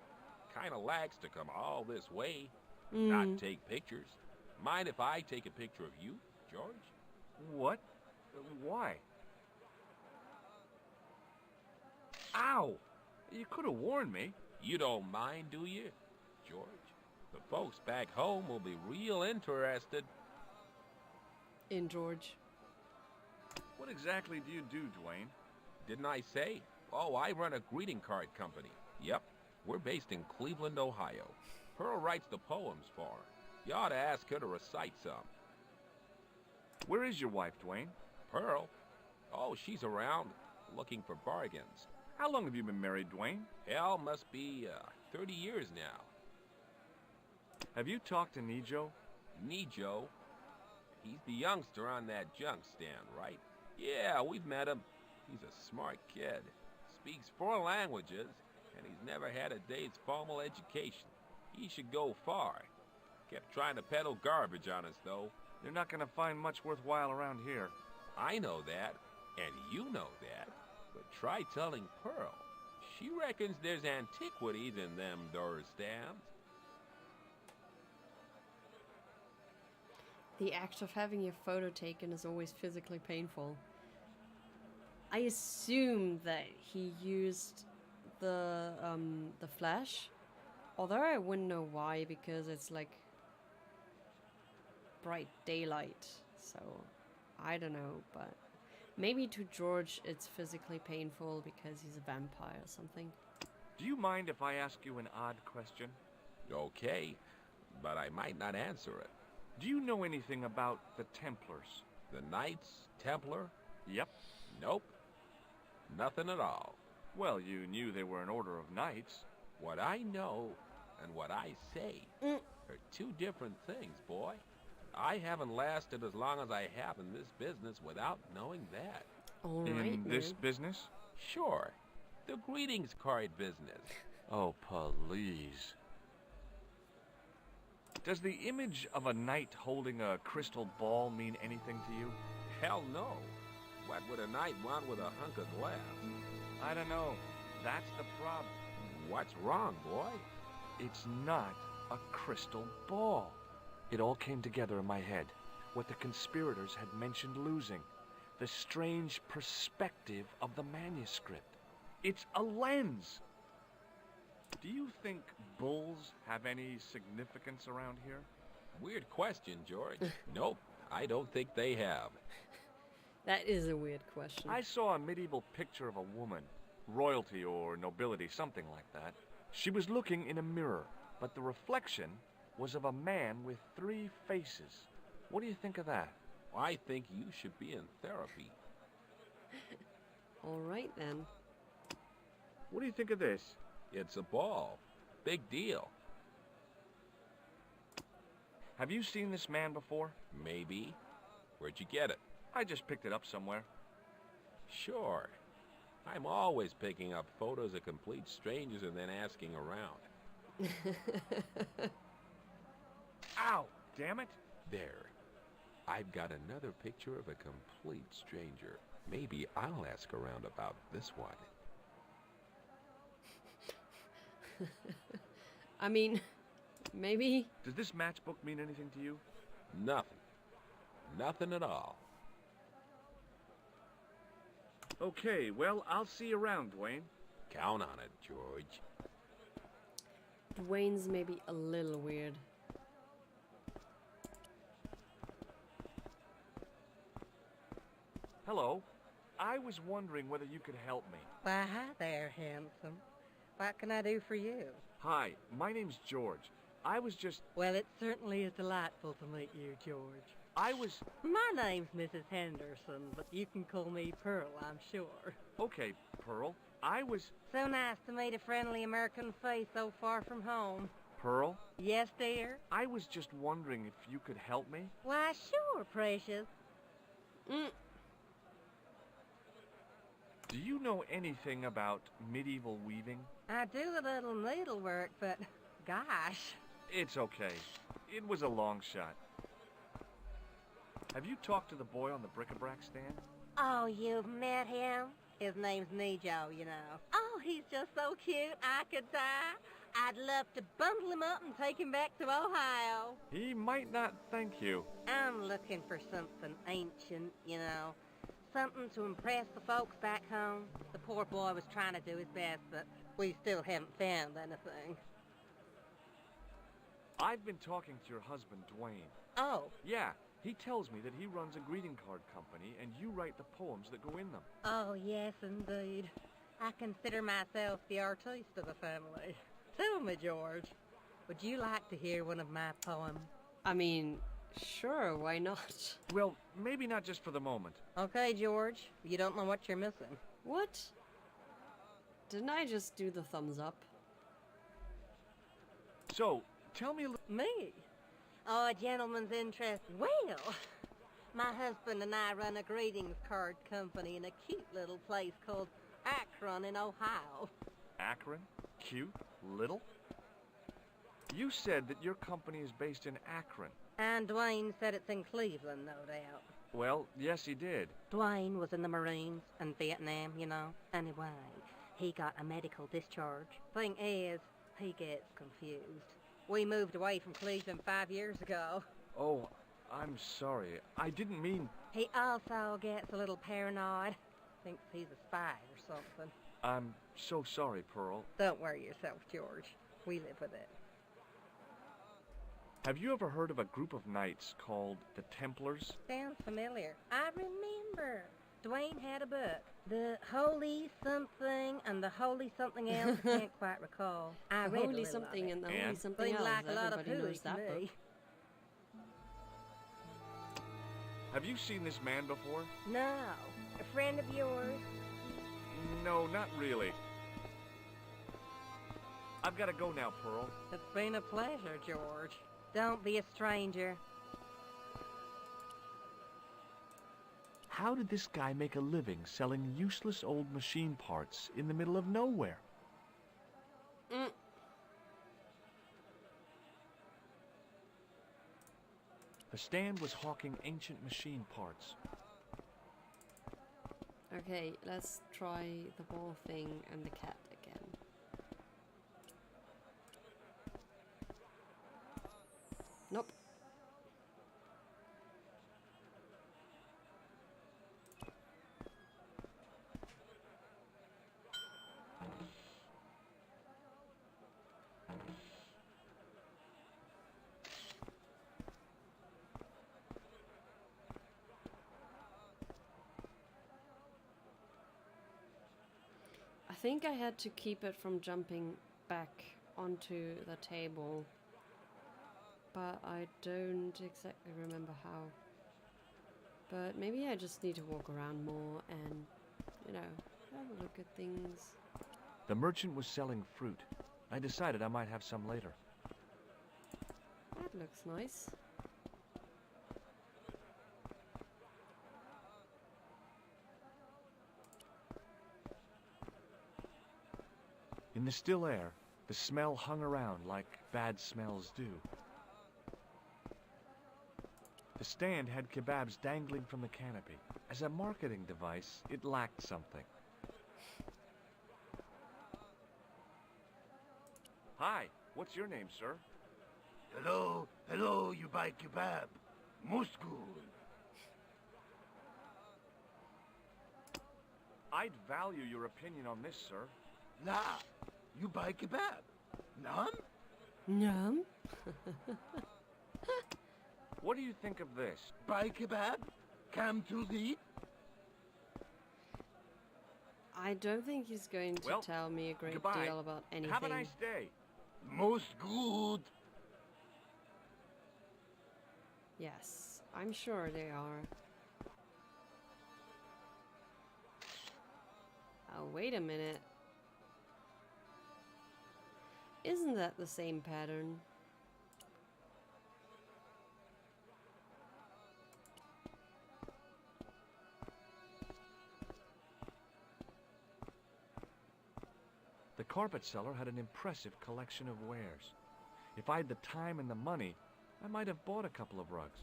J: kinda lags to come all this way. Not take pictures. Mind if I take a picture of you, George?
P: What? Why? Ow! You could have warned me.
J: You don't mind, do you, George? The folks back home will be real interested.
A: In George.
P: What exactly do you do, Dwayne?
J: Didn't I say? Oh, I run a greeting card company. Yep, we're based in Cleveland, Ohio. Pearl writes the poems for her. You ought to ask her to recite some.
P: Where is your wife, Dwayne?
J: Pearl? Oh, she's around, looking for bargains.
P: How long have you been married, Dwayne?
J: Hell, must be 30 years now.
P: Have you talked to Nijo?
J: Nijo? He's the youngster on that junk stand, right? Yeah, we've met him. He's a smart kid. Speaks 4 languages, and he's never had a day's formal education. He should go far. Kept trying to peddle garbage on us, though.
P: You're not gonna find much worthwhile around here.
J: I know that, and you know that. But try telling Pearl. She reckons there's antiquities in them door stands.
A: The act of having your photo taken is always physically painful. I assume that he used the flash, although I wouldn't know why because it's like bright daylight, so I don't know, but maybe to George it's physically painful because he's a vampire or something.
P: Do you mind if I ask you an odd question?
J: Okay, but I might not answer it.
P: Do you know anything about the Templars?
J: The Knights Templar?
P: Yep.
J: Nope. Nothing at all.
P: Well, you knew they were an order of knights.
J: What I know and what I say are two different things, boy. I haven't lasted as long as I have in this business without knowing that.
A: All right,
P: in this business?
J: Sure. The greetings card business.
P: Oh, please. Does the image of a knight holding a crystal ball mean anything to you?
J: Hell no. What would a knight want with a hunk of glass?
P: I don't know. That's the problem.
J: What's wrong, boy?
P: It's not a crystal ball. It all came together in my head. What the conspirators had mentioned losing. The strange perspective of the manuscript. It's a lens. Do you think bulls have any significance around here?
J: Weird question, George. Nope, I don't think they have.
A: That is a weird question.
P: I saw a medieval picture of a woman. Royalty or nobility, something like that. She was looking in a mirror, but the reflection was of a man with 3 faces. What do you think of that?
J: I think you should be in therapy.
A: All right, then.
P: What do you think of this?
J: It's a ball. Big deal.
P: Have you seen this man before?
J: Maybe. Where'd you get it?
P: I just picked it up somewhere.
J: Sure. I'm always picking up photos of complete strangers and then asking around.
P: Ow! Damn it!
J: There. I've got another picture of a complete stranger. Maybe I'll ask around about this one.
A: I mean, maybe.
P: Does this matchbook mean anything to you?
J: Nothing. Nothing at all.
P: Okay, well, I'll see you around, Dwayne.
J: Count on it, George.
A: Dwayne's maybe a little weird.
P: Hello. I was wondering whether you could help me.
L: Why, hi there, handsome. What can I do for you?
P: Hi, my name's George. I was just...
B: Well, it certainly is delightful to meet you, George.
P: I was...
B: My name's Mrs. Henderson, but you can call me Pearl, I'm sure.
P: Okay, Pearl. I was...
L: So nice to meet a friendly American face so far from home.
P: Pearl?
L: Yes, dear?
P: I was just wondering if you could help me.
L: Why, sure, precious.
P: Do you know anything about medieval weaving?
L: I do a little needlework, but gosh.
P: It's okay. It was a long shot. Have you talked to the boy on the bric-a-brac stand?
L: Oh, you've met him? His name's Nijo, you know. Oh, he's just so cute, I could die. I'd love to bundle him up and take him back to Ohio.
P: He might not thank you.
L: I'm looking for something ancient, you know. Something to impress the folks back home. The poor boy was trying to do his best, but we still haven't found anything.
P: I've been talking to your husband, Dwayne.
L: Oh.
P: Yeah, he tells me that he runs a greeting card company and you write the poems that go in them.
L: Oh, yes, indeed. I consider myself the artiste of the family. Tell me, George, would you like to hear one of my poems?
A: I mean, sure, why not?
P: Well, maybe not just for the moment.
L: Okay, George, you don't know what you're missing.
A: What? Didn't I just do the thumbs up?
P: So, tell me a little...
L: Me? Oh, a gentleman's interest. Well, my husband and I run a greetings card company in a cute little place called Akron in Ohio.
P: Akron? Cute? Little? You said that your company is based in Akron.
L: And Dwayne said it's in Cleveland, no doubt.
P: Well, yes, he did.
L: Dwayne was in the Marines in Vietnam, you know. Anyway, he got a medical discharge. Thing is, he gets confused. We moved away from Cleveland 5 years ago.
P: Oh, I'm sorry. I didn't mean...
L: He also gets a little paranoid. Thinks he's a spy or something.
P: I'm so sorry, Pearl.
L: Don't worry yourself, George. We live with it.
P: Have you ever heard of a group of knights called the Templars?
L: Sounds familiar. I remember. Dwayne had a book. The Holy Something and the Holy Something Else. I can't quite recall. I
A: The
L: read a
A: Holy
L: little
A: Something
L: of it.
A: and the Holy Something
L: Seemed
A: Else.
L: like a lot of
A: Everybody
L: hooey
A: knows
L: to
A: that book.
L: me.
P: Have you seen this man before?
L: No. A friend of yours?
P: No, not really. I've got to go now, Pearl.
L: It's been a pleasure, George. Don't be a stranger.
P: How did this guy make a living selling useless old machine parts in the middle of nowhere? The stand was hawking ancient machine parts.
A: Okay, let's try the ball thing and the cat again. Nope. I think I had to keep it from jumping back onto the table, but I don't exactly remember how. But maybe I just need to walk around more and, you know, have a look at things.
P: The merchant was selling fruit. I decided I might have some later.
A: That looks nice.
P: In the still air, the smell hung around like bad smells do. The stand had kebabs dangling from the canopy. As a marketing device, it lacked something. Hi, what's your name, sir?
I: Hello, you buy kebab. Most good.
P: I'd value your opinion on this, sir.
I: Nah, you buy kebab. None?
A: Yum.
P: What do you think of this?
I: Buy kebab? Come to eat?
A: I don't think he's going to tell me a great
P: goodbye.
A: deal about anything.
P: Have a nice day.
I: Most good.
A: Yes, I'm sure they are. Oh, wait a minute. Isn't that the same pattern?
P: The carpet seller had an impressive collection of wares. If I had the time and the money, I might have bought a couple of rugs.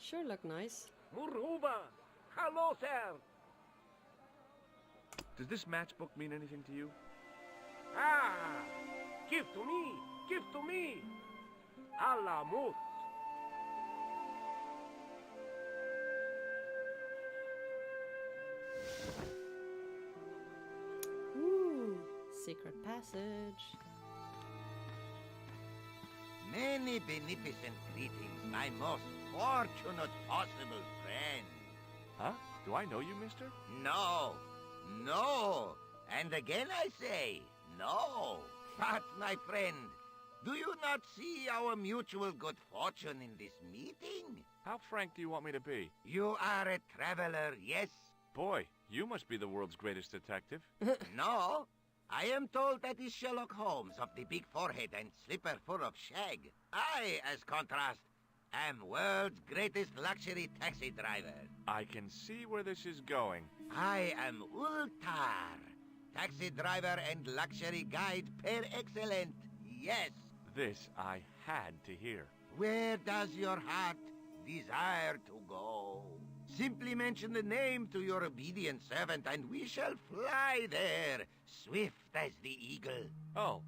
A: Sure look nice.
F: Muruba! Hello, sir!
P: Does this matchbook mean anything to you?
F: Ah! Give to me! Give to me! Alamos!
A: Ooh, secret passage.
R: Many beneficent greetings, my most fortunate possible friend.
P: Huh? Do I know you, mister?
R: No, no, and again I say, no. But, my friend, do you not see our mutual good fortune in this meeting?
P: How frank do you want me to be?
R: You are a traveler, yes?
P: Boy, you must be the world's greatest detective.
R: No, I am told that is Sherlock Holmes of the big forehead and slipper full of shag. I, as contrast, am world's greatest luxury taxi driver.
P: I can see where this is going.
R: I am Ultar, taxi driver and luxury guide per excellent. Yes.
P: This I had to hear.
R: Where does your heart desire to go? Simply mention the name to your obedient servant and we shall fly there, swift as the eagle.
P: Oh,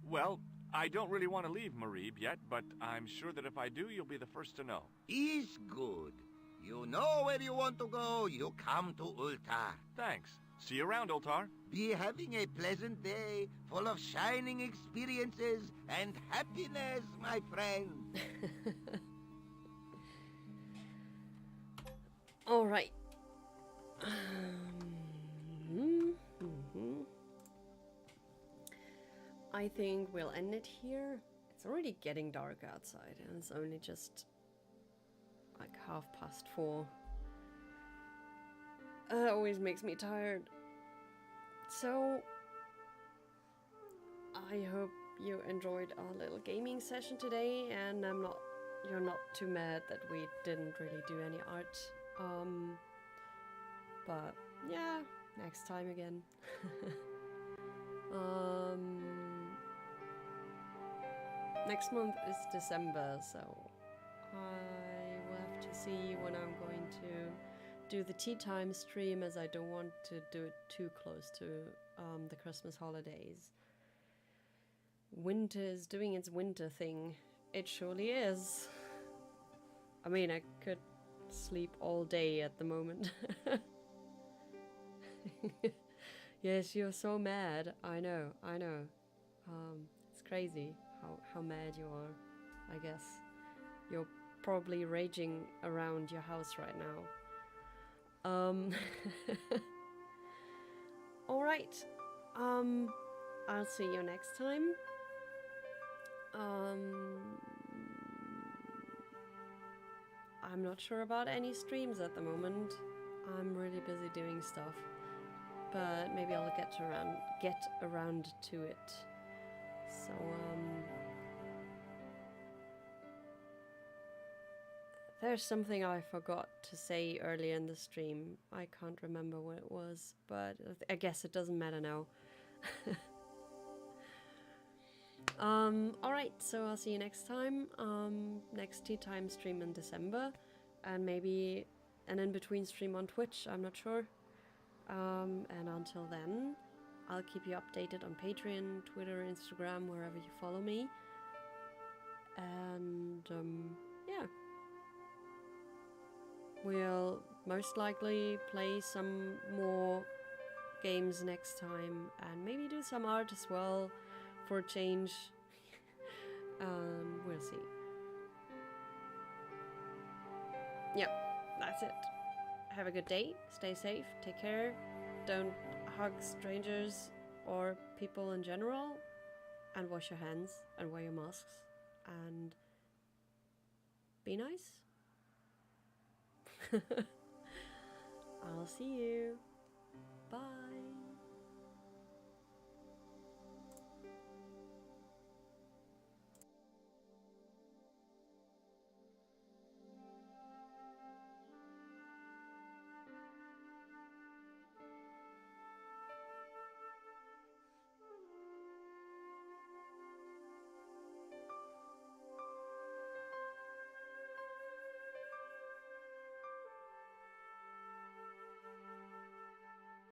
P: well, I don't really want to leave Marib yet, but I'm sure that if I do, you'll be the first to know.
R: Is good. You know where you want to go, you come to Ultar.
P: Thanks. See you around, Ultar.
R: Be having a pleasant day, full of shining experiences and happiness, my friend.
A: All right. I think we'll end it here. It's already getting dark outside, and it's only just like 4:30. It always makes me tired. So, I hope you enjoyed our little gaming session today, and you're not too mad that we didn't really do any art. But yeah, next time again. Next month is December, so I will have to see when I'm going to do the tea time stream, as I don't want to do it too close to the Christmas holidays. Winter is doing its winter thing. It surely is. I mean, I could sleep all day at the moment. Yes, you're so mad. I know. It's crazy how mad you are, I guess. You're probably raging around your house right now. Alright. I'll see you next time. I'm not sure about any streams at the moment. I'm really busy doing stuff. But maybe I'll get around to it. So, there's something I forgot to say earlier in the stream. I can't remember what it was, but I guess it doesn't matter now. Alright, so I'll see you next time. Next tea time stream in December, and maybe an in-between stream on Twitch, I'm not sure. And until then, I'll keep you updated on Patreon, Twitter, Instagram, wherever you follow me. And yeah, we'll most likely play some more games next time, and maybe do some art as well for a change. We'll see. Yeah, that's it. Have a good day, stay safe, take care, don't hug strangers or people in general, and wash your hands and wear your masks, and be nice. I'll see you.